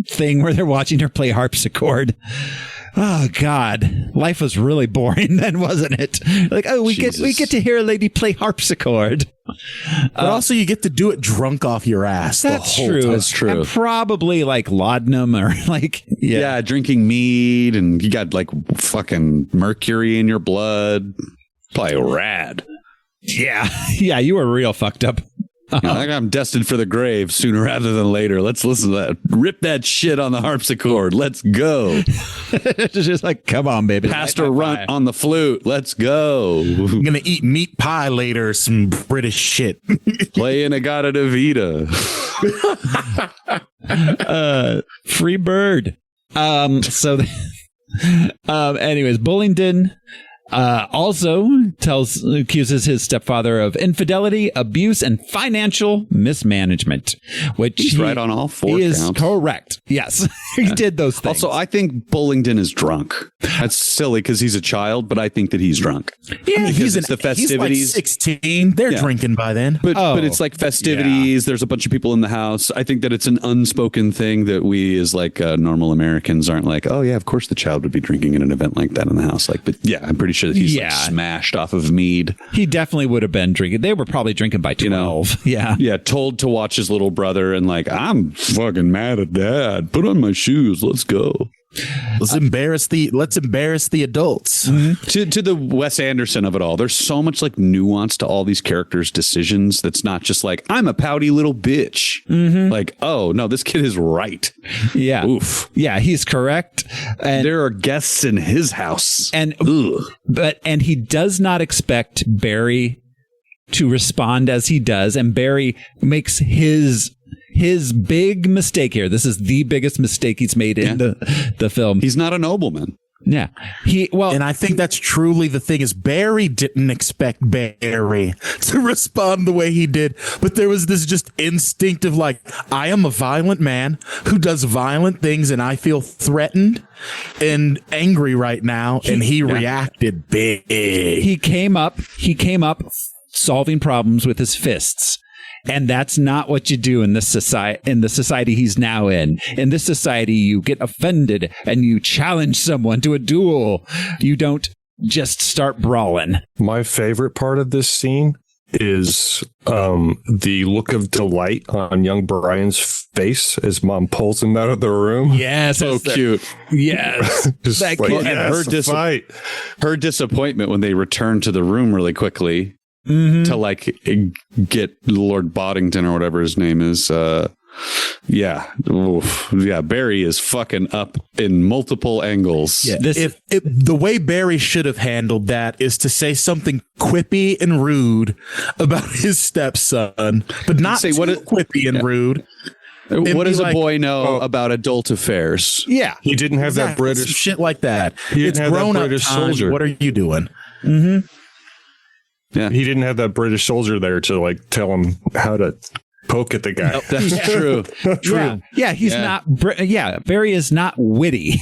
A: thing where they're watching her play harpsichord. Oh God, life was really boring then, wasn't it? Like, oh, we get to hear a lady play harpsichord.
B: But also, you get to do it drunk off your ass.
A: That's
B: the whole
A: true.
B: time.
C: That's true.
A: And probably like laudanum or like,
C: Yeah, drinking mead and you got like fucking mercury in your blood. Probably rad.
A: Yeah. Yeah. You were real fucked up.
C: You know, like I'm destined for the grave sooner rather than later. Let's listen to that. Rip that shit on the harpsichord. Let's go.
A: It's just like, come on, baby.
C: Pastor Runt on the flute. Let's go.
B: I'm going to eat meat pie later. Some British shit.
C: Play in a Gata de Vida.
A: Free bird. Anyways, Bullingdon also accuses his stepfather of infidelity, abuse, and financial mismanagement, which
C: He's right on all four
A: is
C: counts.
A: correct. Yes, he did those things.
C: Also, I think Bullingdon is drunk. That's silly because he's a child, but I think that he's drunk.
B: Yeah,
C: Because it's the festivities.
B: He's like 16. They're drinking by then.
C: But it's like festivities. There's a bunch of people in the house. I think that it's an unspoken thing that we as like normal Americans aren't like, oh yeah, of course the child would be drinking at an event like that in the house. Like, but yeah, I'm pretty sure that he's like smashed off of mead.
A: He definitely would have been drinking. They were probably drinking by 12.
C: Yeah, told to watch his little brother and like, I'm fucking mad at dad. Put on my shoes. Let's go.
B: Let's embarrass the adults.
C: To the Wes Anderson of it all. There's so much like nuance to all these characters' decisions that's not just like, I'm a pouty little bitch. Like, oh no, this kid is right.
A: Yeah.
C: Oof.
A: Yeah, he's correct. And
C: There are guests in his house.
A: and he does not expect Barry to respond as he does, and Barry makes his big mistake here. This is the biggest mistake he's made in the film.
C: He's not a nobleman.
A: Yeah.
B: And I think that's truly the thing is Barry didn't expect Barry to respond the way he did. But there was this just instinctive, like, I am a violent man who does violent things and I feel threatened and angry right now. And he reacted big.
A: He came up solving problems with his fists. And that's not what you do in this society. In the society he's now in this society, you get offended and you challenge someone to a duel. You don't just start brawling.
D: My favorite part of this scene is the look of delight on young Brian's face as mom pulls him out of the room.
A: Yes,
C: So cute.
A: Yes,
D: Just
A: that
D: like,
A: kid.
D: yes, fight.
C: Her disappointment when they return to the room really quickly to like get Lord Boddington or whatever his name is. Barry is fucking up in multiple angles.
B: Yeah. The way Barry should have handled that is to say something quippy and rude about his stepson, but not
C: Say,
B: too
C: what
B: quippy and rude.
C: What does
B: like,
C: a boy know about adult affairs?
A: Yeah,
D: He didn't have that
B: Exactly,
D: British
B: shit like that.
D: He didn't
B: It's
D: have that
B: grown up
D: British
B: time.
D: soldier.
B: What are you doing?
D: He didn't have that British soldier there to like tell him how to poke at the guy.
C: That's true.
A: Yeah, he's not. Barry is not witty.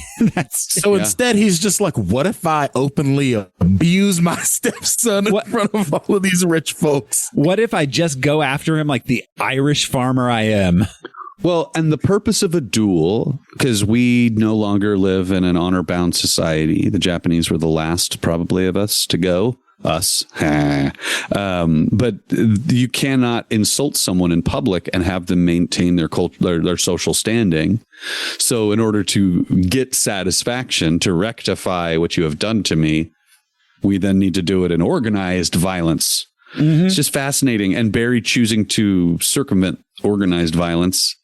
B: So instead, he's just like, what if I openly abuse my stepson in front of all of these rich folks?
A: What if I just go after him like the Irish farmer I am?
C: Well, and the purpose of a duel, because we no longer live in an honor-bound society. The Japanese were the last, probably, of us to go. Us. But you cannot insult someone in public and have them maintain their social standing. So in order to get satisfaction, to rectify what you have done to me, we then need to do it in organized violence. It's just fascinating. And Barry choosing to circumvent organized violence.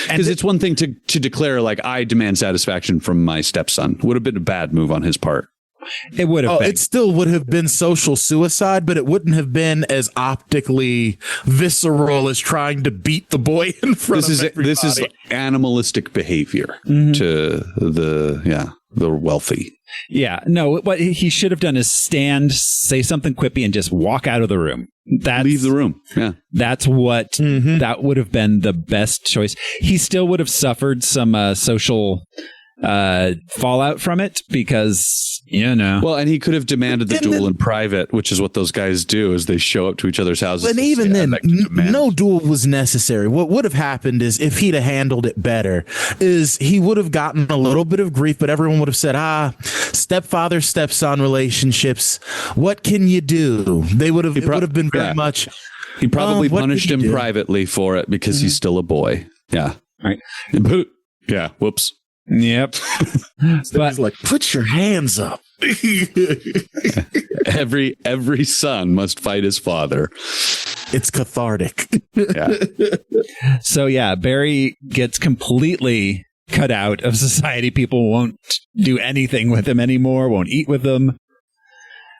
C: Because it's one thing to declare, like, I demand satisfaction from my stepson. Would have been a bad move on his part.
A: It would have been.
B: It still would have been social suicide, but it wouldn't have been as optically visceral as trying to beat the boy in front of everybody.
C: This is animalistic behavior to the wealthy.
A: Yeah, no, what he should have done is stand, say something quippy, and just walk out of the room.
C: Leave the room. Yeah.
A: That's what that would have been the best choice. He still would have suffered some social fallout from it because,
C: Well, and he could have demanded the duel in private, which is what those guys do, is they show up to each other's houses.
B: And even then, no duel was necessary. What would have happened is if he'd have handled it better, is he would have gotten a little bit of grief, but everyone would have said, stepfather, stepson relationships. What can you do? It would have been very much.
C: He probably
B: what
C: punished
B: did he
C: him
B: do?
C: privately for it because he's still a boy. Yeah.
A: Right.
C: Yeah. Whoops.
A: Yep.
B: But he's like, put your hands up.
C: Every son must fight his father.
B: It's cathartic.
C: Yeah.
A: So yeah, Barry gets completely cut out of society. People won't do anything with him anymore, won't eat with him.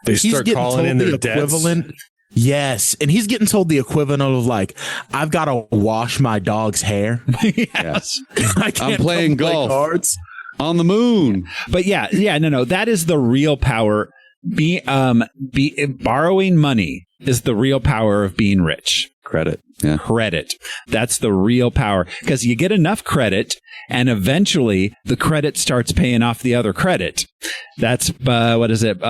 D: They
B: He's
D: start
B: getting
D: calling in
B: told
D: their
B: the
D: debts.
B: equivalent. Yes, and he's getting told the equivalent of like, I've got to wash my dog's hair.
A: Yes.
B: I can't
C: I'm playing
B: come play
C: golf.
B: cards.
C: On the moon.
A: But no, that is the real power. Borrowing money is the real power of being rich.
C: Credit. Yeah.
A: Credit. That's the real power, because you get enough credit and eventually the credit starts paying off the other credit. That's what is it?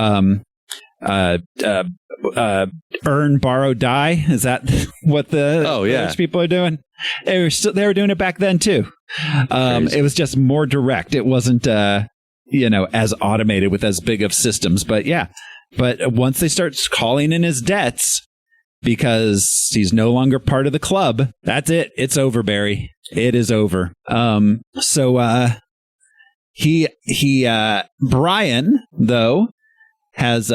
A: Earn, borrow, die. Is that what the rich people are doing? They were doing it back then too. It was just more direct. It wasn't as automated with as big of systems. But yeah, but once they start calling in his debts because he's no longer part of the club, that's it. It's over, Barry. It is over. Brian though has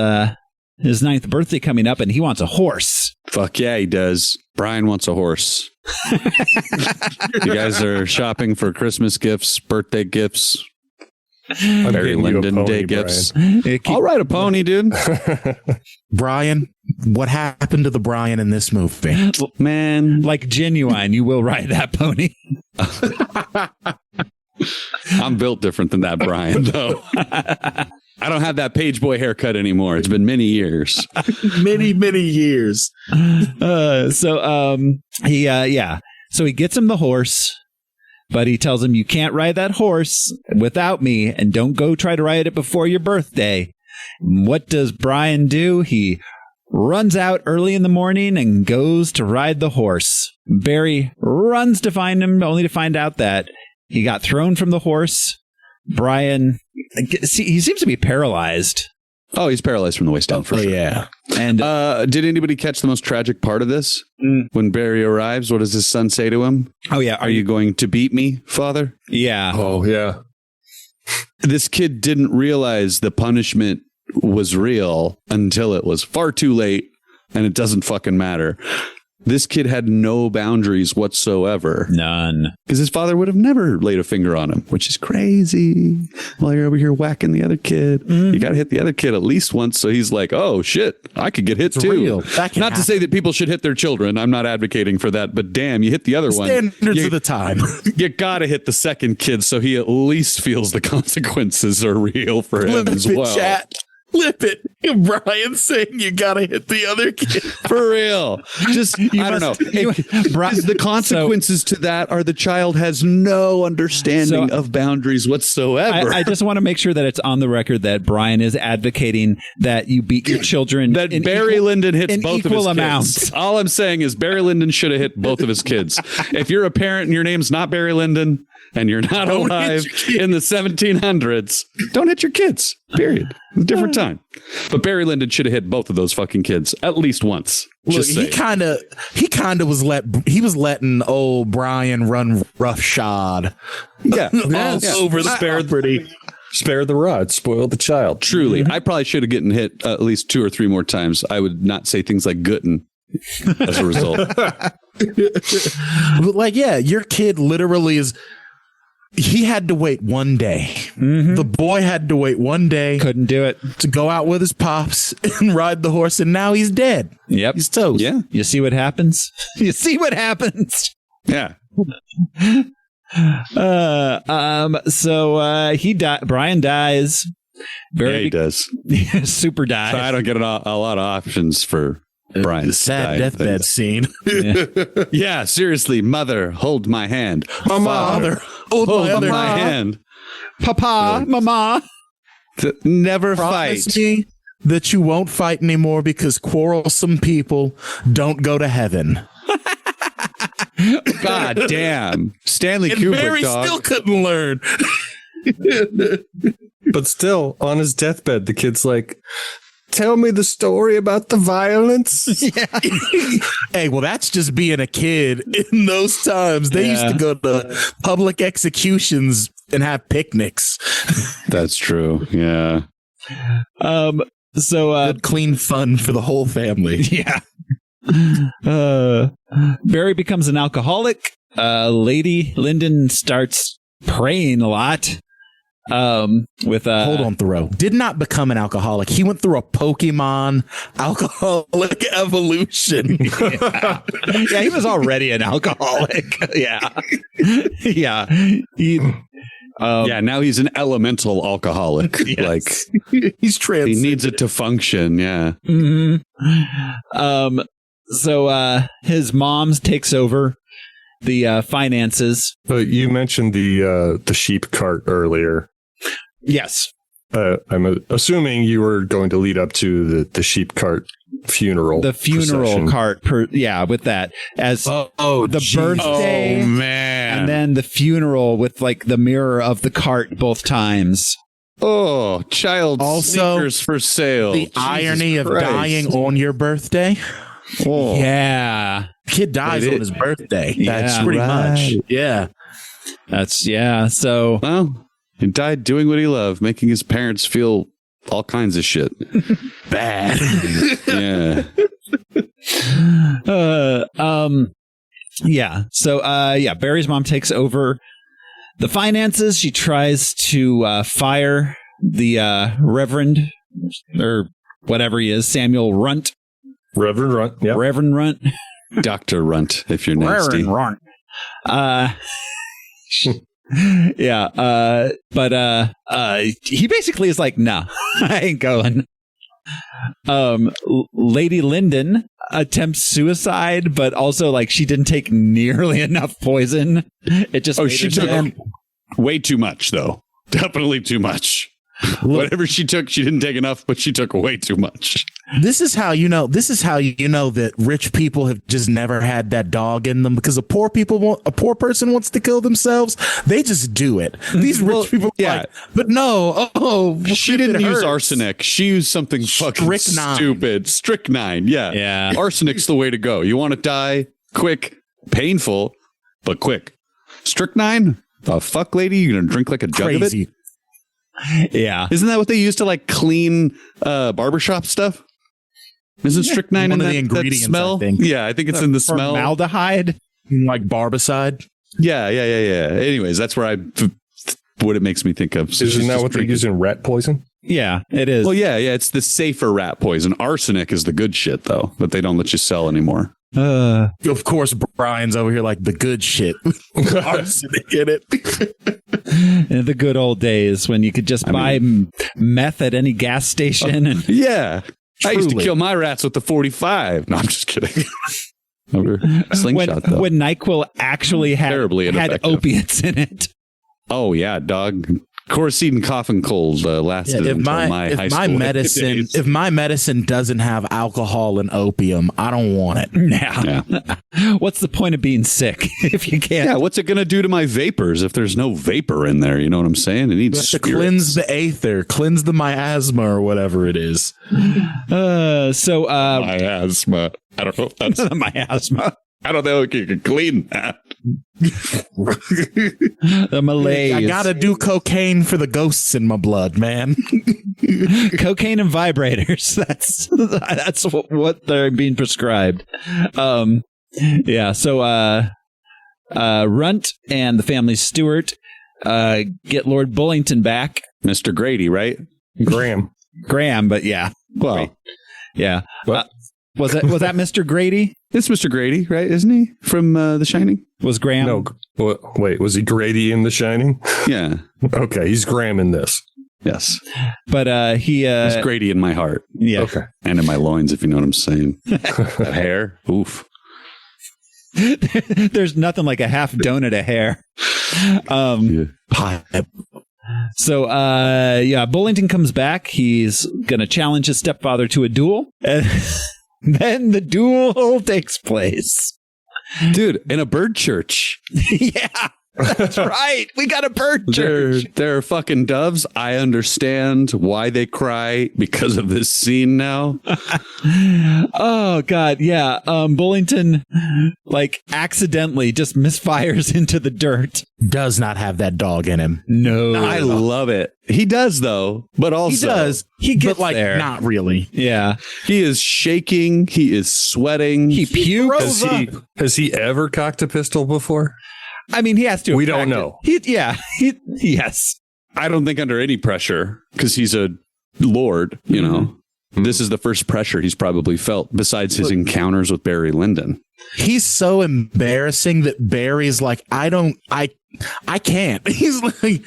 A: his 9th birthday coming up, and he wants a horse.
C: Fuck yeah, he does. Brian wants a horse. You guys are shopping for Christmas gifts, birthday gifts, Barry Lyndon Day gifts. I'll ride a pony, dude.
B: Brian, what happened to the Brian in this movie?
C: Man.
A: Like Genuine, you will ride that pony.
C: I'm built different than that Brian, though. I don't have that page boy haircut anymore. It's been many years.
B: many years.
A: So he gets him the horse, but he tells him, you can't ride that horse without me, and don't go try to ride it before your birthday. What does Brian do? He runs out early in the morning and goes to ride the horse. Barry runs to find him, only to find out that he got thrown from the horse. Brian, he seems to be paralyzed.
C: Oh, he's paralyzed from the waist down for sure.
B: Yeah.
A: And
C: did anybody catch the most tragic part of this? When Barry arrives, what does his son say to him?
A: Oh, yeah.
C: Are you going to beat me, father?
A: Yeah.
D: Oh, yeah.
C: This kid didn't realize the punishment was real until it was far too late, and it doesn't fucking matter. This kid had no boundaries whatsoever.
A: None.
C: Because his father would have never laid a finger on him, which is crazy. While you're over here whacking the other kid, you got to hit the other kid at least once. So he's like, oh, shit, I could get hit too.
B: Real. That can
C: Not to say that people should hit their children. I'm not advocating for that. But damn, you hit the other one.
B: Standards of the time.
C: You got to hit the second kid so he at least feels the consequences are real for him as well.
B: Chat. Flip it. Brian saying you gotta hit the other kid.
C: For real. Just, I don't know. The consequences to that are the child has no understanding of boundaries whatsoever.
A: I just want to make sure that it's on the record that Brian is advocating that you beat your children.
C: That Barry Lyndon hits
A: in
C: both of
A: equal
C: his
A: amounts.
C: kids. All I'm saying is Barry Lyndon should have hit both of his kids. If you're a parent and your name's not Barry Lyndon and you're not alive in the 1700s, don't hit your kids. Period. It's a different time. But Barry Lyndon should have hit both of those fucking kids at least once.
B: Look, he kind of was letting old Brian run roughshod.
C: Yeah.
B: All over the property.
D: Spare the rod, spoil the child.
C: Truly. I probably should have gotten hit at least 2 or 3 more times. I would not say things like gootin' as a result.
B: Like, yeah, your kid literally is. He had to wait one day. The boy had to wait one day.
A: Couldn't do it.
B: To go out with his pops and ride the horse, and now he's dead.
A: Yep.
B: He's toast.
C: Yeah.
A: You see what happens? You see what happens?
C: Yeah.
A: Brian dies.
C: Yeah, he does.
A: Super dies.
C: So I don't get a lot of options for Brian's
B: sad deathbed scene.
C: Yeah, seriously, mother, hold my hand.
B: Father, hold
C: my hand.
A: Papa, mama.
C: Never
B: Promise
C: fight.
B: me that you won't fight anymore because quarrelsome people don't go to heaven.
C: God damn. Stanley
B: And
C: Kubrick,
B: Barry
C: dog.
B: still couldn't learn.
D: But still, on his deathbed, the kid's like, tell me the story about the violence.
B: Hey, well, that's just being a kid in those times. They used to go to public executions and have picnics.
C: That's true. Yeah.
A: So
B: Good, clean fun for the whole family.
A: yeah. Barry becomes an alcoholic. Lady Lyndon starts praying a lot. Hold
B: on, Thoreau. Did not become an alcoholic. He went through a Pokemon alcoholic evolution.
A: Yeah, he was already an alcoholic. Yeah. Yeah.
C: Now he's an elemental alcoholic.
A: Yes.
C: Like
B: he's trans.
C: he needs it to function. Yeah.
A: Mm-hmm. So his mom takes over the finances.
D: But you mentioned the sheep cart earlier.
A: Yes.
D: I'm assuming you were going to lead up to the sheep cart funeral.
A: The funeral
D: procession.
A: cart, with that as the birthday.
C: Oh man!
A: And then the funeral with like the mirror of the cart both times.
C: Oh, child
B: Also,
C: sneakers for sale.
B: The
C: Jesus
B: irony of
C: Christ.
B: dying on your birthday.
C: Oh.
A: Yeah.
B: Kid dies on his birthday.
A: Yeah.
B: That's pretty much. Yeah.
A: So
C: Well, he died doing what he loved, making his parents feel all kinds of shit.
B: Bad.
C: Yeah.
A: Barry's mom takes over the finances. She tries to fire the Reverend or whatever he is, Samuel Runt.
D: Reverend Runt. Yeah.
A: Reverend Runt.
C: Dr. Runt, if you're nasty.
A: Reverend Runt. But he basically is like, no, I ain't going. Lady Lyndon attempts suicide, but also like she didn't take nearly enough poison. It just
C: She took way too much, though. Definitely too much. Whatever she took, she didn't take enough, but she took way too much.
B: This is how you know that rich people have just never had that dog in them, because a poor person wants to kill themselves. They just do it. These rich people like, but no,
C: she didn't use arsenic. She used something fucking stupid. Strychnine. Yeah. Arsenic's the way to go. You want to die quick, painful, but quick. Strychnine? The fuck, lady? You gonna drink like a jug of it?
A: Yeah.
C: Isn't that what they use to like clean barbershop stuff? Isn't strychnine in
B: one of the ingredients,
C: that smell?
B: I think.
C: Yeah, I think it's in the smell.
A: Formaldehyde?
B: Like barbicide?
C: Yeah. Anyways, that's where what it makes me think of. So
D: Isn't that what they use in rat poison?
A: Yeah, it is.
C: Well, yeah, it's the safer rat poison. Arsenic is the good shit, though, that they don't let you sell anymore.
B: Of course, Brian's over here like the good shit. Arsenic in it.
A: In the good old days when you could just buy meth at any gas station. And
C: yeah. I used to kill my rats with the 45. No, I'm just kidding. Slingshot, though.
A: When NyQuil actually had opiates in it.
C: Oh, yeah, dog. Chlorocidin cough and cold lasted until my high school days.
B: If my medicine doesn't have alcohol and opium, I don't want it.
A: Yeah. What's the point of being sick if you can't?
C: Yeah, what's it going to do to my vapors if there's no vapor in there? You know what I'm saying? It needs
B: to cleanse the aether, cleanse the miasma or whatever it is.
C: Miasma. I don't know if that's
A: miasma.
C: I don't know if you can clean that.
A: The malaise.
B: I gotta do cocaine for the ghosts in my blood, man.
A: Cocaine and vibrators. That's what they're being prescribed. So Runt and the family steward get Lord Bullington back.
C: Mr. Grady, right?
A: Graham, but yeah.
C: Well,
A: right. Yeah. Was that Mr. Grady?
C: It's Mr. Grady, right? Isn't he from The Shining?
A: Was Graham?
D: No. Wait, was he Grady in The Shining?
C: Yeah.
D: Okay, he's Graham in this.
C: Yes.
A: But he's
C: Grady in my heart.
A: Yeah.
D: Okay.
C: And in my loins, if you know what I'm saying. That hair. Oof.
A: There's nothing like a half donut of hair. So, Bullington comes back. He's going to challenge his stepfather to a duel. And then the duel takes place.
C: Dude, in a bird church.
A: Yeah. That's right. We got a bird church.
C: They're fucking doves. I understand why they cry because of this scene now.
A: Oh God, yeah. Bullington like accidentally just misfires into the dirt.
B: Does not have that dog in him.
A: No,
C: I love it. He does though, but also
B: He does.
A: He gets
B: but like
A: there.
B: not really.
A: Yeah,
C: he is shaking. He is sweating.
A: he pukes.
D: Has he ever cocked a pistol before?
A: I mean, he has to.
D: We don't know.
A: Yes.
C: I don't think under any pressure because he's a lord, you know. This is the first pressure he's probably felt besides his encounters with Barry Lyndon.
B: He's so embarrassing that Barry's like, I can't. He's like,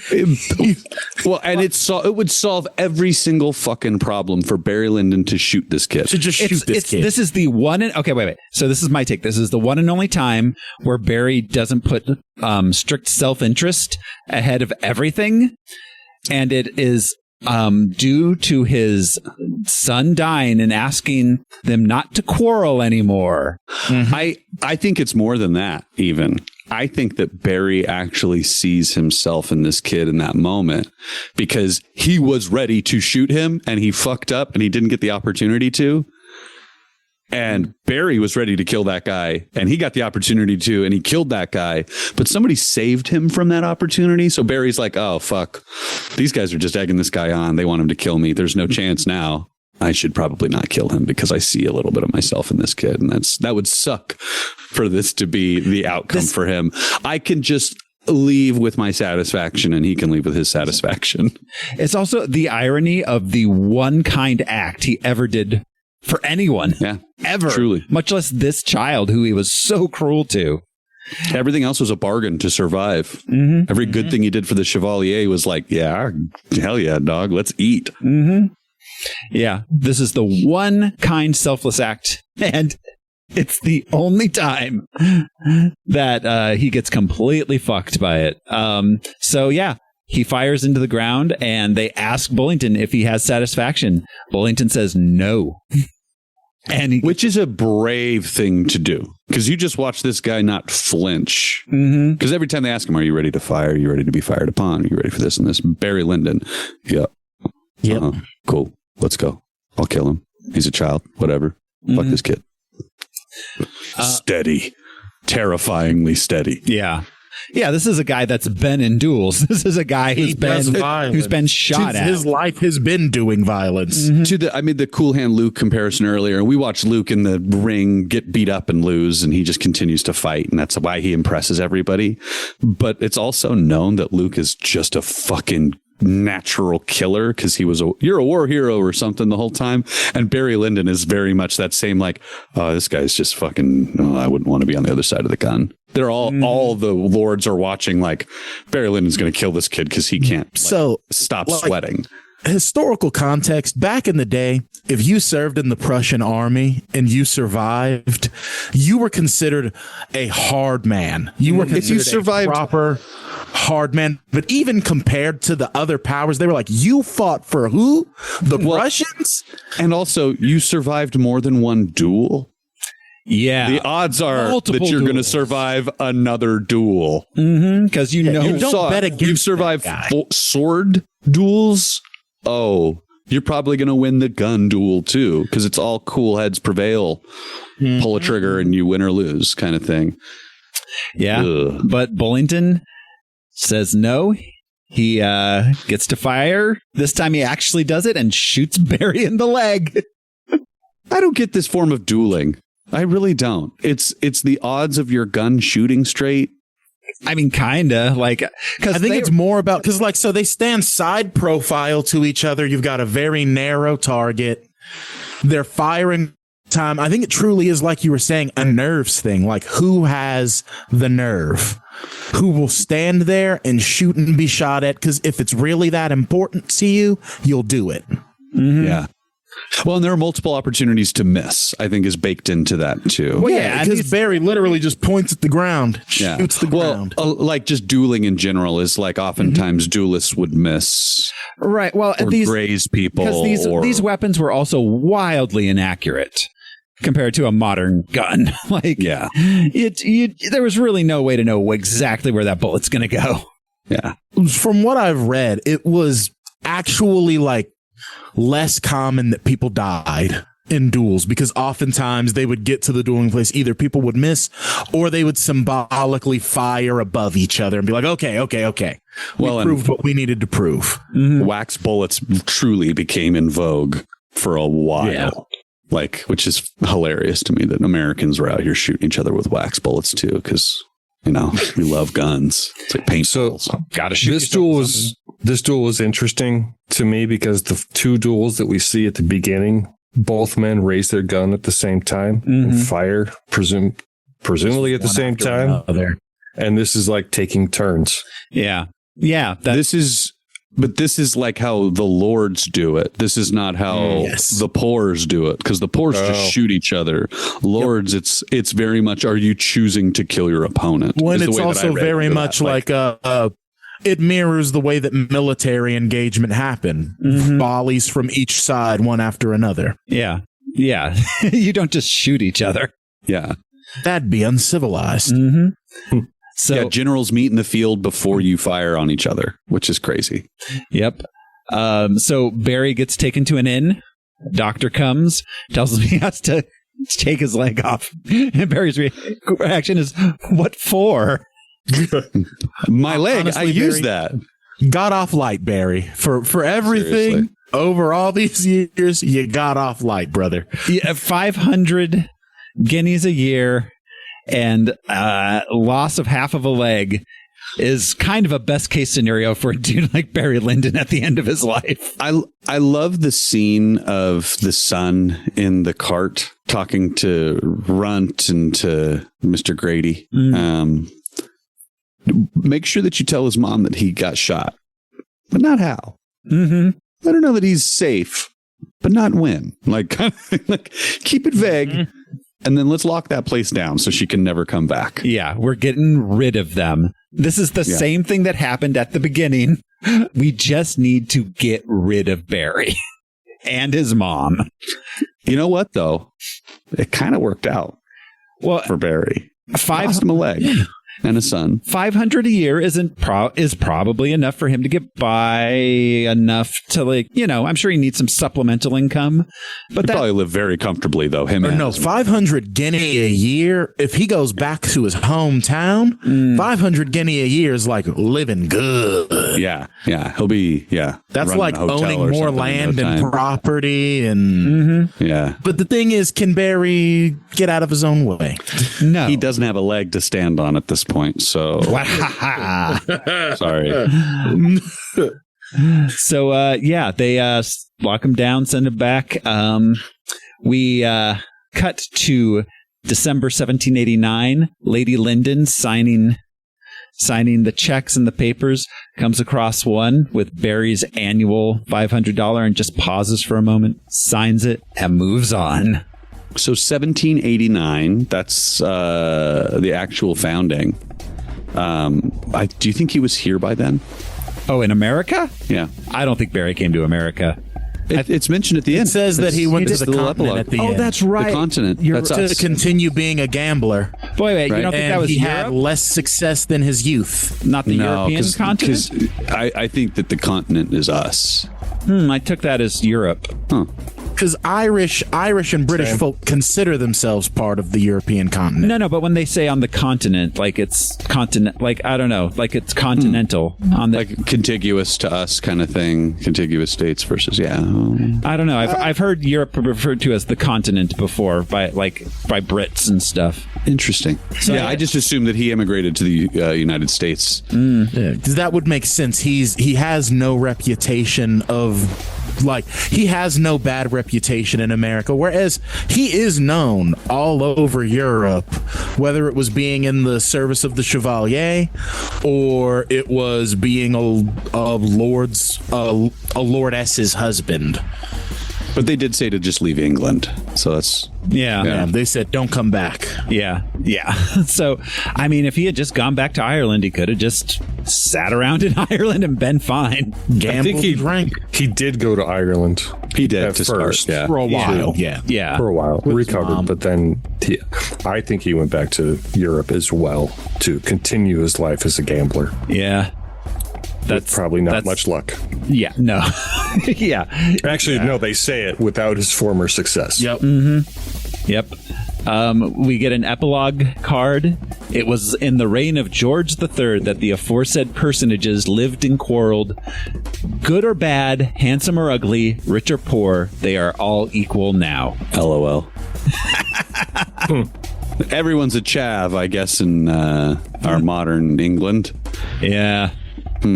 C: Well, and it would solve every single fucking problem for Barry Lyndon to shoot this kid.
B: to just shoot this kid.
A: This is the one. Okay, wait. So this is my take. This is the one and only time where Barry doesn't put strict self-interest ahead of everything, and it is due to his son dying and asking them not to quarrel anymore.
C: I think it's more than that, even. I think that Barry actually sees himself in this kid in that moment because he was ready to shoot him and he fucked up and he didn't get the opportunity to. And Barry was ready to kill that guy and he got the opportunity to, and he killed that guy, but somebody saved him from that opportunity. So Barry's like, oh, fuck, these guys are just egging this guy on. They want him to kill me. There's no chance now. I should probably not kill him because I see a little bit of myself in this kid. And that would suck for this to be the outcome for him. I can just leave with my satisfaction and he can leave with his satisfaction.
A: It's also the irony of the one kind act he ever did for anyone.
C: Yeah.
A: Ever.
C: Truly.
A: Much less this child who he was so cruel to.
C: Everything else was a bargain to survive. Every good thing he did for the Chevalier was like, yeah, hell yeah, dog, let's eat.
A: Yeah, this is the one kind selfless act, and it's the only time that he gets completely fucked by it. So yeah, he fires into the ground, and they ask Bullington if he has satisfaction. Bullington says no. And
C: Which is a brave thing to do, because you just watch this guy not flinch. Because every time they ask him, are you ready to fire? Are you ready to be fired upon? Are you ready for this and this? Barry Lyndon. Yep. Cool. Let's go. I'll kill him. He's a child. Whatever. Fuck this kid. Steady. Terrifyingly steady.
A: yeah. Yeah, this is a guy that's been in duels. This is a guy who's been shot at.
B: His life has been doing violence.
C: I made the Cool Hand Luke comparison earlier. We watched Luke in the ring get beat up and lose, and he just continues to fight, and that's why he impresses everybody. But it's also known that Luke is just a fucking natural killer because you're a war hero or something the whole time. And Barry Lyndon is very much that same, like, oh, this guy's just fucking, I wouldn't want to be on the other side of the gun. They're all the lords are watching like Barry Lyndon's going to kill this kid because he can't stop sweating.
B: Historical context, back in the day, if you served in the Prussian army and you survived, you were considered a hard man. You were considered
C: if you survived,
B: a proper hard man. But even compared to the other powers, they were like, you fought for who? The Prussians?
C: And also, you survived more than one duel.
A: Yeah.
C: The odds are
A: Multiple
C: that you're going to
A: duels.
C: survive another duel.
A: Because
B: you don't bet against
C: you've survived
B: that guy.
C: sword duels. Oh, you're probably going to win the gun duel too, because it's all cool heads prevail. Pull a trigger and you win or lose kind of thing.
A: Yeah.
C: Ugh.
A: But Bullington says no. He gets to fire. This time he actually does it and shoots Barry in the leg.
C: I don't get this form of dueling. I really don't. It's the odds of your gun shooting straight.
A: I mean, kinda like, because
B: I think it's more about so they stand side profile to each other. You've got a very narrow target. They're firing time. I think it truly is, like you were saying, a nerves thing. Like, who has the nerve? Who will stand there and shoot and be shot at? Because if it's really that important to you, you'll do it.
C: Yeah. Well, and there are multiple opportunities to miss, I think, is baked into that too.
B: Well, yeah, because Barry literally just points at the ground, shoots the ground.
C: Like just dueling in general is like oftentimes duelists would miss.
A: Right. Well,
C: or graze people.
A: Because these weapons were also wildly inaccurate. compared to a modern gun. There was really no way to know exactly where that bullet's going to go.
C: Yeah.
B: From what I've read, it was actually like less common that people died in duels because oftentimes they would get to the dueling place. Either people would miss or they would symbolically fire above each other and be like, okay. We proved what we needed to prove.
C: Wax bullets truly became in vogue for a while. Yeah. Which is hilarious to me that Americans were out here shooting each other with wax bullets too, because we love guns. It's like paint.
D: So gotta shoot. This duel was interesting to me because the two duels that we see at the beginning, both men raise their gun at the same time and fire, presumably at the same time. And this is like taking turns.
A: Yeah.
C: This is like how the lords do it. This is not how the poors do it, because the poors just shoot each other. Lords, it's very much, are you choosing to kill your opponent?
B: When it's also very much like it mirrors the way that military engagement happen. Volleys from each side, one after another.
A: Yeah. You don't just shoot each other.
C: Yeah.
B: That'd be uncivilized.
C: So generals meet in the field before you fire on each other, which is crazy.
A: Yep. So Barry gets taken to an inn. Doctor comes, tells him he has to take his leg off. And Barry's reaction is, "What for?"
C: My leg.
B: Honestly,
C: I use that.
B: Got off light, Barry. For everything. Seriously. Over all these years, you got off light, brother.
A: Yeah, 500 guineas a year. And loss of half of a leg is kind of a best case scenario for a dude like Barry Lyndon at the end of his life.
C: I love the scene of the son in the cart talking to Runt and to Mr. Grady. Make sure that you tell his mom that he got shot, but not how. Let her know that he's safe, but not when. Like keep it vague. And then let's lock that place down so she can never come back.
A: Yeah, we're getting rid of them. This is the same thing that happened at the beginning. We just need to get rid of Barry and his mom.
C: You know what, though? It kind of worked out for Barry. Cost him a leg and a son.
A: 500 a year is probably enough for him to get by, enough to I'm sure he needs some supplemental income. But
C: he'd probably live very comfortably though.
B: 500 guinea a year. If he goes back to his hometown, 500 guinea a year is like living good.
C: Yeah. He'll be
B: That's like owning more land and property and But the thing is, can Barry get out of his own way?
A: No,
C: he doesn't have a leg to stand on at this point, so sorry.
A: So they lock him down, send him back. We cut to December 1789. Lady Lyndon signing the checks and the papers, comes across one with Barry's annual $500 and just pauses for a moment, signs it, and moves on.
C: So 1789, that's the actual founding. Do you think he was here by then?
A: Oh, in America?
C: Yeah.
A: I don't think Barry came to America.
C: It's mentioned at the end.
B: It says that he went to the continent at the end.
A: Oh, that's right.
C: The continent.
B: That's to continue being a gambler.
A: Wait, you don't think that was
B: he
A: Europe?
B: had less success than his youth.
A: Not the European continent?
C: Because I think that the continent is us.
A: I took that as Europe.
C: Huh.
B: Because Irish and British folk consider themselves part of the European continent.
A: No, but when they say on the continent, like it's continent, like I don't know, like it's continental on the
C: like contiguous to us kind of thing, contiguous states versus
A: I don't know. I've heard Europe referred to as the continent before by Brits and stuff.
C: Interesting. So I just assumed that he immigrated to the United States.
B: Because that would make sense. He has no reputation of. He has no bad reputation in America, whereas he is known all over Europe, whether it was being in the service of the Chevalier or it was being a lordess's husband.
C: But they did say to just leave England. So that's...
B: Yeah, they said, don't come back.
A: Yeah. So, I mean, if he had just gone back to Ireland, he could have just sat around in Ireland and been fine.
B: Gambled,
D: I think
B: drank.
D: he did go to Ireland.
C: He did
D: at
C: to
D: first.
C: start. Yeah.
B: For a while. Yeah.
D: For a while,
B: With his
D: recovered,
B: mom.
D: but then I think he went back to Europe as well to continue his life as a gambler.
A: Yeah.
D: With probably not much luck.
A: Yeah, no. Yeah.
D: Actually, no, they say it without his former success.
B: Yep.
A: Yep. We get an epilogue card. It was in the reign of George III that the aforesaid personages lived and quarreled. Good or bad, handsome or ugly, rich or poor, they are all equal now.
C: LOL. Everyone's a chav, I guess, in our modern England.
A: Yeah. I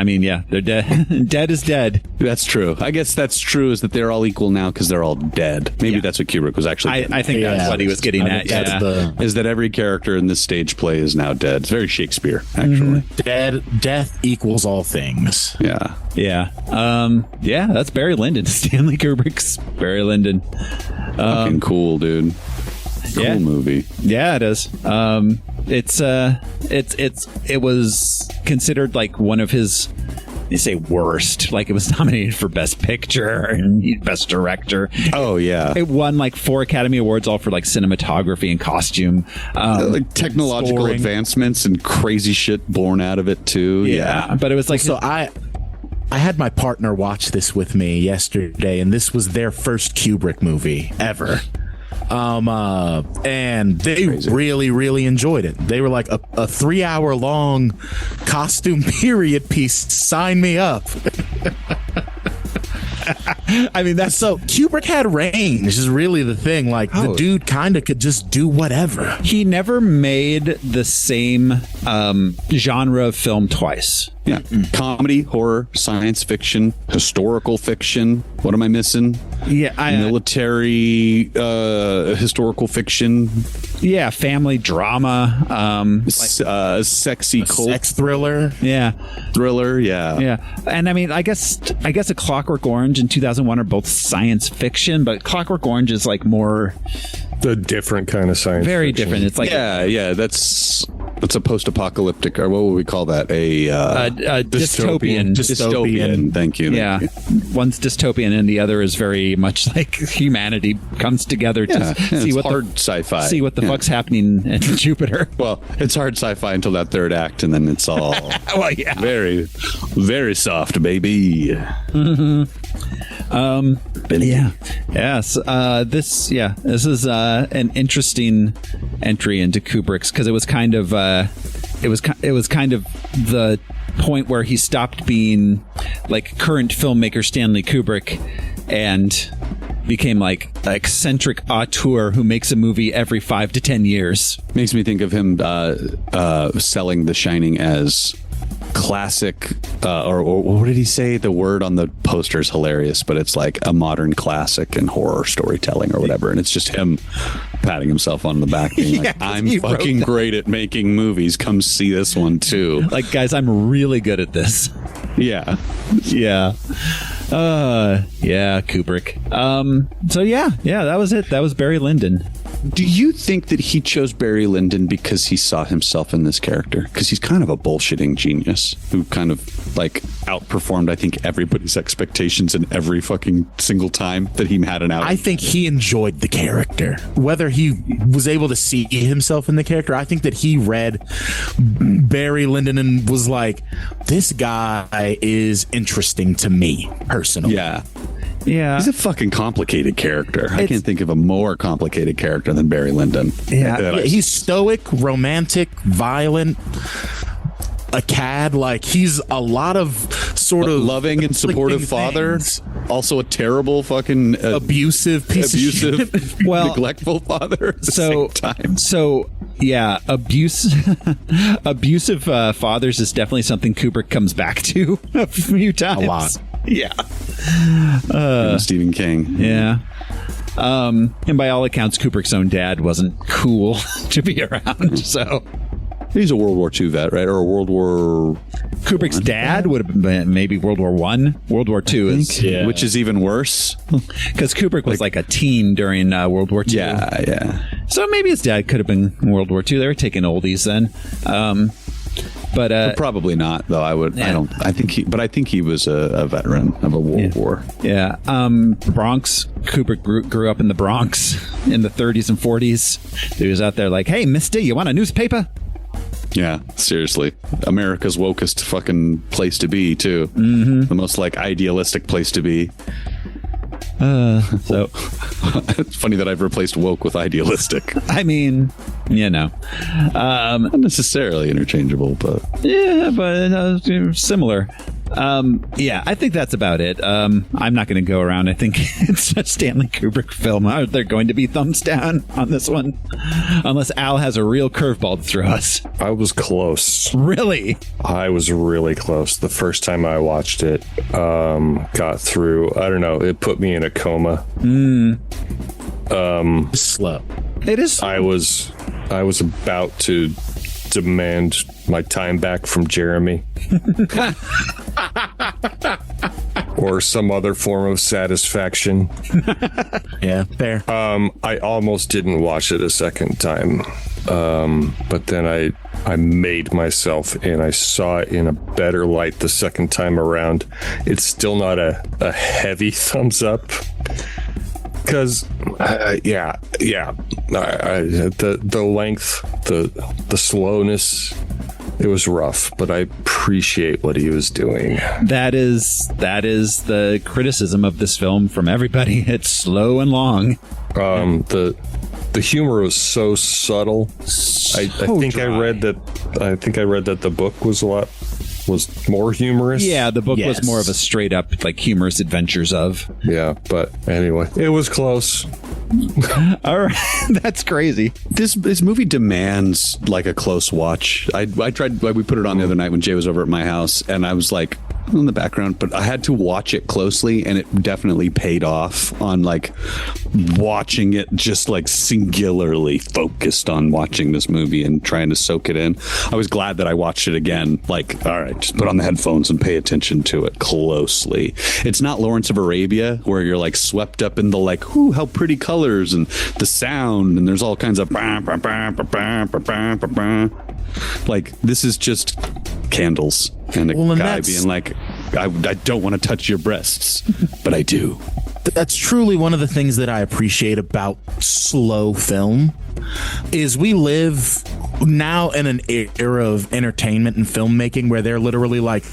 A: mean, yeah, they're dead. Dead is dead.
C: That's true. I guess that's true, is that they're all equal now because they're all dead. Maybe that's what Kubrick was actually getting
A: I think that's what he was getting at.
B: That's
A: Yeah.
C: is that every character in this stage play is now dead. It's very Shakespeare, actually.
B: Death equals all things.
C: Yeah.
A: Yeah. Yeah, that's Barry Lyndon. Stanley Kubrick's Barry Lyndon.
C: Fucking cool, dude. Cool movie.
A: Yeah, it is. It was considered like one of his, you say worst, like it was nominated for Best Picture and Best Director.
C: Oh, yeah.
A: It won like 4 Academy Awards, all for like cinematography and costume.
C: Like technological
B: scoring.
C: advancements and crazy shit born out of it, too.
A: Yeah. But it was like,
B: So I had my partner watch this with me yesterday, and this was their first Kubrick movie ever. And they really, really enjoyed it. They were like a 3-hour long costume period piece. Sign me up.
A: I mean, that's
B: So Kubrick had range is really the thing. Like the dude kind of could just do whatever.
A: he never made the same genre of film twice.
C: Yeah. Comedy, horror, science fiction, historical fiction. What am I missing?
A: Yeah,
C: Military, historical fiction,
A: yeah, family drama,
C: sexy cult
B: Sex thriller.
A: yeah,
C: thriller. Yeah.
A: yeah. And I mean, I guess A Clockwork Orange and 2001 are both science fiction, but Clockwork Orange is like more
D: The different kind of science
A: very
D: fiction.
A: different. It's like
C: Yeah. That's a post-apocalyptic, or what would we call that? A dystopian. Thank you.
A: Yeah, one's dystopian and the other is very much like humanity comes together to see
C: it's
A: what
C: hard
A: the
C: sci-fi.
A: see what the fuck's happening in Jupiter.
C: Well, it's hard sci-fi until that third act, and then it's all
A: Well, yeah.
C: very, very soft, baby.
A: This is an interesting entry into Kubrick's, because it was kind of the point where he stopped being like current filmmaker Stanley Kubrick and became like an eccentric auteur who makes a movie every 5 to 10 years.
C: Makes me think of him selling The Shining as classic, or what did he say? The word on the poster is hilarious, but it's like a modern classic in horror storytelling or whatever, and it's just him patting himself on the back, being like, "I'm
A: he wrote
C: fucking
A: that.
C: great at making movies. Come see this one too."
A: Like, guys, I'm really good at this.
C: Yeah.
A: Yeah. Kubrick. That was it. That was Barry Lyndon.
C: Do you think that he chose Barry Lyndon because he saw himself in this character? Because he's kind of a bullshitting genius who kind of like outperformed, I think, everybody's expectations in every fucking single time that he had an out.
B: I think he enjoyed the character. Whether he was able to see himself in the character, I think that he read Barry Lyndon and was like, this guy is interesting to me personally.
C: Yeah.
A: Yeah.
C: He's a fucking complicated character. I can't think of a more complicated character than Barry Lyndon.
A: Yeah.
B: He's stoic, romantic, violent, a cad. Like, he's a lot of sort of
C: loving and supportive
B: conflicting
C: father.
B: things.
C: Also a terrible fucking
B: Abusive piece of shit.
A: Well,
C: neglectful father at the
A: So,
C: same time.
A: abusive fathers is definitely something Kubrick comes back to a few times.
B: A lot.
A: Yeah.
C: Stephen King.
A: Yeah. And by all accounts, Kubrick's own dad wasn't cool to be around. So,
C: He's a World War II vet, right? Or a World War...
A: Kubrick's dad would have been maybe World War One. World War II is...
B: Yeah.
C: Which is even worse.
A: Because Kubrick was like a teen during World War II.
C: Yeah.
A: So maybe his dad could have been in World War II. They were taking oldies then. But
C: probably not, though. I think he was a veteran of a World War.
A: Yeah. Bronx. Kubrick grew up in the Bronx in the 30s and 40s. He was out there like, hey, mister, you want a newspaper?
C: Yeah, seriously. America's wokest fucking place to be, too. Mm-hmm. The most, like, idealistic place to be.
A: So
C: it's funny that I've replaced woke with idealistic.
A: I mean,
C: not necessarily interchangeable, but
A: similar. I think that's about it. I'm not going to go around. I think it's a Stanley Kubrick film. Are there going to be thumbs down on this one? Unless Al has a real curveball to throw us.
D: I was close.
A: Really?
D: I was really close. The first time I watched it, got through, I don't know, it put me in a coma.
B: Slow.
A: It is.
D: I was about to demand my time back from Jerime. Or some other form of satisfaction.
B: Yeah, fair.
D: I almost didn't watch it a second time. But then I made myself, and I saw it in a better light the second time around. It's still not a heavy thumbs up. Because, the length, the slowness, it was rough, but I appreciate what he was doing.
A: That is the criticism of this film from everybody. It's slow and long.
D: The humor was so subtle. I think I read that the book was more humorous.
A: Yeah, the book
B: Yes.
A: was more of a straight up like humorous adventures of.
D: Yeah, but anyway, it was close.
A: All right, that's crazy.
C: this movie demands like a close watch. We put it on the other night when Jay was over at my house, and I was like in the background, but I had to watch it closely, and it definitely paid off on like watching it just like singularly focused on watching this movie and trying to soak it in. I was glad that I watched it again. Like, all right, just put on the headphones and pay attention to it closely. It's not Lawrence of Arabia where you're like swept up in the like, ooh, how pretty colors and the sound, and there's all kinds of like, this is just candles and a guy being like, I don't want to touch your breasts, but I do.
B: That's truly one of the things that I appreciate about slow film is we live now in an era of entertainment and filmmaking where they're literally like,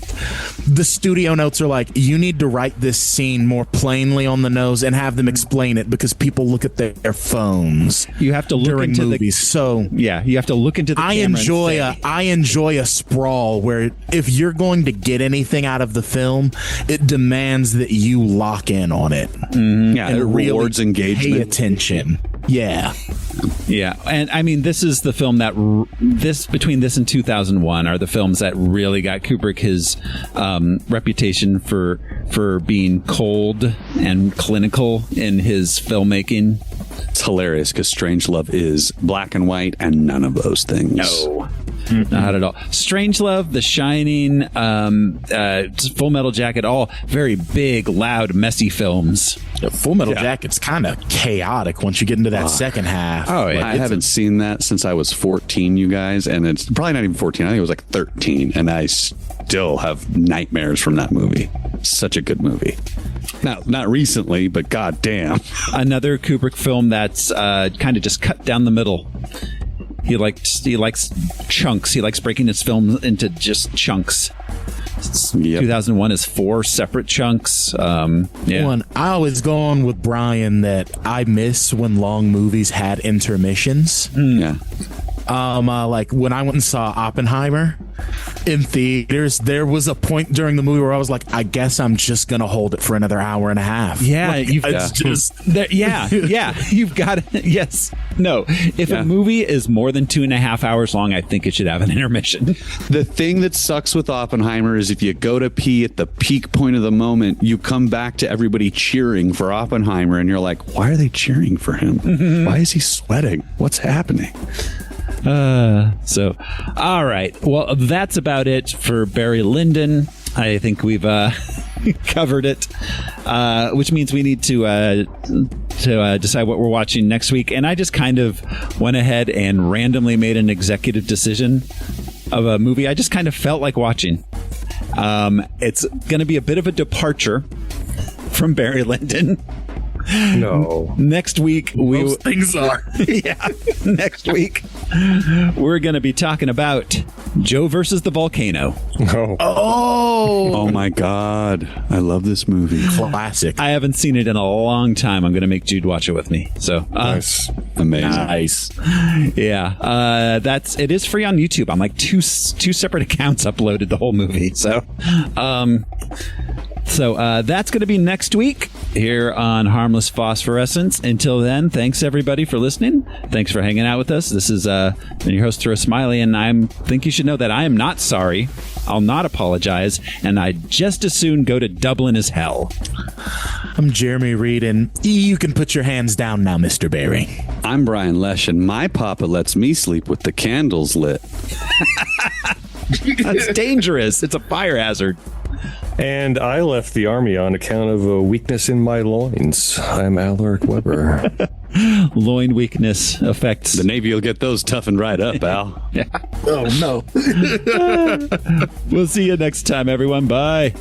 B: the studio notes are like, you need to write this scene more plainly on the nose and have them explain it because people look at their phones.
A: You have to look
B: during
A: into
B: movies. So
A: yeah, you have to look into the camera.
B: I enjoy a sprawl where if you're going to get anything out of the film, it demands that you lock in on it.
A: Mm-hmm.
C: Yeah, it rewards
B: really
C: engagement.
B: Pay attention. Yeah.
A: Yeah, and I mean, this is the film that between this and 2001 are the films that really got Kubrick his reputation for being cold and clinical in his filmmaking.
C: It's hilarious because Strangelove is black and white and none of those things.
A: No. Not at all. Strangelove, The Shining, Full Metal Jacket, all very big, loud, messy films.
B: Full Metal Jacket's kind of chaotic once you get into that second half.
A: Oh, yeah.
C: I haven't seen that since I was 14, you guys, and it's probably not even 14. I think it was like 13, and I still have nightmares from that movie. Such a good movie. Now, not recently, but goddamn.
A: Another Kubrick film that's kind of just cut down the middle. He likes chunks. He likes breaking his film into just chunks.
C: Yep.
A: 2001 is 4 separate chunks. Yeah.
B: One, I always go on with Brian that I miss when long movies had intermissions.
C: Yeah.
B: Like when I went and saw Oppenheimer in theaters, there was a point during the movie where I was like, I guess I'm just gonna hold it for another hour and a half.
A: Yeah,
B: like,
A: you've got it. Yes. No. If a movie is more than 2.5 hours long, I think it should have an intermission.
C: The thing that sucks with Oppenheimer is if you go to pee at the peak point of the moment, you come back to everybody cheering for Oppenheimer, and you're like, why are they cheering for him? Why is he sweating? What's happening?
A: So, all right. Well, that's about it for Barry Lyndon. I think we've covered it, which means we need to decide what we're watching next week. And I just kind of went ahead and randomly made an executive decision of a movie I just kind of felt like watching. It's going to be a bit of a departure from Barry Lyndon.
D: No.
A: Next week,
B: Most things are.
A: yeah. Next week, we're going to be talking about Joe versus the Volcano.
D: No.
C: Oh my God. I love this movie.
B: Classic.
A: I haven't seen it in a long time. I'm going to make Jude watch it with me. So,
D: Nice.
C: Amazing.
B: Nice.
A: yeah, it is free on YouTube. I'm like two separate accounts uploaded the whole movie. So, that's going to be next week here on Harmless Phosphorescence. Until then, thanks everybody for listening. Thanks for hanging out with us. This is your host, Thoreau Smiley, and I think you should know that I am not sorry. I'll not apologize, and I'd just as soon go to Dublin as hell.
B: I'm Jerime Reed, and you can put your hands down now, Mr. Barry.
C: I'm Brian Lesh, and my papa lets me sleep with the candles lit.
A: That's dangerous. It's a fire hazard.
D: And I left the army on account of a weakness in my loins. I'm Alaric Weber.
A: Loin weakness affects
C: The Navy will get those toughened right up, Al.
B: Oh, no.
A: We'll see you next time, everyone. Bye.